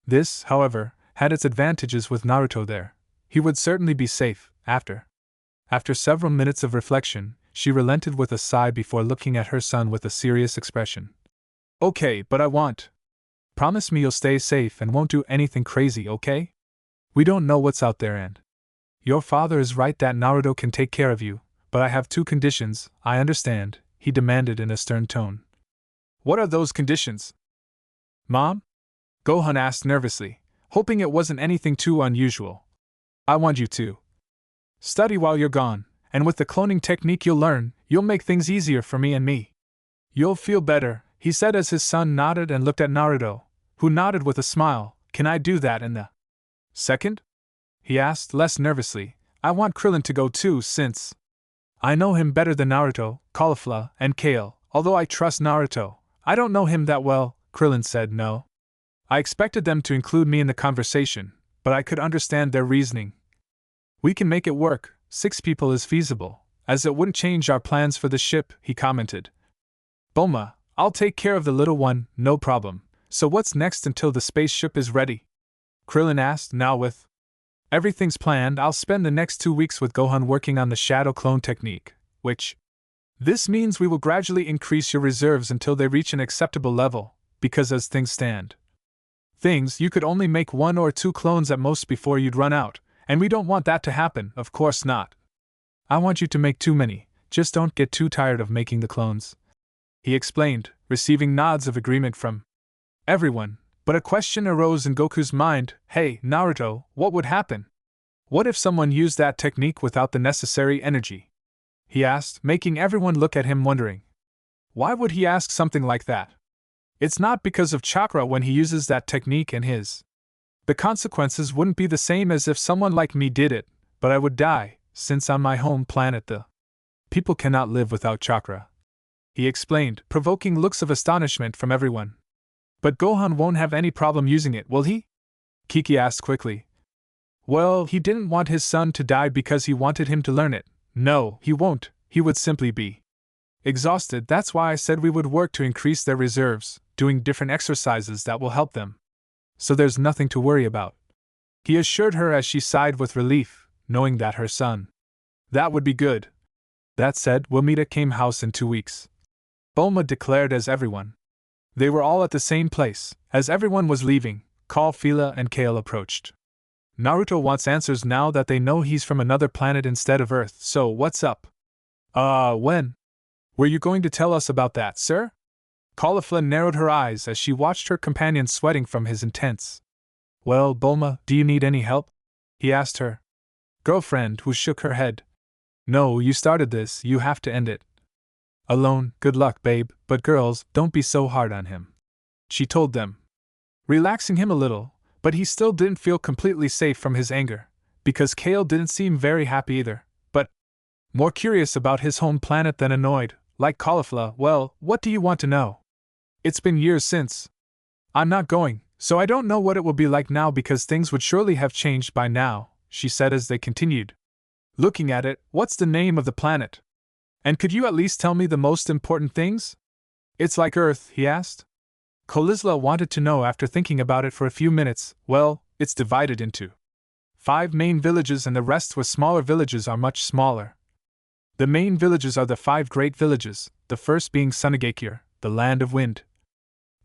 This, however, had its advantages with Naruto there. He would certainly be safe. After several minutes of reflection, she relented with a sigh before looking at her son with a serious expression. Okay, but I want. Promise me you'll stay safe and won't do anything crazy, okay? We don't know what's out there and. Your father is right that Naruto can take care of you, but I have two conditions, I understand, he demanded in a stern tone. What are those conditions? Mom? Gohan asked nervously, hoping it wasn't anything too unusual. I want you to study while you're gone, and with the cloning technique you'll learn, you'll make things easier for me and me. You'll feel better, he said as his son nodded and looked at Naruto, who nodded with a smile. Can I do that in the second? He asked less nervously. I want Krillin to go too since I know him better than Naruto, Caulifla, and Kale, although I trust Naruto. I don't know him that well, Krillin said no. I expected them to include me in the conversation, but I could understand their reasoning. We can make it work, 6 people is feasible, as it wouldn't change our plans for the ship, he commented. Bulma, I'll take care of the little one, no problem. So what's next until the spaceship is ready? Krillin asked, now with everything's planned. I'll spend the next 2 weeks with Gohan working on the shadow clone technique, this means we will gradually increase your reserves until they reach an acceptable level, because as things stand, you could only make 1 or 2 clones at most before you'd run out, and we don't want that to happen, of course not. I want you to make too many, just don't get too tired of making the clones, he explained, receiving nods of agreement from everyone. But a question arose in Goku's mind. Hey, Naruto, what would happen? What if someone used that technique without the necessary energy? He asked, making everyone look at him wondering. Why would he ask something like that? It's not because of chakra when he uses that technique and the consequences wouldn't be the same as if someone like me did it, but I would die, since on my home planet the people cannot live without chakra, he explained, provoking looks of astonishment from everyone. But Gohan won't have any problem using it, will he? Kiki asked quickly. Well, he didn't want his son to die because he wanted him to learn it. No, he won't, he would simply be exhausted. That's why I said we would work to increase their reserves, doing different exercises that will help them. So there's nothing to worry about, he assured her as she sighed with relief, knowing that her son. That would be good. That said, we'll meet at Kame House in 2 weeks, Bulma declared as everyone. They were all at the same place. As everyone was leaving, Caulifla and Kale approached. Naruto wants answers now that they know he's from another planet instead of Earth, so what's up? When? Were you going to tell us about that, sir? Caulifla narrowed her eyes as she watched her companion sweating from his intense Well, Bulma, do you need any help? He asked her girlfriend, who shook her head. No, you started this, you have to end it. Alone, good luck, babe, but girls, don't be so hard on him. She told them, relaxing him a little, but he still didn't feel completely safe from his anger, because Kale didn't seem very happy either, but more curious about his home planet than annoyed, like Caulifla. Well, what do you want to know? It's been years since. I'm not going, so I don't know what it will be like now because things would surely have changed by now, she said as they continued. Looking at it, what's the name of the planet? And could you at least tell me the most important things? It's like Earth, he asked. Kolisla wanted to know after thinking about it for a few minutes. Well, it's divided into 5 main villages and the rest with smaller villages are much smaller. The main villages are the 5 great villages, the first being Sunagakure, the land of wind,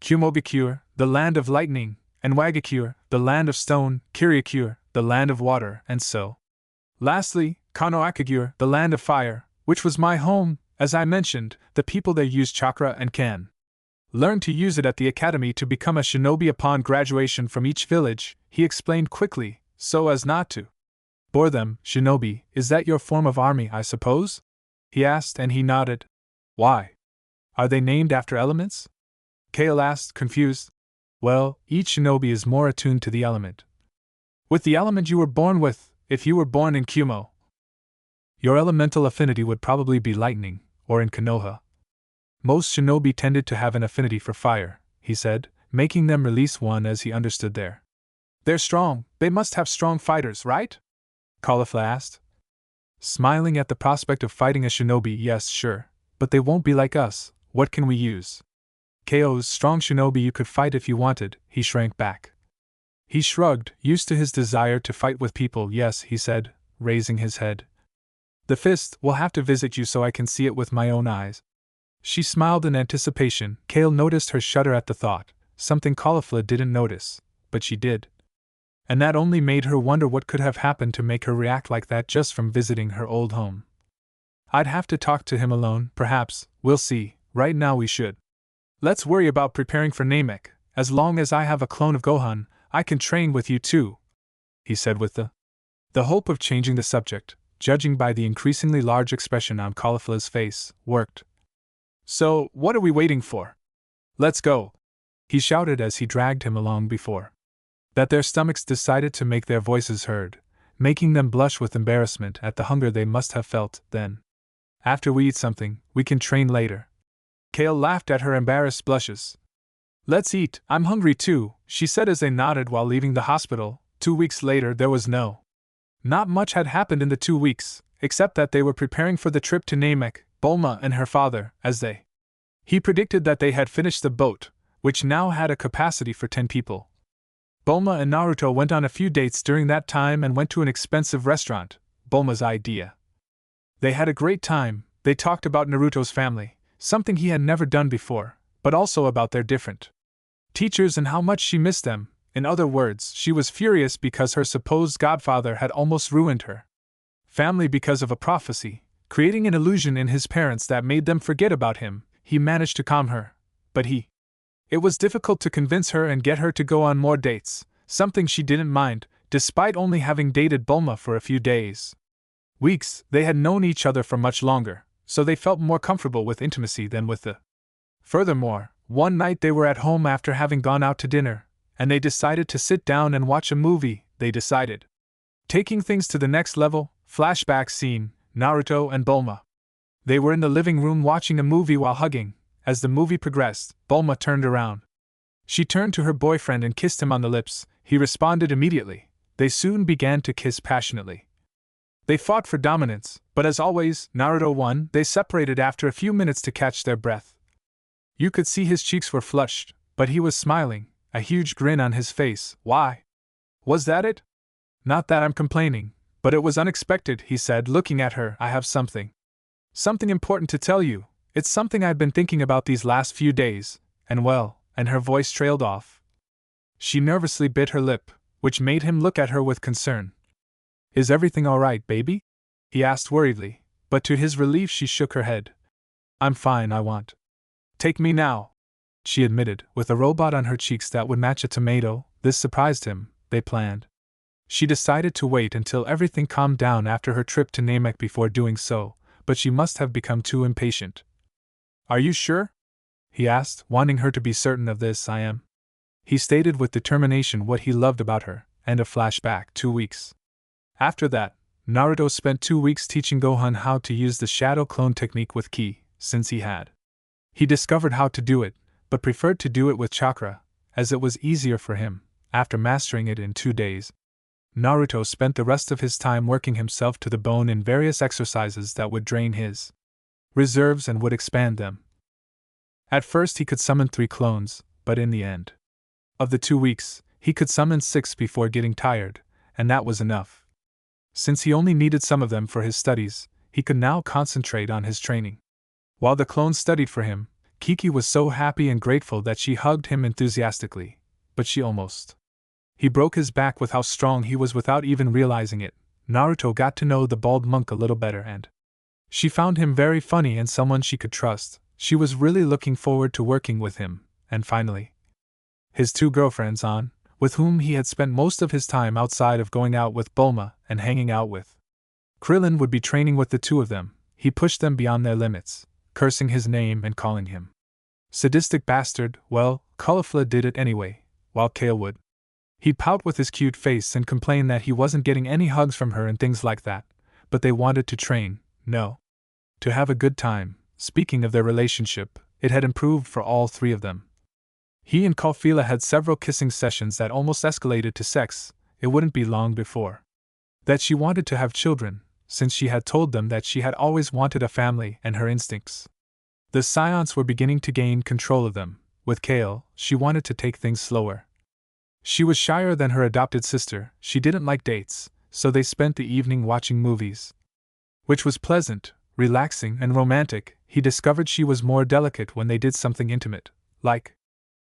Kumobikure, the land of lightning, and Wagakure, the land of stone, Kiriakure, the land of water, and so. Lastly, Konoakagure, the land of fire, which was my home. As I mentioned, the people there use chakra and can learn to use it at the academy to become a shinobi upon graduation from each village, he explained quickly, so as not to bore them. Shinobi, is that your form of army, I suppose? He asked, and he nodded. Why? Are they named after elements? Kale asked, confused. Well, each shinobi is more attuned to the element. With the element you were born with, if you were born in Kumo, your elemental affinity would probably be lightning, or in Konoha. Most shinobi tended to have an affinity for fire, he said, making them release one as he understood there. They're strong, they must have strong fighters, right? Caulifla asked. Smiling at the prospect of fighting a shinobi, yes, sure, but they won't be like us. What can we use? KO's strong shinobi you could fight if you wanted. He shrank back. He shrugged, used to his desire to fight with people. Yes, he said, raising his head. The fist will have to visit you so I can see it with my own eyes. She smiled in anticipation. Kale noticed her shudder at the thought, something Caulifla didn't notice, but she did. And that only made her wonder what could have happened to make her react like that just from visiting her old home. I'd have to talk to him alone, perhaps, we'll see. Right now we should. Let's worry about preparing for Namek. As long as I have a clone of Gohan, I can train with you too, he said with the hope of changing the subject, judging by the increasingly large expression on Caulifla's face, worked. So, what are we waiting for? Let's go, he shouted as he dragged him along before that their stomachs decided to make their voices heard, making them blush with embarrassment at the hunger they must have felt. Then, after we eat something, we can train later. Kale laughed at her embarrassed blushes. Let's eat, I'm hungry too, she said as they nodded while leaving the hospital. 2 weeks later there was not much had happened in the 2 weeks, except that they were preparing for the trip to Namek. Bulma and her father, he predicted that they had finished the boat, which now had a capacity for 10 people. Bulma and Naruto went on a few dates during that time and went to an expensive restaurant, Bulma's idea. They had a great time. They talked about Naruto's family, something he had never done before, but also about their different teachers and how much she missed them. In other words, she was furious because her supposed godfather had almost ruined her family because of a prophecy, creating an illusion in his parents that made them forget about him. He managed to calm her, but it was difficult to convince her and get her to go on more dates, something she didn't mind, despite only having dated Bulma for a few days. Weeks, they had known each other for much longer, so they felt more comfortable with intimacy than with the. Furthermore, one night they were at home after having gone out to dinner, and they decided to sit down and watch a movie. Taking things to the next level, flashback scene, Naruto and Bulma. They were in the living room watching a movie while hugging. As the movie progressed, Bulma turned around. She turned to her boyfriend and kissed him on the lips. He responded immediately. They soon began to kiss passionately. They fought for dominance, but as always, Naruto won. They separated after a few minutes to catch their breath. You could see his cheeks were flushed, but he was smiling, a huge grin on his face. Why? Was that it? Not that I'm complaining, but it was unexpected, he said, looking at her. I have something important to tell you. It's something I've been thinking about these last few days, and her voice trailed off. She nervously bit her lip, which made him look at her with concern. Is everything all right, baby? He asked worriedly, but to his relief she shook her head. I'm fine, I want. Take me now, she admitted, with a robot on her cheeks that would match a tomato. This surprised him. they planned. She decided to wait until everything calmed down after her trip to Namek before doing so, but she must have become too impatient. "Are you sure?" he asked, wanting her to be certain of this. "I am." He stated with determination what he loved about her, and a flashback 2 weeks. After that, Naruto spent 2 weeks teaching Gohan how to use the shadow clone technique with Ki, since he discovered how to do it, but preferred to do it with chakra, as it was easier for him, after mastering it in 2 days. Naruto spent the rest of his time working himself to the bone in various exercises that would drain his reserves and would expand them. At first he could summon 3 clones, but in the end of the 2 weeks, he could summon 6 before getting tired, and that was enough. Since he only needed some of them for his studies, he could now concentrate on his training. While the clones studied for him, Kiki was so happy and grateful that she hugged him enthusiastically, but he broke his back with how strong he was without even realizing it. Naruto got to know the bald monk a little better and she found him very funny and someone she could trust. She was really looking forward to working with him, and finally, his 2 girlfriends with whom he had spent most of his time outside of going out with Bulma and hanging out with Krillin would be training with the 2 of them. He pushed them beyond their limits, cursing his name and calling him sadistic bastard. Well, Caulifla did it anyway, while Kale would. He'd pout with his cute face and complain that he wasn't getting any hugs from her and things like that, but they wanted to train, to have a good time. Speaking of their relationship, it had improved for all 3 of them. He and Caulifla had several kissing sessions that almost escalated to sex. It wouldn't be long before that she wanted to have children, since she had told them that she had always wanted a family and her instincts. The Scions were beginning to gain control of them. With Kale, she wanted to take things slower. She was shyer than her adopted sister, she didn't like dates, so they spent the evening watching movies. Which was pleasant, relaxing, and romantic. He discovered she was more delicate when they did something intimate, like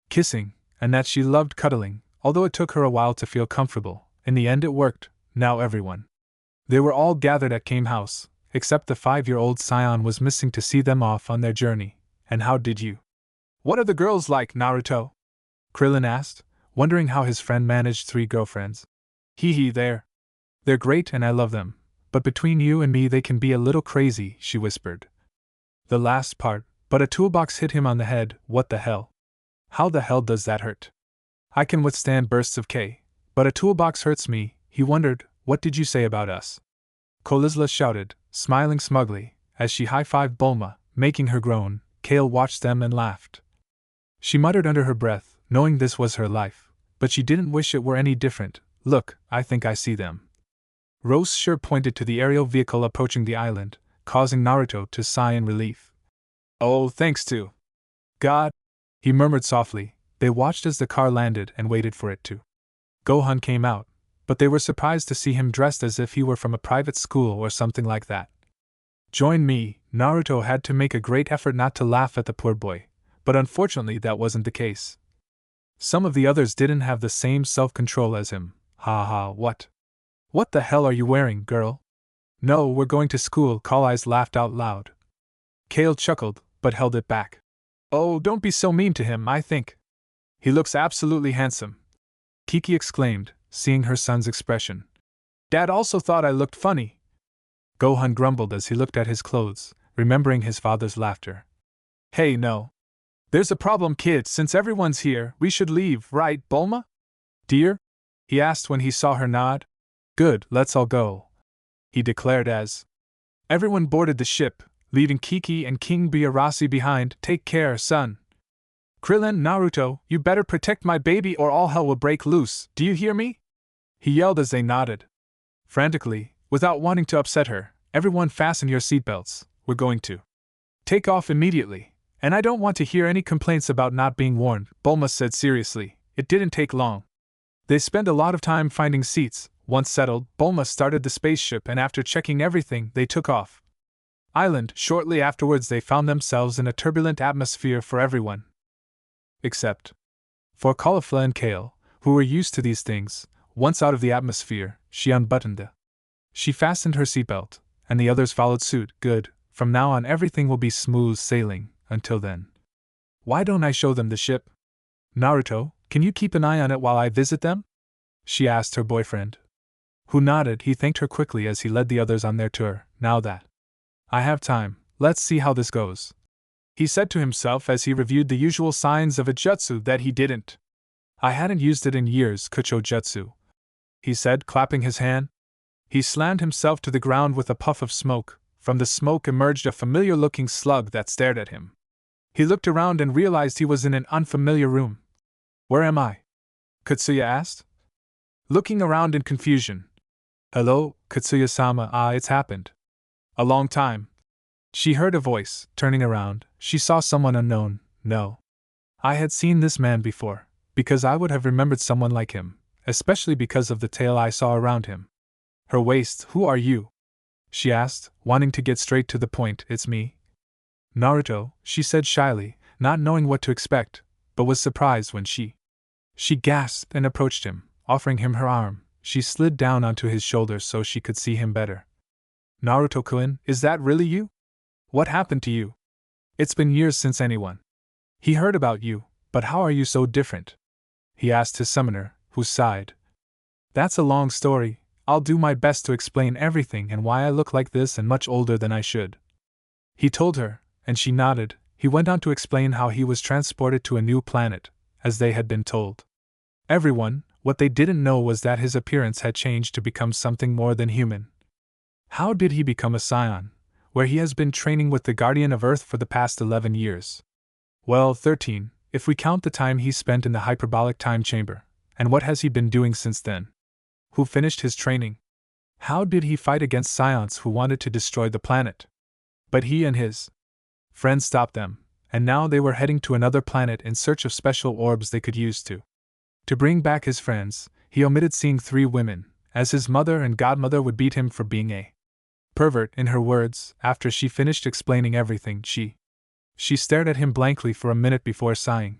kissing, and that she loved cuddling, although it took her a while to feel comfortable. In the end it worked. Now they were all gathered at Kame House, except the 5-year-old Scion was missing to see them off on their journey. "And how did you? What are the girls like, Naruto?" Krillin asked, wondering how his friend managed 3 girlfriends. They're great and I love them, but between you and me they can be a little crazy," she whispered. The last part, but a toolbox hit him on the head. "What the hell? How the hell does that hurt?" "I can withstand bursts of K, but a toolbox hurts me," he wondered. "What did you say about us?" Caulifla shouted, smiling smugly, as she high-fived Bulma, making her groan. Kale watched them and laughed. She muttered under her breath, knowing this was her life. But she didn't wish it were any different. "Look, I think I see them." Rose sure pointed to the aerial vehicle approaching the island, causing Naruto to sigh in relief. "Oh, thanks to God," he murmured softly. They watched as the car landed and waited for it to. Gohan came out, but they were surprised to see him dressed as if he were from a private school or something like that. "Join me." Naruto had to make a great effort not to laugh at the poor boy, but unfortunately that wasn't the case. Some of the others didn't have the same self-control as him. "Ha ha, what? What the hell are you wearing, girl?" "No, we're going to school." Eyes laughed out loud. Kale chuckled, but held it back. "Oh, don't be so mean to him. I think he looks absolutely handsome," Kiki exclaimed, seeing her son's expression. "Dad also thought I looked funny." Gohan grumbled as he looked at his clothes, remembering his father's laughter. "Hey, no. There's a problem, kid. Since everyone's here, we should leave, right, Bulma? Dear?" he asked when he saw her nod. "Good, let's all go," he declared as everyone boarded the ship, leaving Kiki and King Byakuya behind. "Take care, son. Krillin, Naruto, you better protect my baby or all hell will break loose, do you hear me?" he yelled as they nodded. Frantically, without wanting to upset her, "Everyone fasten your seatbelts, we're going to take off immediately. And I don't want to hear any complaints about not being warned," Bulma said seriously. It didn't take long. They spent a lot of time finding seats. Once settled, Bulma started the spaceship and after checking everything, they took off. Island. Shortly afterwards they found themselves in a turbulent atmosphere for everyone. Except for Caulifla and Kale, who were used to these things. Once out of the atmosphere, she unbuttoned She fastened her seatbelt, and the others followed suit. "Good, from now on everything will be smooth sailing. Until then, why don't I show them the ship? Naruto, can you keep an eye on it while I visit them?" she asked her boyfriend. Who nodded. He thanked her quickly as he led the others on their tour. Now that I have time, let's see how this goes, he said to himself as he reviewed the usual signs of a jutsu that he didn't. I hadn't used it in years, Kucho Jutsu, he said, clapping his hand. He slammed himself to the ground with a puff of smoke. From the smoke emerged a familiar-looking slug that stared at him. He looked around and realized he was in an unfamiliar room. Where am I? Katsuya asked, looking around in confusion. Hello, Katsuya-sama. It's happened a long time. She heard a voice. Turning around, she saw someone unknown. No. I had seen this man before, because I would have remembered someone like him, especially because of the tail I saw around him. Her waist. Who are you? She asked, wanting to get straight to the point. It's me, Naruto, she said shyly, not knowing what to expect, but was surprised when she gasped and approached him, offering him her arm. She slid down onto his shoulders so she could see him better. Naruto-kun, is that really you? What happened to you? It's been years since anyone. He heard about you, but how are you so different? He asked his summoner, who sighed. That's a long story. I'll do my best to explain everything and why I look like this and much older than I should. He told her, and she nodded. He went on to explain how he was transported to a new planet, as they had been told. Everyone, what they didn't know was that his appearance had changed to become something more than human. How did he become a scion, where he has been training with the Guardian of Earth for the past 11 years? Well, 13, if we count the time he spent in the hyperbolic time chamber. And what has he been doing since then? Who finished his training? How did he fight against scions who wanted to destroy the planet? But he and his friends stopped them, and now they were heading to another planet in search of special orbs they could use to bring back his friends. He omitted seeing 3 women, as his mother and godmother would beat him for being a pervert. In her words, after she finished explaining everything, she stared at him blankly for a minute before sighing.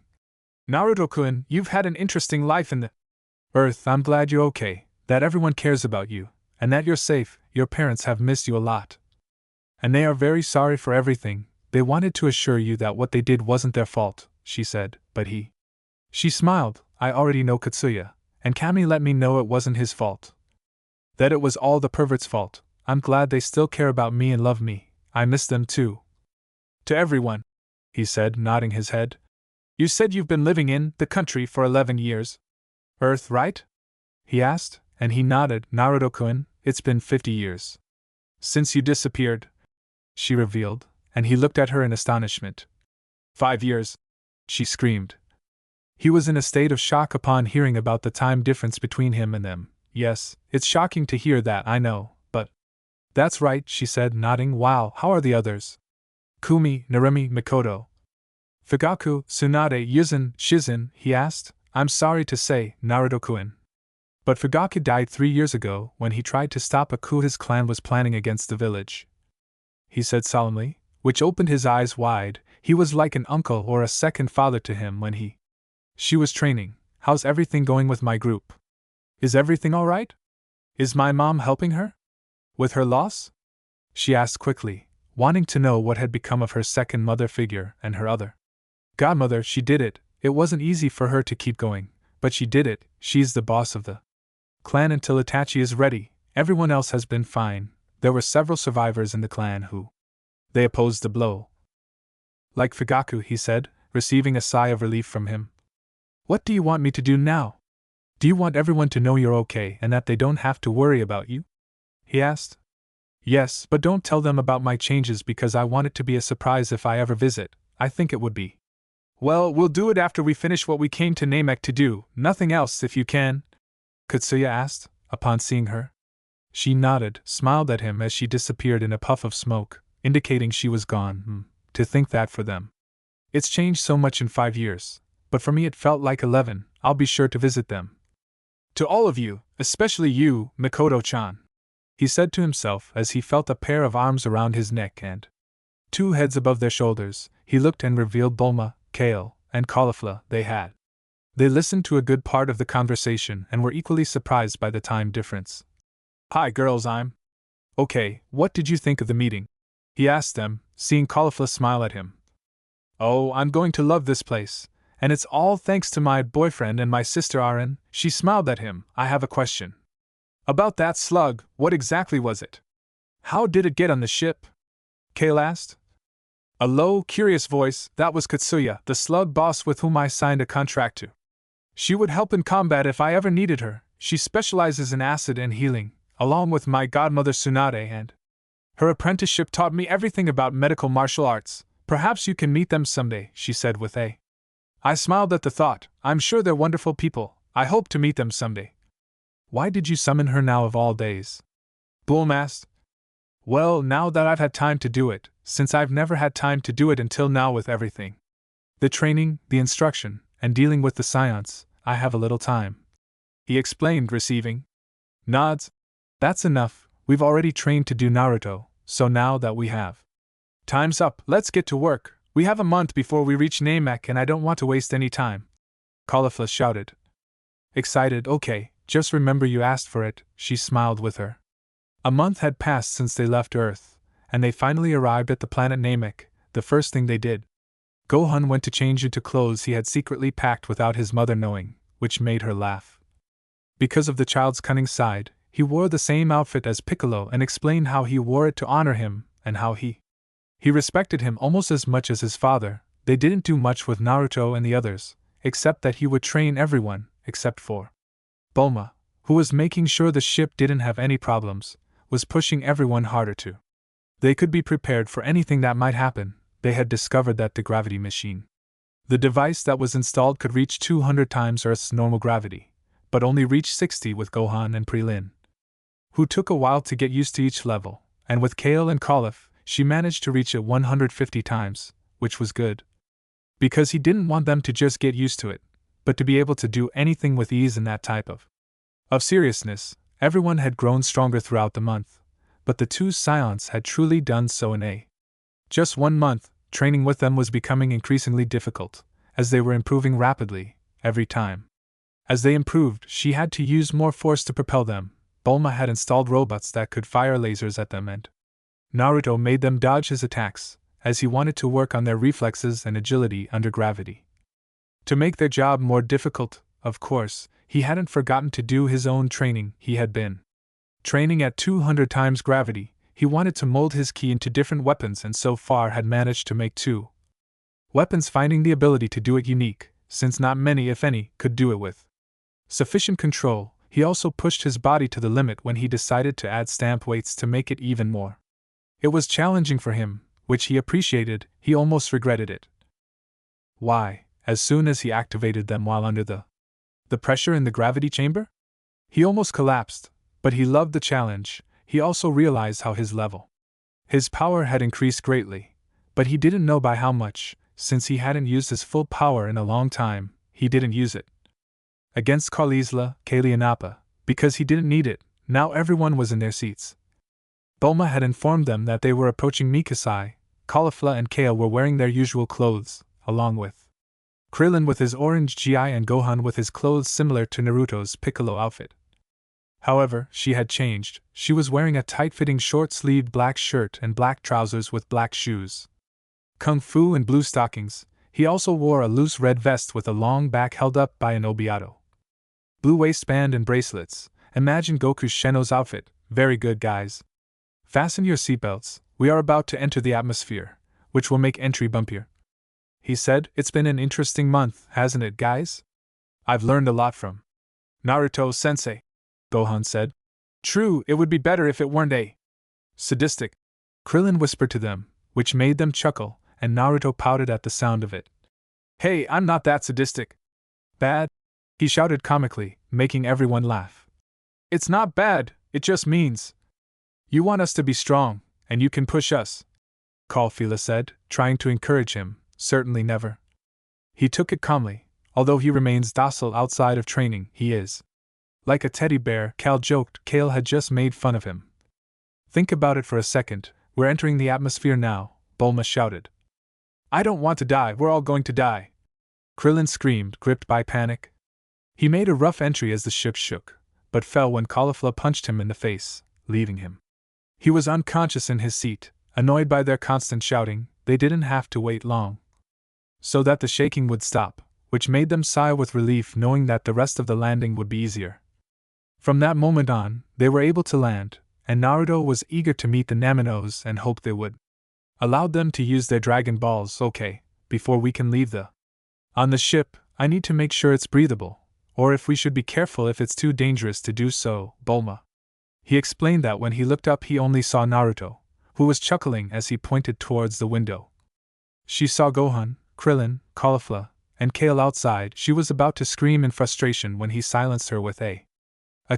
Naruto-kun, you've had an interesting life in the Earth. I'm glad you're okay, that everyone cares about you, and that you're safe. Your parents have missed you a lot. And they are very sorry for everything. They wanted to assure you that what they did wasn't their fault, she said, but She smiled. I already know Katsuya, and Kami let me know it wasn't his fault. That it was all the pervert's fault. I'm glad they still care about me and love me. I miss them too. To everyone, he said, nodding his head. You said you've been living in the country for 11 years. Earth, right? He asked, and he nodded. Naruto-kun, it's been 50 years. Since you disappeared, she revealed, and he looked at her in astonishment. 5 years, she screamed. He was in a state of shock upon hearing about the time difference between him and them. Yes, it's shocking to hear that, I know, but that's right, she said, nodding. Wow, how are the others? Kumi, Narumi, Mikoto, Fugaku, Tsunade, Yuzin, Shizen, he asked. I'm sorry to say, Naruto-kun, but Fugaku died 3 years ago when he tried to stop a coup his clan was planning against the village, he said solemnly, which opened his eyes wide. He was like an uncle or a second father to him when she was training. How's everything going with my group? Is everything all right? Is my mom helping her with her loss? She asked quickly, wanting to know what had become of her second mother figure and her other godmother. She did it. It wasn't easy for her to keep going, but she did it. She's the boss of the clan until Itachi is ready. Everyone else has been fine. There were several survivors in the clan who they opposed the blow. Like Fugaku, he said, receiving a sigh of relief from him. What do you want me to do now? Do you want everyone to know you're okay and that they don't have to worry about you? He asked. Yes, but don't tell them about my changes because I want it to be a surprise if I ever visit. I think it would be. Well, we'll do it after we finish what we came to Namek to do. Nothing else if you can? Katsuya asked, upon seeing her. She nodded, smiled at him as she disappeared in a puff of smoke, indicating she was gone. To think that for them. It's changed so much in 5 years, but for me it felt like 11. I'll be sure to visit them. To all of you, especially you, Mikoto-chan, he said to himself as he felt a pair of arms around his neck and 2 heads above their shoulders. He looked and revealed Bulma, kale, and cauliflower they had. They listened to a good part of the conversation and were equally surprised by the time difference. Hi girls, I'm okay. What did you think of the meeting? He asked them, seeing cauliflower smile at him. Oh, I'm going to love this place. And it's all thanks to my boyfriend and my sister Aren. She smiled at him. I have a question. About that slug, what exactly was it? How did it get on the ship? Kale asked. A low, curious voice, that was Katsuya, the slug boss with whom I signed a contract to. She would help in combat if I ever needed her. She specializes in acid and healing, along with my godmother Tsunade, and her apprenticeship taught me everything about medical martial arts. Perhaps you can meet them someday, she said with a. I smiled at the thought. I'm sure they're wonderful people. I hope to meet them someday. Why did you summon her now of all days? Bloom asked. Well, now that I've had time to do it, since I've never had time to do it until now with everything. The training, the instruction, and dealing with the science, I have a little time. He explained, receiving nods. That's enough, we've already trained to do Naruto, so now that we have time's up, let's get to work. We have a month before we reach Namek and I don't want to waste any time. Caulifla shouted. Excited, okay, just remember you asked for it, she smiled with her. A month had passed since they left Earth, and they finally arrived at the planet Namek. The first thing they did, Gohan went to change into clothes he had secretly packed without his mother knowing, which made her laugh. Because of the child's cunning side, he wore the same outfit as Piccolo and explained how he wore it to honor him, and how he respected him almost as much as his father. They didn't do much with Naruto and the others, except that he would train everyone, except for Bulma, who was making sure the ship didn't have any problems, was pushing everyone harder to. They could be prepared for anything that might happen. They had discovered that the gravity machine, the device that was installed, could reach 200 times Earth's normal gravity, but only reached 60 with Gohan and Krillin, who took a while to get used to each level, and with Kale and Caulifla, she managed to reach it 150 times, which was good. Because he didn't want them to just get used to it, but to be able to do anything with ease in that type of seriousness. Everyone had grown stronger throughout the month, but the two Scions had truly done so in just 1 month. Training with them was becoming increasingly difficult, as they were improving rapidly, every time. As they improved, she had to use more force to propel them. Bulma had installed robots that could fire lasers at them, and Naruto made them dodge his attacks, as he wanted to work on their reflexes and agility under gravity. To make their job more difficult, of course, he hadn't forgotten to do his own training. He had been training at 200 times gravity. He wanted to mold his ki into different weapons and so far had managed to make 2 weapons, finding the ability to do it unique, since not many, if any, could do it with sufficient control. He also pushed his body to the limit when he decided to add stamp weights to make it even more. It was challenging for him, which he appreciated. He almost regretted it. Why, as soon as he activated them while under the pressure in the gravity chamber? He almost collapsed, but he loved the challenge. He also realized how his power had increased greatly, but he didn't know by how much. Since he hadn't used his full power in a long time, he didn't use it against Caulifla, Kale and Appa, because he didn't need it. Now everyone was in their seats. Bulma had informed them that they were approaching Mikasai. Caulifla and Kale were wearing their usual clothes, along with Krillin with his orange GI and Gohan with his clothes similar to Naruto's Piccolo outfit. However, she had changed. She was wearing a tight-fitting short-sleeved black shirt and black trousers with black shoes, kung fu and blue stockings. He also wore a loose red vest with a long back held up by an obiato, blue waistband and bracelets. Imagine Goku's Sheno's outfit. Very good, guys. Fasten your seatbelts. We are about to enter the atmosphere, which will make entry bumpier. He said. It's been an interesting month, hasn't it, guys? I've learned a lot from Naruto-sensei, Gohan said. True, it would be better if it weren't a sadistic, Krillin whispered to them, which made them chuckle, and Naruto pouted at the sound of it. Hey, I'm not that sadistic. Bad? He shouted comically, making everyone laugh. It's not bad, it just means you want us to be strong, and you can push us, Caulifla said, trying to encourage him. Certainly never. He took it calmly. Although he remains docile outside of training, he is like a teddy bear, Cal joked. Kale had just made fun of him. Think about it for a second. We're entering the atmosphere now, Bulma shouted. I don't want to die, we're all going to die, Krillin screamed, gripped by panic. He made a rough entry as the ship shook, but fell when Caulifla punched him in the face, leaving him. He was unconscious in his seat. Annoyed by their constant shouting, they didn't have to wait long so that the shaking would stop. which made them sigh with relief knowing that the rest of the landing would be easier. From that moment on, they were able to land, and Naruto was eager to meet the Naminos and hoped they would allow them to use their Dragon Balls. Okay, before we can leave on the ship, I need to make sure it's breathable, or if we should be careful if it's too dangerous to do so, Bulma. He explained that when he looked up he only saw Naruto, who was chuckling as he pointed towards the window. She saw Gohan, Krillin, Caulifla, and Kale outside. She was about to scream in frustration when he silenced her with a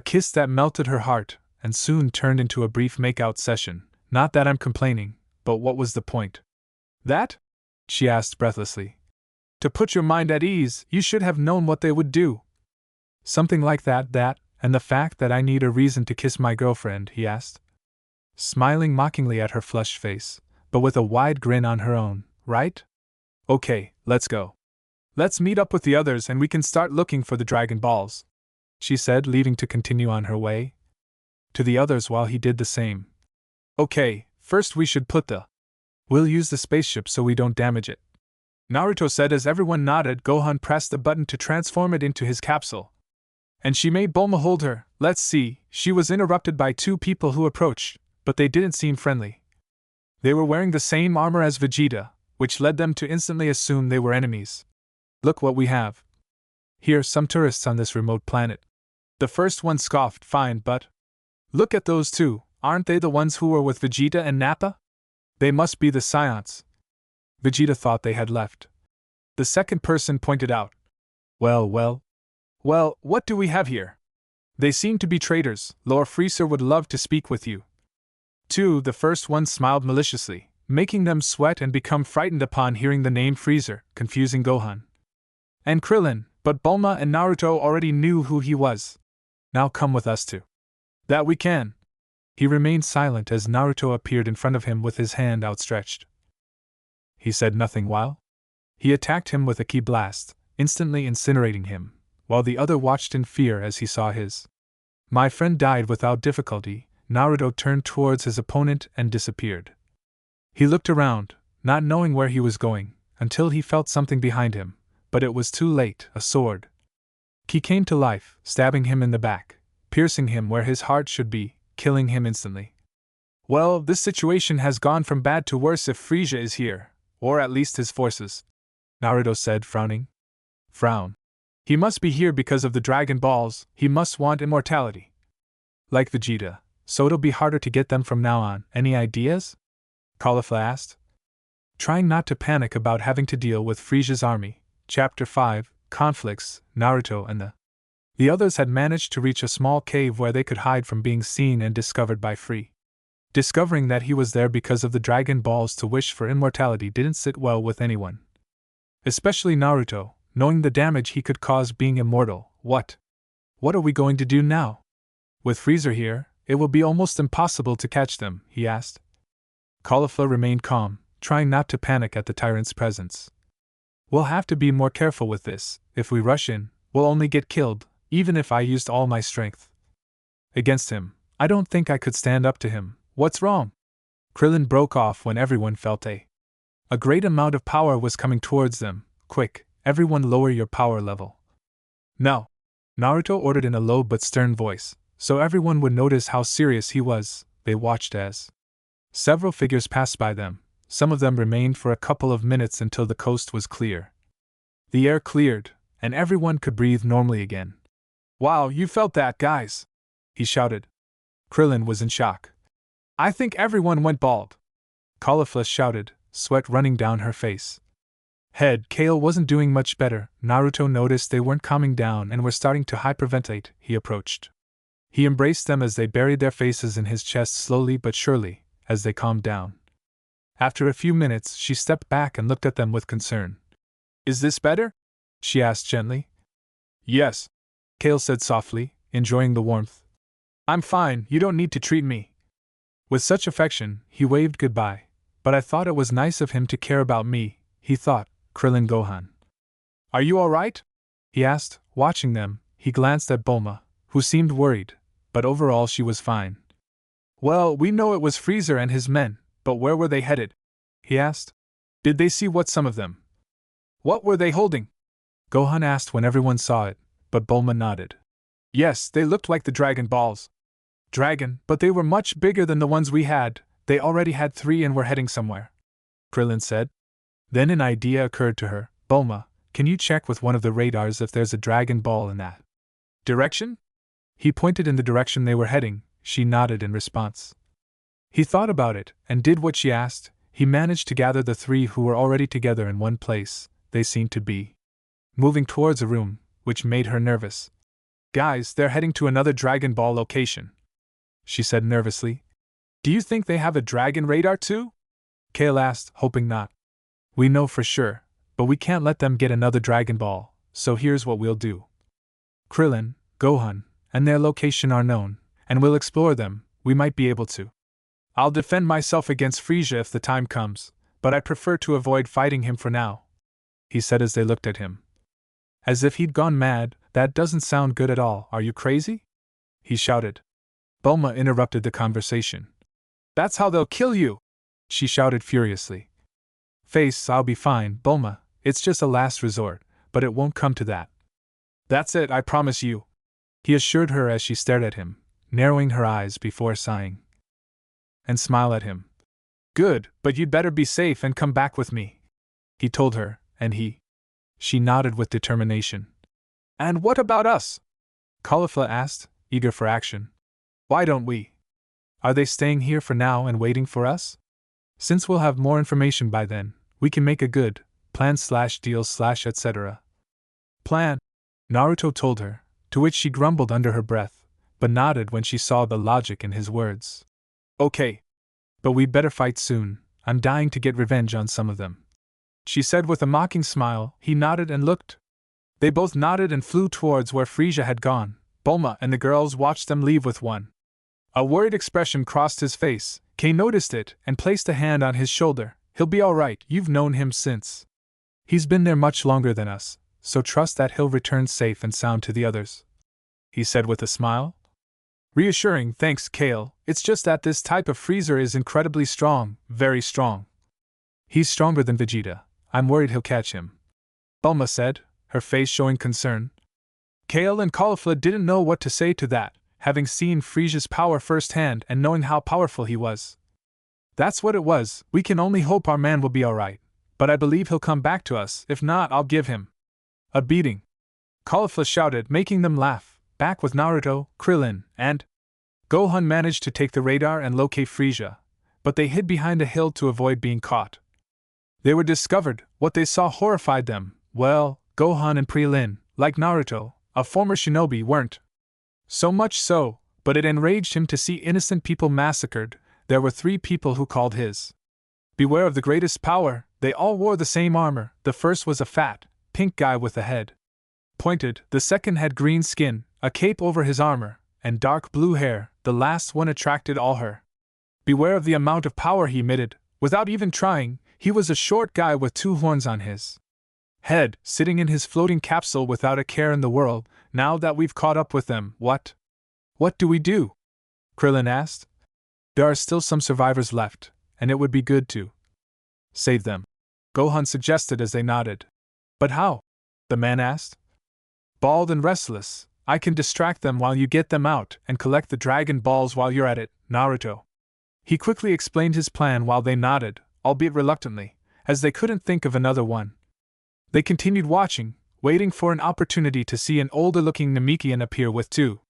kiss that melted her heart, and soon turned into a brief make-out session. Not that I'm complaining, but what was the point? That? She asked breathlessly. To put your mind at ease, you should have known what they would do. Something like that, and the fact that I need a reason to kiss my girlfriend, he asked, smiling mockingly at her flushed face, but with a wide grin on her own, right? Okay, let's go. Let's meet up with the others and we can start looking for the Dragon Balls, she said, leaving to continue on her way to the others while he did the same. Okay, first we should we'll use the spaceship so we don't damage it, Naruto said as everyone nodded. Gohan pressed the button to transform it into his capsule. And she made Bulma hold her. Let's see, she was interrupted by two people who approached, but they didn't seem friendly. They were wearing the same armor as Vegeta, which led them to instantly assume they were enemies. Look what we have. Here, some tourists on this remote planet. The first one scoffed. Fine, but look at those two, aren't they the ones who were with Vegeta and Nappa? They must be the Saiyans. Vegeta thought they had left. The second person pointed out. Well, what do we have here? They seem to be traitors. Lord Freezer would love to speak with you. 2. The first one smiled maliciously, making them sweat and become frightened upon hearing the name Freezer, confusing Gohan and Krillin, but Bulma and Naruto already knew who he was. Now come with us too. That we can. He remained silent as Naruto appeared in front of him with his hand outstretched. He said nothing while he attacked him with a ki blast, instantly incinerating him, while the other watched in fear as he saw his my friend died without difficulty. Naruto turned towards his opponent and disappeared. He looked around, not knowing where he was going, until he felt something behind him, but it was too late. A sword. Ki came to life, stabbing him in the back, piercing him where his heart should be, killing him instantly. Well, this situation has gone from bad to worse if Frieza is here, or at least his forces, Naruto said, frowning. Frown. He must be here because of the Dragon Balls. He must want immortality. Like Vegeta, so it'll be harder to get them from now on. Any ideas? Caulifla asked. Trying not to panic about having to deal with Frieza's army. Chapter 5, Conflicts. Naruto and the others had managed to reach a small cave where they could hide from being seen and discovered by Free. Discovering that he was there because of the Dragon Balls to wish for immortality didn't sit well with anyone. Especially Naruto, knowing the damage he could cause being immortal. What are we going to do now? With Freezer here, it will be almost impossible to catch them, he asked. Caulifla remained calm, trying not to panic at the tyrant's presence. We'll have to be more careful with this. If we rush in, we'll only get killed, even if I used all my strength against him. I don't think I could stand up to him. What's wrong? Krillin broke off when everyone felt a great amount of power was coming towards them. Quick, everyone lower your power level. No, Naruto ordered in a low but stern voice, so everyone would notice how serious he was. They watched as several figures passed by them. Some of them remained for a couple of minutes until the coast was clear. The air cleared, and everyone could breathe normally again. Wow, you felt that, guys! He shouted. Krillin was in shock. I think everyone went bald. Caulifla shouted, sweat running down her face. Head Kale wasn't doing much better. Naruto noticed they weren't calming down and were starting to hyperventilate. He approached. He embraced them as they buried their faces in his chest slowly but surely, as they calmed down. After a few minutes, she stepped back and looked at them with concern. Is this better? She asked gently. Yes, Kale said softly, enjoying the warmth. I'm fine, you don't need to treat me. With such affection, he waved goodbye. But I thought it was nice of him to care about me, he thought. Krillin Gohan. Are you alright? He asked, watching them. He glanced at Bulma, who seemed worried, but overall she was fine. Well, we know it was Freezer and his men, but where were they headed? He asked. Did they see what some of them? What were they holding? Gohan asked when everyone saw it, but Bulma nodded. Yes, they looked like the Dragon Balls. Dragon, but they were much bigger than the ones we had. They already had 3 and were heading somewhere, Krillin said. Then an idea occurred to her. Bulma, can you check with one of the radars if there's a Dragon Ball in that direction? He pointed in the direction they were heading. She nodded in response. He thought about it, and did what she asked. He managed to gather the 3 who were already together in one place. They seemed to be moving towards a room, which made her nervous. Guys, they're heading to another Dragon Ball location, she said nervously. Do you think they have a dragon radar too? Kale asked, hoping not. We know for sure, but we can't let them get another Dragon Ball, so here's what we'll do. Krillin, Gohan, and their location are known, and we'll explore them. We might be able to. I'll defend myself against Frieza if the time comes, but I prefer to avoid fighting him for now, he said as they looked at him. As if he'd gone mad. That doesn't sound good at all. Are you crazy? He shouted. Bulma interrupted the conversation. That's how they'll kill you, she shouted furiously. Face, I'll be fine, Bulma. It's just a last resort, but it won't come to that. That's it, I promise you, he assured her as she stared at him, narrowing her eyes before sighing. And smile at him. Good, but you'd better be safe and come back with me, he told her, and She nodded with determination. And what about us? Caulifla asked, eager for action. Why don't we? Are they staying here for now and waiting for us? Since we'll have more information by then, we can make a good plan/deal/etc. Plan, Naruto told her, to which she grumbled under her breath, but nodded when she saw the logic in his words. Okay. But we'd better fight soon. I'm dying to get revenge on some of them, she said with a mocking smile. He nodded and looked. They both nodded and flew towards where Frieza had gone. Bulma and the girls watched them leave with one. A worried expression crossed his face. Kay noticed it and placed a hand on his shoulder. He'll be all right, you've known him since. He's been there much longer than us, so trust that he'll return safe and sound to the others, he said with a smile. Reassuring, thanks, Kale. It's just that this type of freezer is incredibly strong, very strong. He's stronger than Vegeta. I'm worried he'll catch him, Bulma said, her face showing concern. Kale and Caulifla didn't know what to say to that, having seen Frieza's power firsthand and knowing how powerful he was. That's what it was. We can only hope our man will be alright, but I believe he'll come back to us. If not, I'll give him a beating, Caulifla shouted, making them laugh. Back with Naruto, Krillin, and Gohan managed to take the radar and locate Frieza, but they hid behind a hill to avoid being caught. They were discovered. What they saw horrified them. Well, Gohan and Krillin, like Naruto, a former shinobi, weren't. So much so, but it enraged him to see innocent people massacred. There were 3 people who called his beware of the greatest power. They all wore the same armor. The first was a fat, pink guy with a head pointed. The second had green skin, a cape over his armor, and dark blue hair. The last one attracted all her beware of the amount of power he emitted. Without even trying, he was a short guy with 2 horns on his head, sitting in his floating capsule without a care in the world. Now that we've caught up with them, what do we do? Krillin asked. There are still some survivors left, and it would be good to save them, Gohan suggested as they nodded. But how? The man asked. Bald and restless, I can distract them while you get them out and collect the Dragon Balls while you're at it, Naruto. He quickly explained his plan while they nodded, albeit reluctantly, as they couldn't think of another one. They continued watching, waiting for an opportunity to see an older-looking Namekian appear with 2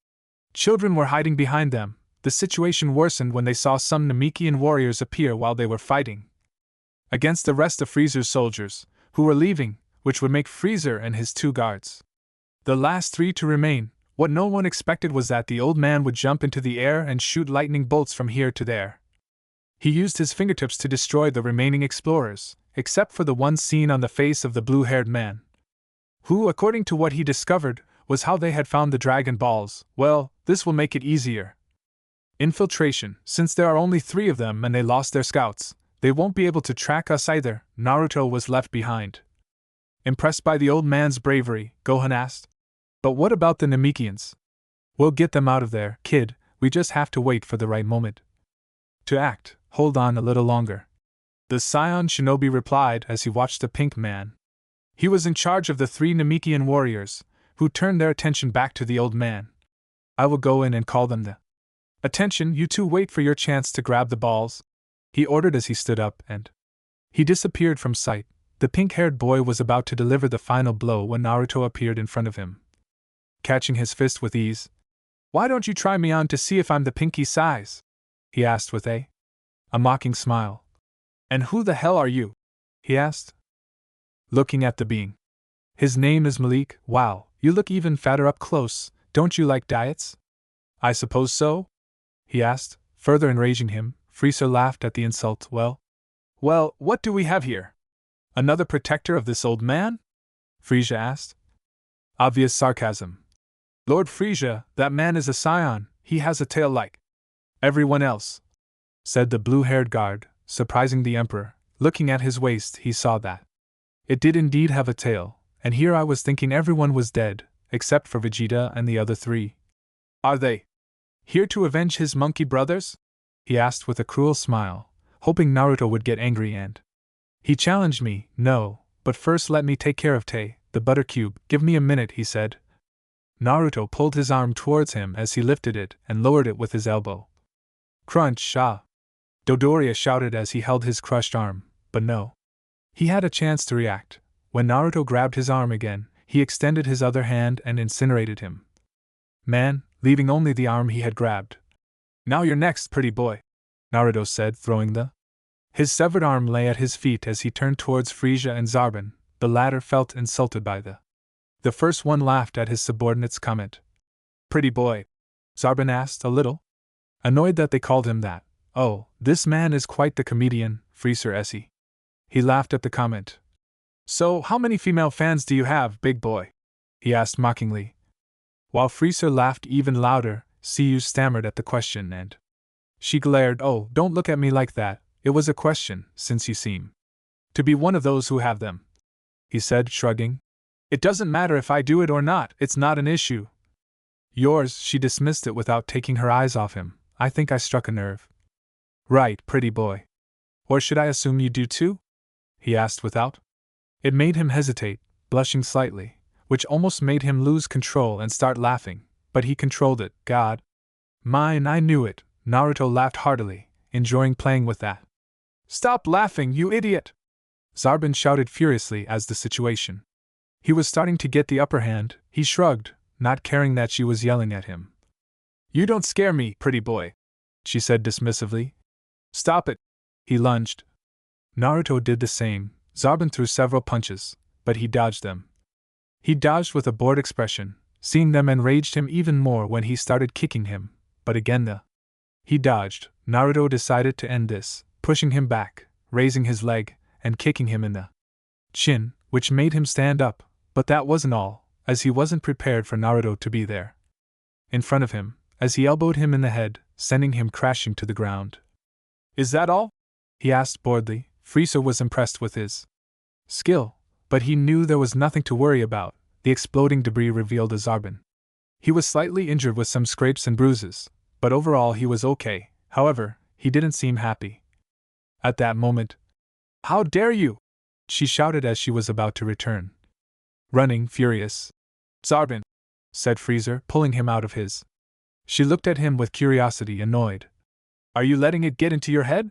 children were hiding behind them. The situation worsened when they saw some Namekian warriors appear while they were fighting against the rest of Frieza's soldiers, who were leaving, which would make Frieza and his 2 guards the last 3 to remain. What no one expected was that the old man would jump into the air and shoot lightning bolts from here to there. He used his fingertips to destroy the remaining explorers, except for the one seen on the face of the blue-haired man, who, according to what he discovered, was how they had found the Dragon Balls. Well, this will make it easier. Infiltration, since there are only 3 of them and they lost their scouts, they won't be able to track us either. Naruto was left behind. Impressed by the old man's bravery, Gohan asked, but what about the Namekians? We'll get them out of there, kid. We just have to wait for the right moment to act. Hold on a little longer, the Scion Shinobi replied as he watched the pink man. He was in charge of the 3 Namekian warriors, who turned their attention back to the old man. I will go in and call them the. Attention, you two wait for your chance to grab the balls, he ordered as he stood up and. He disappeared from sight. The pink-haired boy was about to deliver the final blow when Naruto appeared in front of him. Catching his fist with ease. Why don't you try me on to see if I'm the pinky size? He asked with a mocking smile. And who the hell are you? He asked, looking at the being. His name is Malik. Wow, you look even fatter up close. Don't you like diets? I suppose so? He asked, further enraging him. Frieza laughed at the insult. Well, what do we have here? Another protector of this old man? Frieza asked. Obvious sarcasm. Lord Frieza, that man is a scion, he has a tail like everyone else, said the blue-haired guard, surprising the Emperor. Looking at his waist, he saw that it did indeed have a tail, and here I was thinking everyone was dead, except for Vegeta and the other 3. Are they here to avenge his monkey brothers? He asked with a cruel smile, hoping Naruto would get angry and. He challenged me, no, but first let me take care of Tei, the butter cube. Give me a minute, he said. Naruto pulled his arm towards him as he lifted it and lowered it with his elbow. Crunch, ah! Dodoria shouted as he held his crushed arm, but no. He had a chance to react. When Naruto grabbed his arm again, he extended his other hand and incinerated him. Man, leaving only the arm he had grabbed. Now you're next, pretty boy, Naruto said, throwing the. His severed arm lay at his feet as he turned towards Frieza and Zarbon. The latter felt insulted by the. The first one laughed at his subordinate's comment. Pretty boy? Zarbon asked, a little annoyed that they called him that. Oh, this man is quite the comedian, Frieza SE. He laughed at the comment. So, how many female fans do you have, big boy? He asked mockingly. While Frieza laughed even louder, Siyu stammered at the question and. She glared. Oh, don't look at me like that, it was a question, since you seem to be one of those who have them, he said, shrugging. It doesn't matter if I do it or not, it's not an issue. Yours, she dismissed it without taking her eyes off him. I think I struck a nerve. Right, pretty boy. Or should I assume you do too? He asked without. It made him hesitate, blushing slightly, which almost made him lose control and start laughing, but he controlled it. God. Mine, I knew it. Naruto laughed heartily, enjoying playing with that. Stop laughing, you idiot! Zarbon shouted furiously as the situation. He was starting to get the upper hand. He shrugged, not caring that she was yelling at him. You don't scare me, pretty boy, she said dismissively. Stop it! He lunged. Naruto did the same. Zarbon threw several punches, but he dodged them. He dodged with a bored expression. Seeing them enraged him even more when he started kicking him, but again he dodged. Naruto decided to end this, pushing him back, raising his leg, and kicking him in the chin, which made him stand up, but that wasn't all, as he wasn't prepared for Naruto to be there in front of him, as he elbowed him in the head, sending him crashing to the ground. Is that all? He asked boredly. Frieza was impressed with his skill, but he knew there was nothing to worry about. The exploding debris revealed a Zarbon. He was slightly injured with some scrapes and bruises, but overall he was okay. However, he didn't seem happy. At that moment, how dare you! She shouted as she was about to return. Running, furious. Zarbon, said Frieza, pulling him out of his. She looked at him with curiosity, annoyed. Are you letting it get into your head?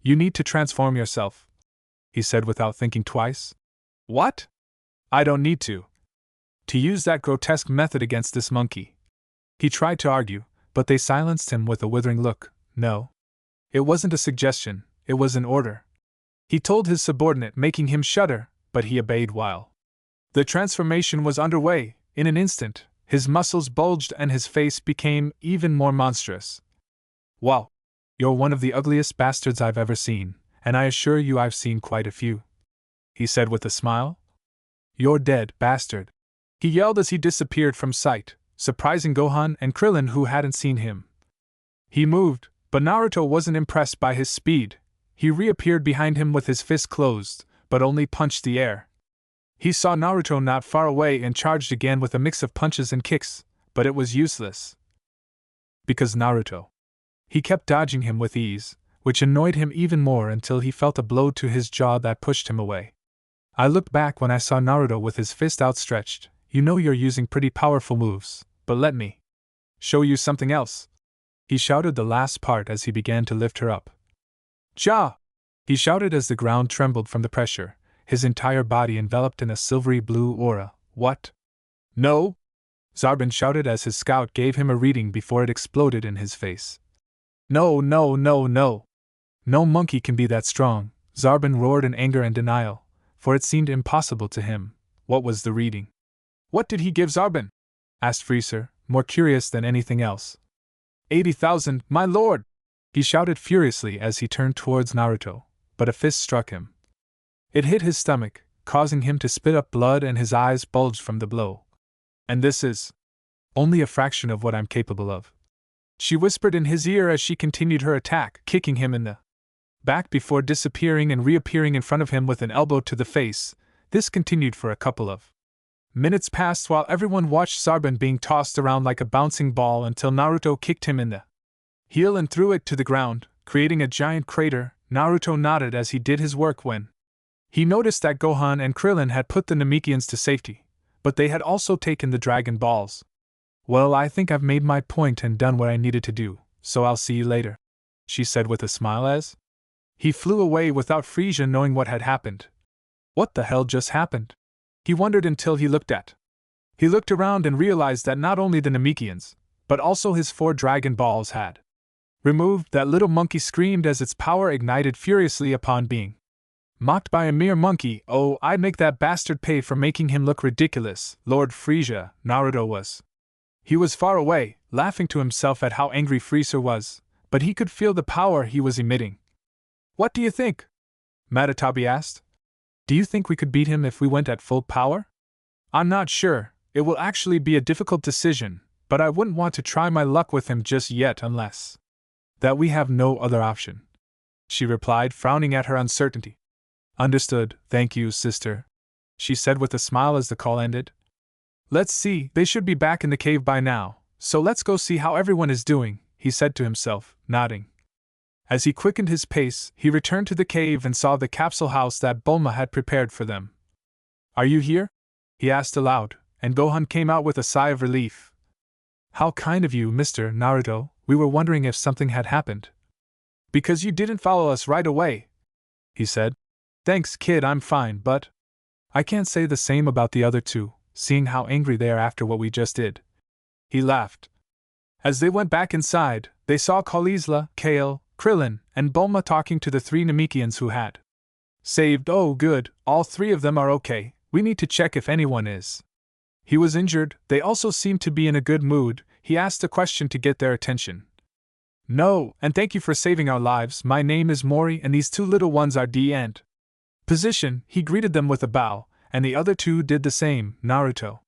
You need to transform yourself, he said without thinking twice. What? I don't need to use that grotesque method against this monkey. He tried to argue, but they silenced him with a withering look. No. It wasn't a suggestion, it was an order. He told his subordinate, making him shudder, but he obeyed while the transformation was underway. In an instant, his muscles bulged and his face became even more monstrous. Wow. You're one of the ugliest bastards I've ever seen, and I assure you I've seen quite a few, he said with a smile. You're dead, bastard, he yelled as he disappeared from sight, surprising Gohan and Krillin who hadn't seen him. He moved, but Naruto wasn't impressed by his speed. He reappeared behind him with his fist closed, but only punched the air. He saw Naruto not far away and charged again with a mix of punches and kicks, but it was useless. Because Naruto. He kept dodging him with ease, which annoyed him even more until he felt a blow to his jaw that pushed him away. I looked back when I saw Naruto with his fist outstretched. You know you're using pretty powerful moves, but let me show you something else. He shouted the last part as he began to lift her up. Ja! He shouted as the ground trembled from the pressure, his entire body enveloped in a silvery blue aura. What? No! Zarbon shouted as his scout gave him a reading before it exploded in his face. No, no, no, no! No monkey can be that strong, Zarbon roared in anger and denial, for it seemed impossible to him. What was the reading? What did he give Zarbon? Asked Freezer, more curious than anything else. 80,000, my lord! He shouted furiously as he turned towards Naruto, but a fist struck him. It hit his stomach, causing him to spit up blood and his eyes bulged from the blow. And this is only a fraction of what I'm capable of, she whispered in his ear as she continued her attack, kicking him in the back before disappearing and reappearing in front of him with an elbow to the face. This continued for a couple of minutes passed while everyone watched Zarbon being tossed around like a bouncing ball until Naruto kicked him in the heel and threw it to the ground, creating a giant crater. Naruto nodded as he did his work when he noticed that Gohan and Krillin had put the Namekians to safety, but they had also taken the Dragon Balls. Well, I think I've made my point and done what I needed to do, so I'll see you later, she said with a smile as he flew away without Frieza knowing what had happened. What the hell just happened? He wondered until he looked around and realized that not only the Namekians, but also his 4 Dragon Balls had removed. That little monkey screamed as its power ignited furiously upon being mocked by a mere monkey. Oh, I'd make that bastard pay for making him look ridiculous, Lord Frieza. Naruto was. He was far away, laughing to himself at how angry Frieza was, but he could feel the power he was emitting. What do you think? Matatabi asked. Do you think we could beat him if we went at full power? I'm not sure, it will actually be a difficult decision, but I wouldn't want to try my luck with him just yet unless that we have no other option, she replied, frowning at her uncertainty. Understood, thank you, sister, she said with a smile as the call ended. Let's see, they should be back in the cave by now, so let's go see how everyone is doing, he said to himself, nodding. As he quickened his pace, he returned to the cave and saw the capsule house that Bulma had prepared for them. Are you here? He asked aloud, and Gohan came out with a sigh of relief. How kind of you, Mr. Naruto, we were wondering if something had happened. Because you didn't follow us right away, he said. Thanks, kid, I'm fine, but I can't say the same about the other two, seeing how angry they are after what we just did. He laughed. As they went back inside, they saw Caulifla, Kale, Krillin, and Bulma talking to the 3 Namekians who had saved. Oh good, all 3 of them are okay, we need to check if anyone is. He was injured. They also seemed to be in a good mood. He asked a question to get their attention. No, and thank you for saving our lives. My name is Mori and these 2 little ones are D and Position. He greeted them with a bow, and the other 2 did the same. Naruto.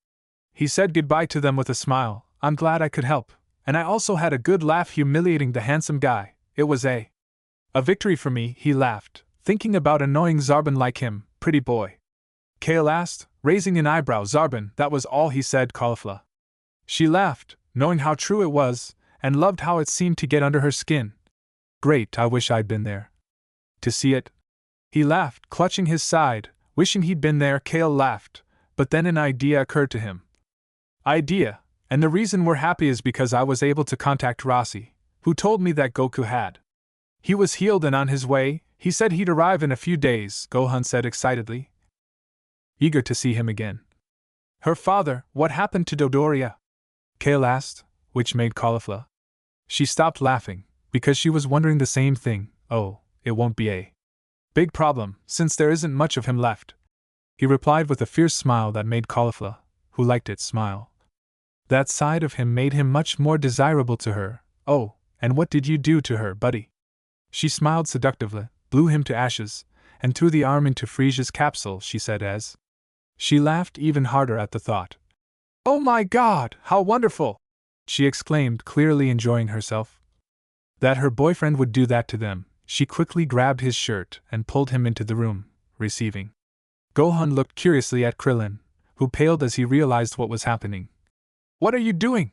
He said goodbye to them with a smile. I'm glad I could help, and I also had a good laugh humiliating the handsome guy. It was a victory for me, he laughed, thinking about annoying Zarbon like him. Pretty boy? Kale asked, raising an eyebrow. Zarbon, that was all he said. Caulifla. She laughed, knowing how true it was, and loved how it seemed to get under her skin. Great, I wish I'd been there to see it. He laughed, clutching his side, wishing he'd been there. Kale laughed, but then an idea occurred to him. Idea, and the reason we're happy is because I was able to contact Rossi, who told me that Goku had. He was healed and on his way. He said he'd arrive in a few days, Gohan said excitedly, eager to see him again. Her father, what happened to Dodoria? Kale asked, which made Caulifla. She stopped laughing, because she was wondering the same thing. Oh, it won't be a big problem, since there isn't much of him left, he replied with a fierce smile that made Caulifla, who liked it, smile. That side of him made him much more desirable to her. Oh, and what did you do to her, buddy? She smiled seductively, blew him to ashes, and threw the arm into Frieza's capsule, she said as she laughed even harder at the thought. Oh my God, how wonderful! She exclaimed, clearly enjoying herself. That her boyfriend would do that to them. She quickly grabbed his shirt and pulled him into the room, receiving. Gohan looked curiously at Krillin, who paled as he realized what was happening. What are you doing?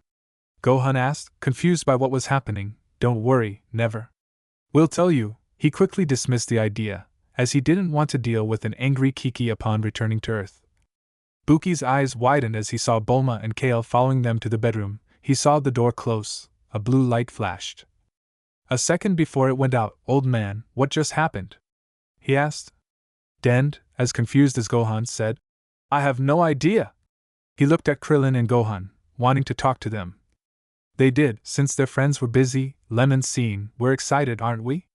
Gohan asked, confused by what was happening. Don't worry, never. We'll tell you. He quickly dismissed the idea, as he didn't want to deal with an angry Kiki upon returning to Earth. Buki's eyes widened as he saw Bulma and Kale following them to the bedroom. He saw the door close. A blue light flashed. A second before it went out. "Old man, what just happened?" he asked. Dend, as confused as Gohan, said, "I have no idea." He looked at Krillin and Gohan, wanting to talk to them. They did, since their friends were busy. Lemon scene, we're excited, aren't we?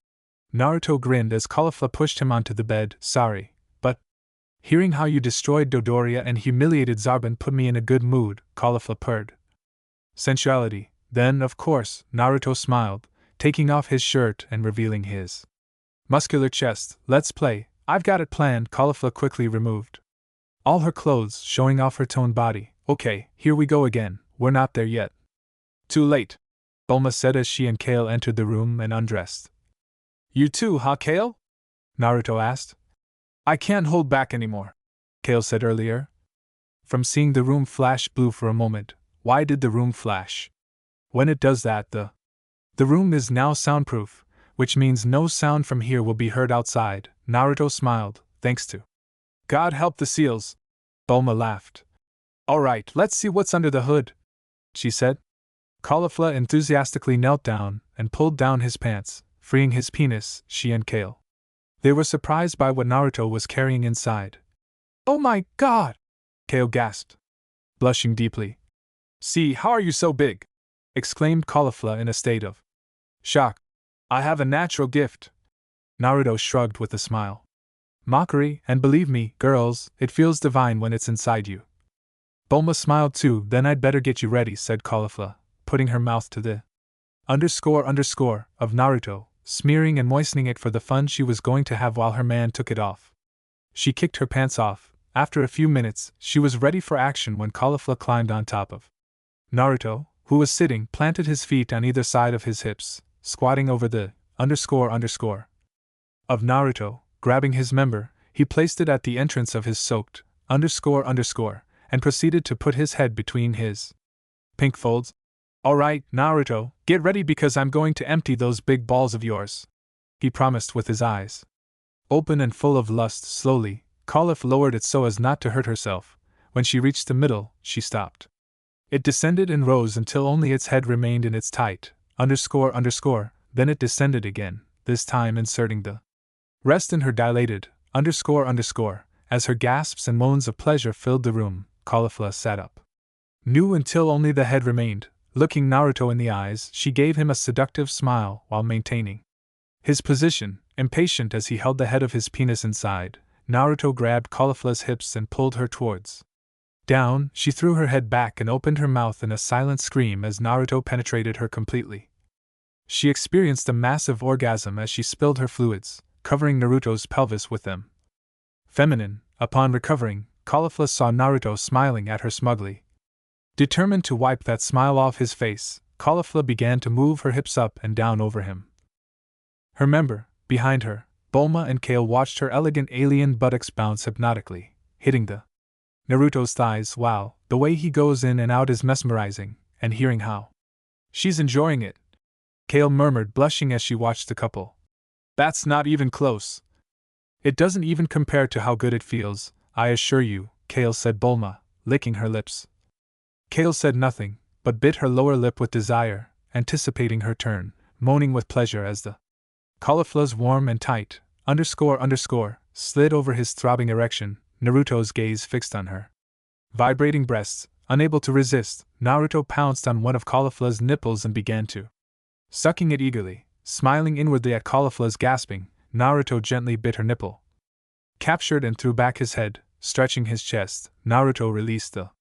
Naruto grinned as Caulifla pushed him onto the bed. "Sorry, but hearing how you destroyed Dodoria and humiliated Zarbon put me in a good mood," Caulifla purred. Sensuality. Then, of course, Naruto smiled, taking off his shirt and revealing his muscular chest. "Let's play, I've got it planned," Caulifla quickly removed all her clothes, showing off her toned body. "Okay, here we go again, we're not there yet." "Too late," Bulma said as she and Kale entered the room and undressed. "You too, huh, Kale?" Naruto asked. "I can't hold back anymore," Kale said earlier. From seeing the room flash blue for a moment. Why did the room flash? When it does that, the room is now soundproof, which means no sound from here will be heard outside. Naruto smiled, thanks to God help the seals. Bulma laughed. "Alright, let's see what's under the hood," she said. Caulifla enthusiastically knelt down and pulled down his pants, freeing his penis. She and Kale, they were surprised by what Naruto was carrying inside. "Oh my god!" Kale gasped, blushing deeply. "See, how are you so big?" exclaimed Caulifla in a state of shock. "I have a natural gift." Naruto shrugged with a smile. "Mockery, and believe me, girls, it feels divine when it's inside you." Bulma smiled too. "Then I'd better get you ready," said Caulifla, putting her mouth to the __ of Naruto, smearing and moistening it for the fun she was going to have while her man took it off. She kicked her pants off. After a few minutes, she was ready for action when Caulifla climbed on top of Naruto, who was sitting, planted his feet on either side of his hips, squatting over the __ of Naruto. Grabbing his member, he placed it at the entrance of his soaked __ and proceeded to put his head between his pink folds. "Alright, Naruto, get ready because I'm going to empty those big balls of yours," he promised with his eyes open and full of lust. Slowly, Caulifla lowered it so as not to hurt herself. When she reached the middle, she stopped. It descended and rose until only its head remained in its tight __ then it descended again, this time inserting the rest in her dilated __ as her gasps and moans of pleasure filled the room. Caulifla sat up. New until only the head remained. Looking Naruto in the eyes, she gave him a seductive smile while maintaining his position. Impatient as he held the head of his penis inside, Naruto grabbed Caulifla's hips and pulled her towards down. She threw her head back and opened her mouth in a silent scream as Naruto penetrated her completely. She experienced a massive orgasm as she spilled her fluids, covering Naruto's pelvis with them. Feminine, upon recovering, Caulifla saw Naruto smiling at her smugly. Determined to wipe that smile off his face, Caulifla began to move her hips up and down over him. Her member, behind her, Bulma and Kale watched her elegant alien buttocks bounce hypnotically, hitting the Naruto's thighs. "Wow, the way he goes in and out is mesmerizing," and hearing how she's enjoying it, Kale murmured, blushing as she watched the couple. "That's not even close. It doesn't even compare to how good it feels, I assure you," Kale said. Bulma, licking her lips. Kale said nothing, but bit her lower lip with desire, anticipating her turn, moaning with pleasure as the Caulifla's warm and tight __ slid over his throbbing erection. Naruto's gaze fixed on her vibrating breasts. Unable to resist, Naruto pounced on one of Caulifla's nipples and began to sucking it eagerly. Smiling inwardly at Caulifla's gasping, Naruto gently bit her nipple. Captured and threw back his head, stretching his chest, Naruto released the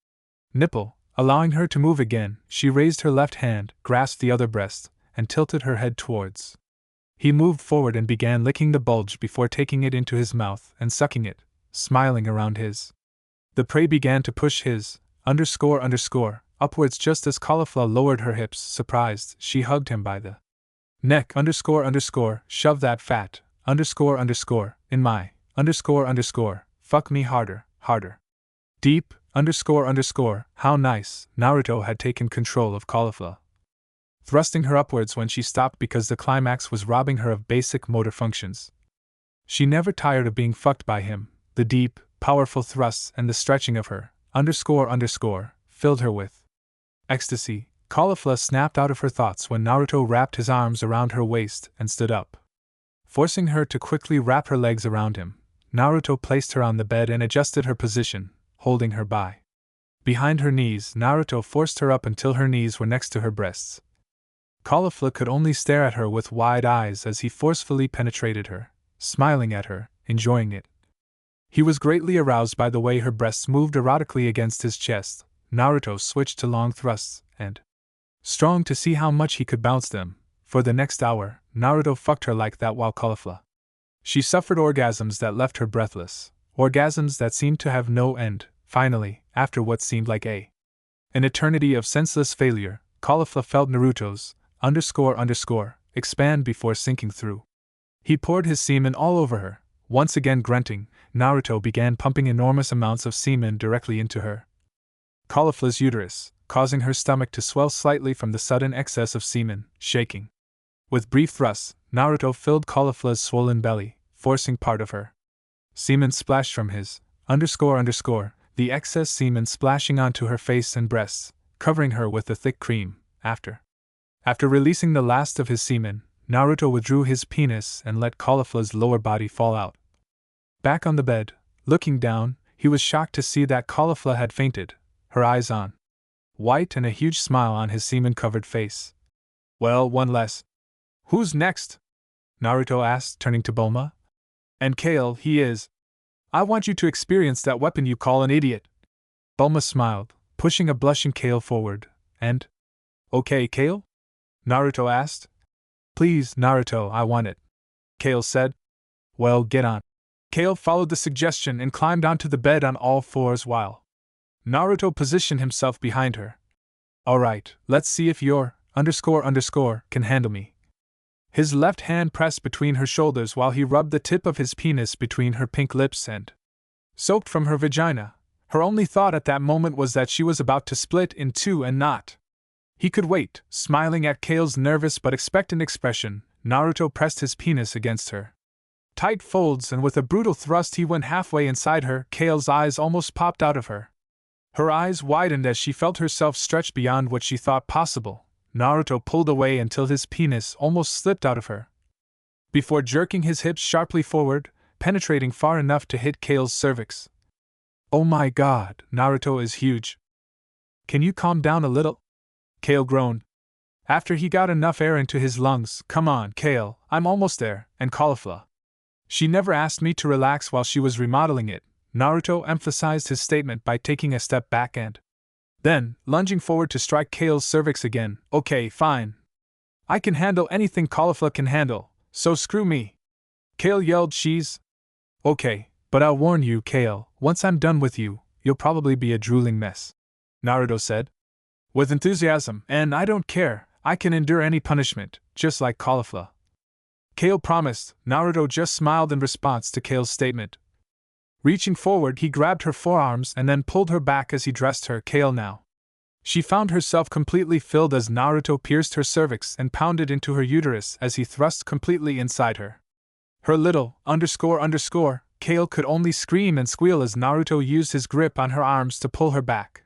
nipple, allowing her to move again. She raised her left hand, grasped the other breast, and tilted her head towards. He moved forward and began licking the bulge before taking it into his mouth and sucking it, smiling around his. The prey began to push his __ upwards just as Caulifla lowered her hips. Surprised, she hugged him by the neck __ shove that fat __ in my __ fuck me harder, harder. Deep __ how nice. Naruto had taken control of Caulifla, thrusting her upwards when she stopped because the climax was robbing her of basic motor functions. She never tired of being fucked by him. The deep, powerful thrusts and the stretching of her, filled her with ecstasy. Caulifla snapped out of her thoughts when Naruto wrapped his arms around her waist and stood up. Forcing her to quickly wrap her legs around him, Naruto placed her on the bed and adjusted her position, holding her behind her knees. Naruto forced her up until her knees were next to her breasts. Caulifla could only stare at her with wide eyes as he forcefully penetrated her, smiling at her, enjoying it. He was greatly aroused by the way her breasts moved erotically against his chest. Naruto switched to long thrusts, and strong to see how much he could bounce them. For the next hour, Naruto fucked her like that while Caulifla. She suffered orgasms that left her breathless, orgasms that seemed to have no end. Finally, after what seemed like an eternity of senseless failure, Caulifla felt Naruto's expand before sinking through. He poured his semen all over her. Once again grunting, Naruto began pumping enormous amounts of semen directly into her Caulifla's uterus, causing her stomach to swell slightly from the sudden excess of semen, shaking. With brief thrusts, Naruto filled Caulifla's swollen belly, forcing part of her semen splashed from his the excess semen splashing onto her face and breasts, covering her with the thick cream. After releasing the last of his semen, Naruto withdrew his penis and let Caulifla's lower body fall out. Back on the bed, looking down, he was shocked to see that Caulifla had fainted, her eyes on white and a huge smile on his semen-covered face. Well, one less. Who's next? Naruto asked, turning to Bulma. And Kale, he is. I want you to experience that weapon you call an idiot. Bulma smiled, pushing a blushing Kale forward, and... Okay, Kale? Naruto asked. Please, Naruto, I want it. Kale said. Well, get on. Kale followed the suggestion and climbed onto the bed on all fours while Naruto positioned himself behind her. Alright, let's see if your can handle me. His left hand pressed between her shoulders while he rubbed the tip of his penis between her pink lips and soaked from her vagina. Her only thought at that moment was that she was about to split in two and not. He could wait. Smiling at Kale's nervous but expectant expression, Naruto pressed his penis against her tight folds and with a brutal thrust he went halfway inside her. Kale's eyes almost popped out of her. Her eyes widened as she felt herself stretch beyond what she thought possible. Naruto pulled away until his penis almost slipped out of her, before jerking his hips sharply forward, penetrating far enough to hit Kale's cervix. Oh my god, Naruto is huge. Can you calm down a little? Kale groaned. After he got enough air into his lungs, come on, Kale, I'm almost there, and Caulifla. She never asked me to relax while she was remodeling it. Naruto emphasized his statement by taking a step back and then lunging forward to strike Kale's cervix again. Okay, fine. I can handle anything Caulifla can handle, so screw me. Kale yelled. She's okay, but I'll warn you, Kale, once I'm done with you, you'll probably be a drooling mess, Naruto said with enthusiasm, and I don't care, I can endure any punishment, just like Caulifla. Kale promised. Naruto just smiled in response to Kale's statement. Reaching forward, he grabbed her forearms and then pulled her back as he dressed her. Kale now. She found herself completely filled as Naruto pierced her cervix and pounded into her uterus as he thrust completely inside her. Her little Kale could only scream and squeal as Naruto used his grip on her arms to pull her back.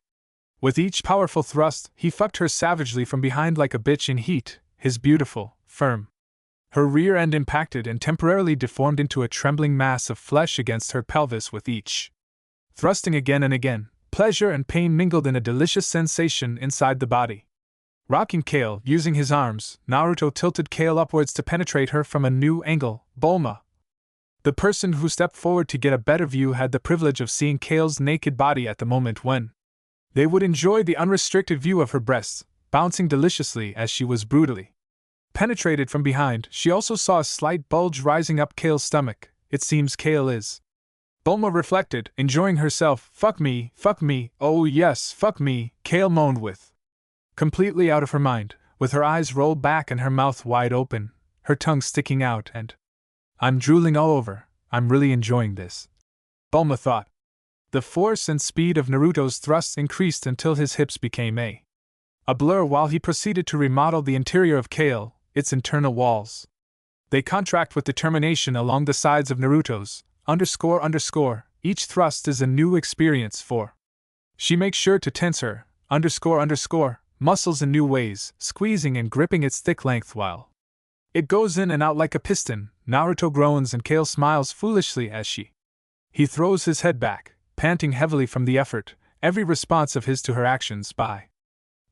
With each powerful thrust, he fucked her savagely from behind like a bitch in heat, his beautiful, firm. Her rear end impacted and temporarily deformed into a trembling mass of flesh against her pelvis with each thrusting again and again. Pleasure and pain mingled in a delicious sensation inside the body. Rocking Kale, using his arms, Naruto tilted Kale upwards to penetrate her from a new angle. Bulma, the person who stepped forward to get a better view, had the privilege of seeing Kale's naked body at the moment when they would enjoy the unrestricted view of her breasts, bouncing deliciously as she was brutally penetrated from behind. She also saw a slight bulge rising up Kale's stomach. It seems Kale is, Bulma reflected, enjoying herself. Fuck me, oh yes, fuck me, Kale moaned with completely out of her mind, with her eyes rolled back and her mouth wide open, her tongue sticking out, and I'm drooling all over. I'm really enjoying this, Bulma thought. The force and speed of Naruto's thrusts increased until his hips became a blur while he proceeded to remodel the interior of Kale, its internal walls They contract with determination along the sides of Naruto's, __, each thrust is a new experience for. She makes sure to tense her, __, muscles in new ways, squeezing and gripping its thick length while it goes in and out like a piston. Naruto groans and Kale smiles foolishly as he throws his head back, panting heavily from the effort, every response of his to her actions by.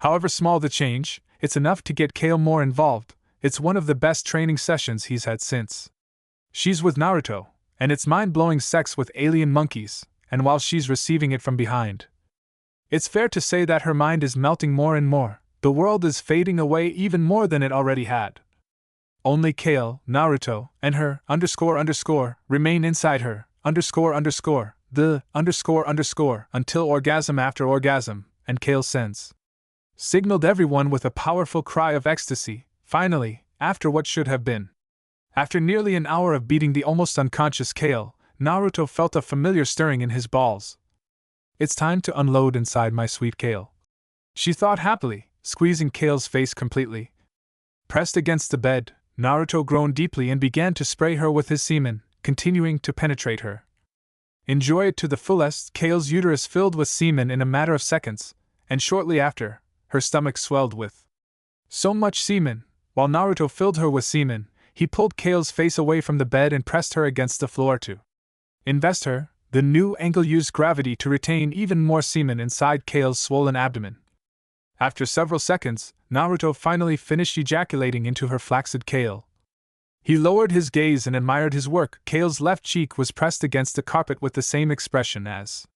However small the change, it's enough to get Kale more involved. It's one of the best training sessions he's had since she's with Naruto, and it's mind-blowing sex with alien monkeys, and while she's receiving it from behind, it's fair to say that her mind is melting more and more. The world is fading away even more than it already had. Only Kale, Naruto, and her, __, remain inside her, the, __, until orgasm after orgasm, and Kale signaled everyone with a powerful cry of ecstasy. Finally, after what should have been. After nearly an hour of beating the almost unconscious Kale, Naruto felt a familiar stirring in his balls. It's time to unload inside my sweet Kale, she thought happily, squeezing Kale's face completely. Pressed against the bed, Naruto groaned deeply and began to spray her with his semen, continuing to penetrate her. Enjoy it to the fullest. Kale's uterus filled with semen in a matter of seconds, and shortly after, her stomach swelled with so much semen. While Naruto filled her with semen, he pulled Kale's face away from the bed and pressed her against the floor to invest her. The new angle used gravity to retain even more semen inside Kale's swollen abdomen. After several seconds, Naruto finally finished ejaculating into her flaccid Kale. He lowered his gaze and admired his work. Kale's left cheek was pressed against the carpet with the same expression as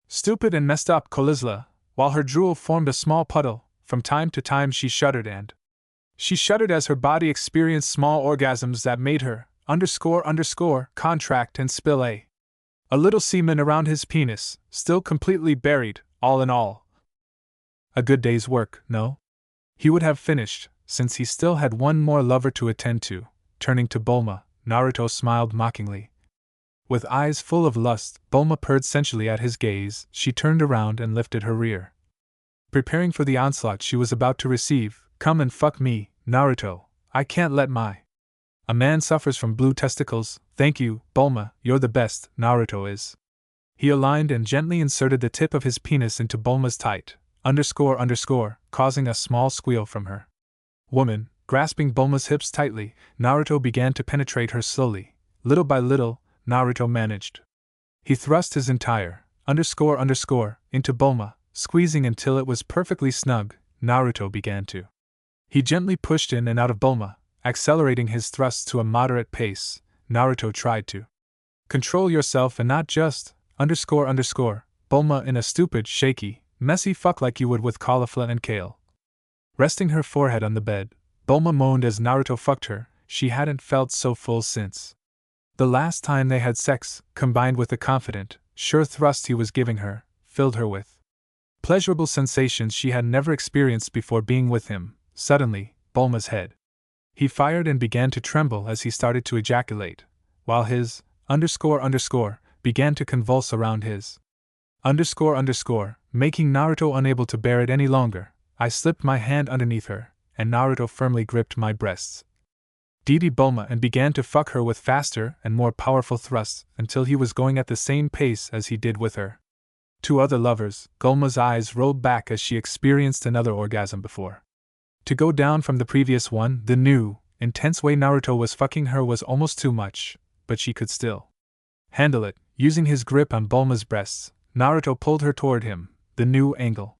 stupid and messed up Kolisla, while her drool formed a small puddle. From time to time she shuddered as her body experienced small orgasms that made her, __, contract and spill a little semen around his penis, still completely buried. All in all, a good day's work, no? He would have finished, since he still had one more lover to attend to. Turning to Bulma, Naruto smiled mockingly. With eyes full of lust, Bulma purred sensually at his gaze. She turned around and lifted her rear, preparing for the onslaught she was about to receive. Come and fuck me, Naruto. I can't let a man suffers from blue testicles. Thank you, Bulma, you're the best. Naruto is. He aligned and gently inserted the tip of his penis into Bulma's tight, __, causing a small squeal from her. Woman, grasping Bulma's hips tightly, Naruto began to penetrate her slowly. Little by little, Naruto managed. He thrust his entire, __, into Bulma, squeezing until it was perfectly snug. Naruto began to. He gently pushed in and out of Bulma, accelerating his thrusts to a moderate pace. Naruto tried to control yourself and not just, __, Bulma in a stupid, shaky, messy fuck like you would with cauliflower and Kale. Resting her forehead on the bed, Bulma moaned as Naruto fucked her. She hadn't felt so full since the last time they had sex, combined with the confident, sure thrust he was giving her, filled her with pleasurable sensations she had never experienced before being with him. Suddenly, Bulma's head. He fired and began to tremble as he started to ejaculate, while his, __, began to convulse around his, __, making Naruto unable to bear it any longer. I slipped my hand underneath her, and Naruto firmly gripped my breasts. Deedee Bulma and began to fuck her with faster and more powerful thrusts until he was going at the same pace as he did with her two other lovers. Bulma's eyes rolled back as she experienced another orgasm before to go down from the previous one. The new, intense way Naruto was fucking her was almost too much, but she could still handle it. Using his grip on Bulma's breasts, Naruto pulled her toward him, the new angle,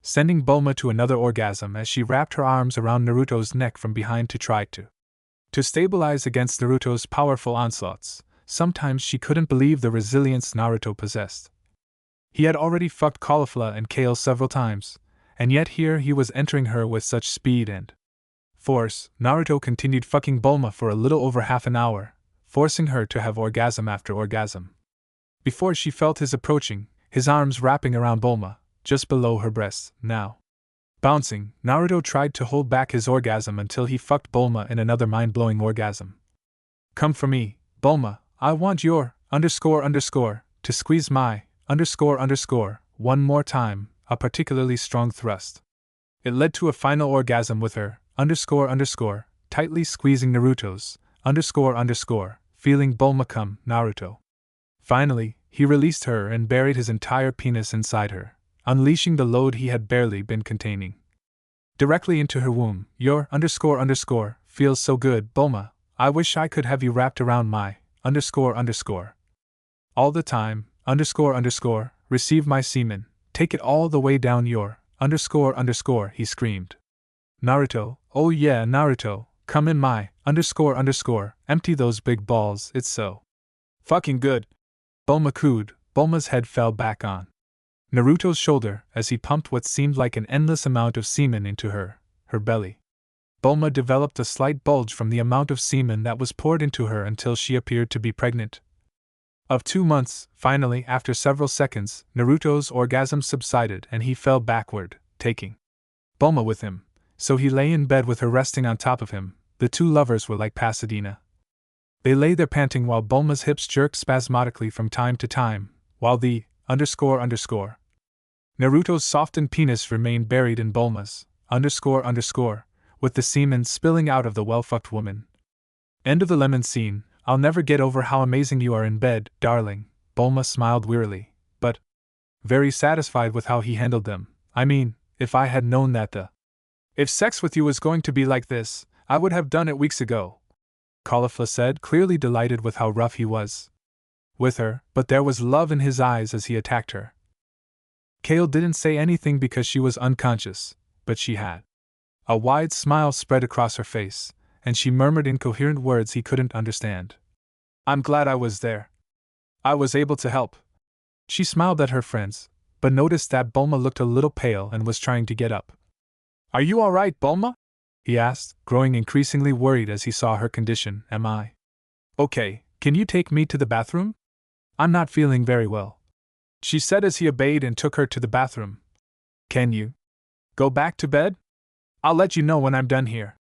sending Bulma to another orgasm as she wrapped her arms around Naruto's neck from behind to try to stabilize against Naruto's powerful onslaughts. Sometimes she couldn't believe the resilience Naruto possessed. He had already fucked cauliflower and Kale several times, and yet here he was entering her with such speed and force. Naruto continued fucking Bulma for a little over half an hour, forcing her to have orgasm after orgasm. Before she felt his approaching, his arms wrapping around Bulma, just below her breasts. Now, bouncing, Naruto tried to hold back his orgasm until he fucked Bulma in another mind-blowing orgasm. Come for me, Bulma, I want your, __, to squeeze my, __, one more time, a particularly strong thrust. It led to a final orgasm with her, __, tightly squeezing Naruto's, Feeling Bulma come, Naruto. Finally, he released her and buried his entire penis inside her, unleashing the load he had barely been containing. Directly into her womb. Your feels so good, Bulma. I wish I could have you wrapped around my all the time, receive my semen, take it all the way down your he screamed. Naruto, oh yeah, Naruto, come in my empty those big balls, it's so fucking good. Bulma cooed. Bulma's head fell back on Naruto's shoulder as he pumped what seemed like an endless amount of semen into her belly. Bulma developed a slight bulge from the amount of semen that was poured into her until she appeared to be pregnant. Of 2 months, finally, after several seconds, Naruto's orgasm subsided and he fell backward, taking Bulma with him, so he lay in bed with her resting on top of him. The two lovers were like Pasadena. They lay there panting while Bulma's hips jerked spasmodically from time to time, while the Naruto's softened penis remained buried in Bulma's with the semen spilling out of the well-fucked woman. End of the lemon scene. I'll never get over how amazing you are in bed, darling. Bulma smiled wearily, but very satisfied with how he handled them. I mean, if I had known that if sex with you was going to be like this, I would have done it weeks ago. Caulifla said, clearly delighted with how rough he was with her, but there was love in his eyes as he attacked her. Kale didn't say anything because she was unconscious, but she had. A wide smile spread across her face, and she murmured incoherent words he couldn't understand. I'm glad I was there. I was able to help. She smiled at her friends, but noticed that Bulma looked a little pale and was trying to get up. Are you all right, Bulma? He asked, growing increasingly worried as he saw her condition. Am I okay? Can you take me to the bathroom? I'm not feeling very well, she said as he obeyed and took her to the bathroom. Can you go back to bed? I'll let you know when I'm done here,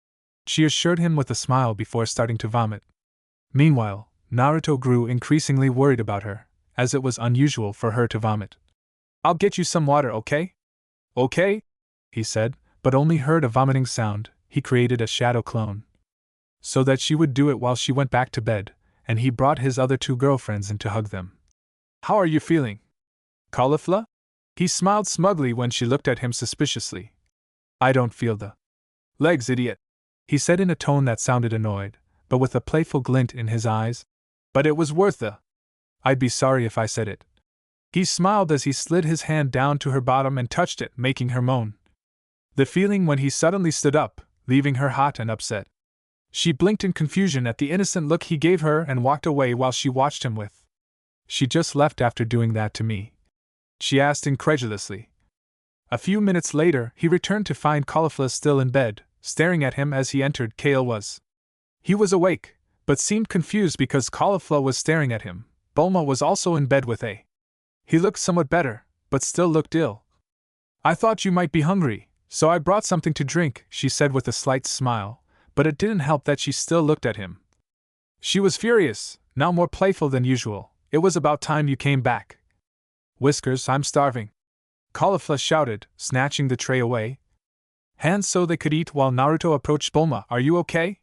she assured him with a smile before starting to vomit. Meanwhile, Naruto grew increasingly worried about her, as it was unusual for her to vomit. I'll get you some water, okay? Okay, he said, but only heard a vomiting sound. He created a shadow clone so that she would do it while she went back to bed, and he brought his other 2 girlfriends in to hug them. How are you feeling, Caulifla? He smiled smugly when she looked at him suspiciously. I don't feel the legs, idiot, he said in a tone that sounded annoyed, but with a playful glint in his eyes. But it was worth the. I'd be sorry if I said it. He smiled as he slid his hand down to her bottom and touched it, making her moan. The feeling when he suddenly stood up, leaving her hot and upset. She blinked in confusion at the innocent look he gave her and walked away while she watched him with. She just left after doing that to me? She asked incredulously. A few minutes later, he returned to find Caulifla still in bed, staring at him as he entered. Kale was. He was awake, but seemed confused because Caulifla was staring at him. Bulma was also in bed with A. He looked somewhat better, but still looked ill. I thought you might be hungry, so I brought something to drink, she said with a slight smile, but it didn't help that she still looked at him. She was furious, now more playful than usual. It was about time you came back. Whiskers, I'm starving, Caulifla shouted, snatching the tray away. Hands so they could eat while Naruto approached Bulma. Are you okay,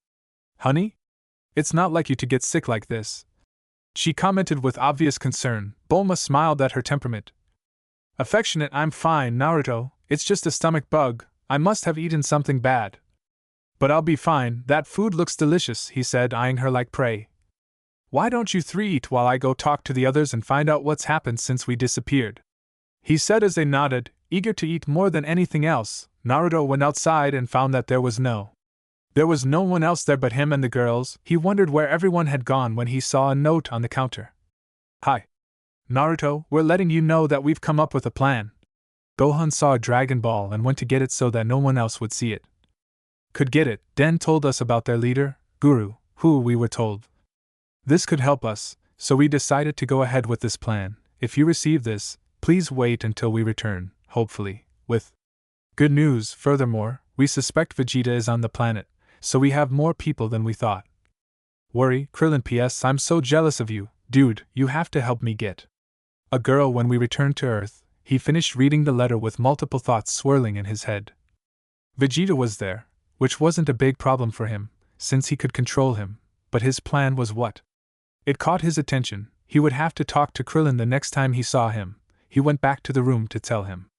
honey? It's not like you to get sick like this, she commented with obvious concern. Bulma smiled at her temperament. Affectionate, I'm fine, Naruto, it's just a stomach bug, I must have eaten something bad. But I'll be fine, that food looks delicious, he said, eyeing her like prey. Why don't you 3 eat while I go talk to the others and find out what's happened since we disappeared? He said as they nodded, eager to eat more than anything else. Naruto went outside and found that there was no one else there but him and the girls. He wondered where everyone had gone when he saw a note on the counter. Hi, Naruto, we're letting you know that we've come up with a plan. Gohan saw a Dragon Ball and went to get it so that no one else would see it. Could get it. Den told us about their leader, Guru, who we were told. This could help us, so we decided to go ahead with this plan. If you receive this, please wait until we return, hopefully, with good news. Furthermore, we suspect Vegeta is on the planet, so we have more people than we thought. Worry, Krillin. P.S. I'm so jealous of you, dude, you have to help me get a girl when we return to Earth. He finished reading the letter with multiple thoughts swirling in his head. Vegeta was there, which wasn't a big problem for him, since he could control him, But his plan was what? It caught his attention. He would have to talk to Krillin the next time he saw him. He went back to the room to tell him.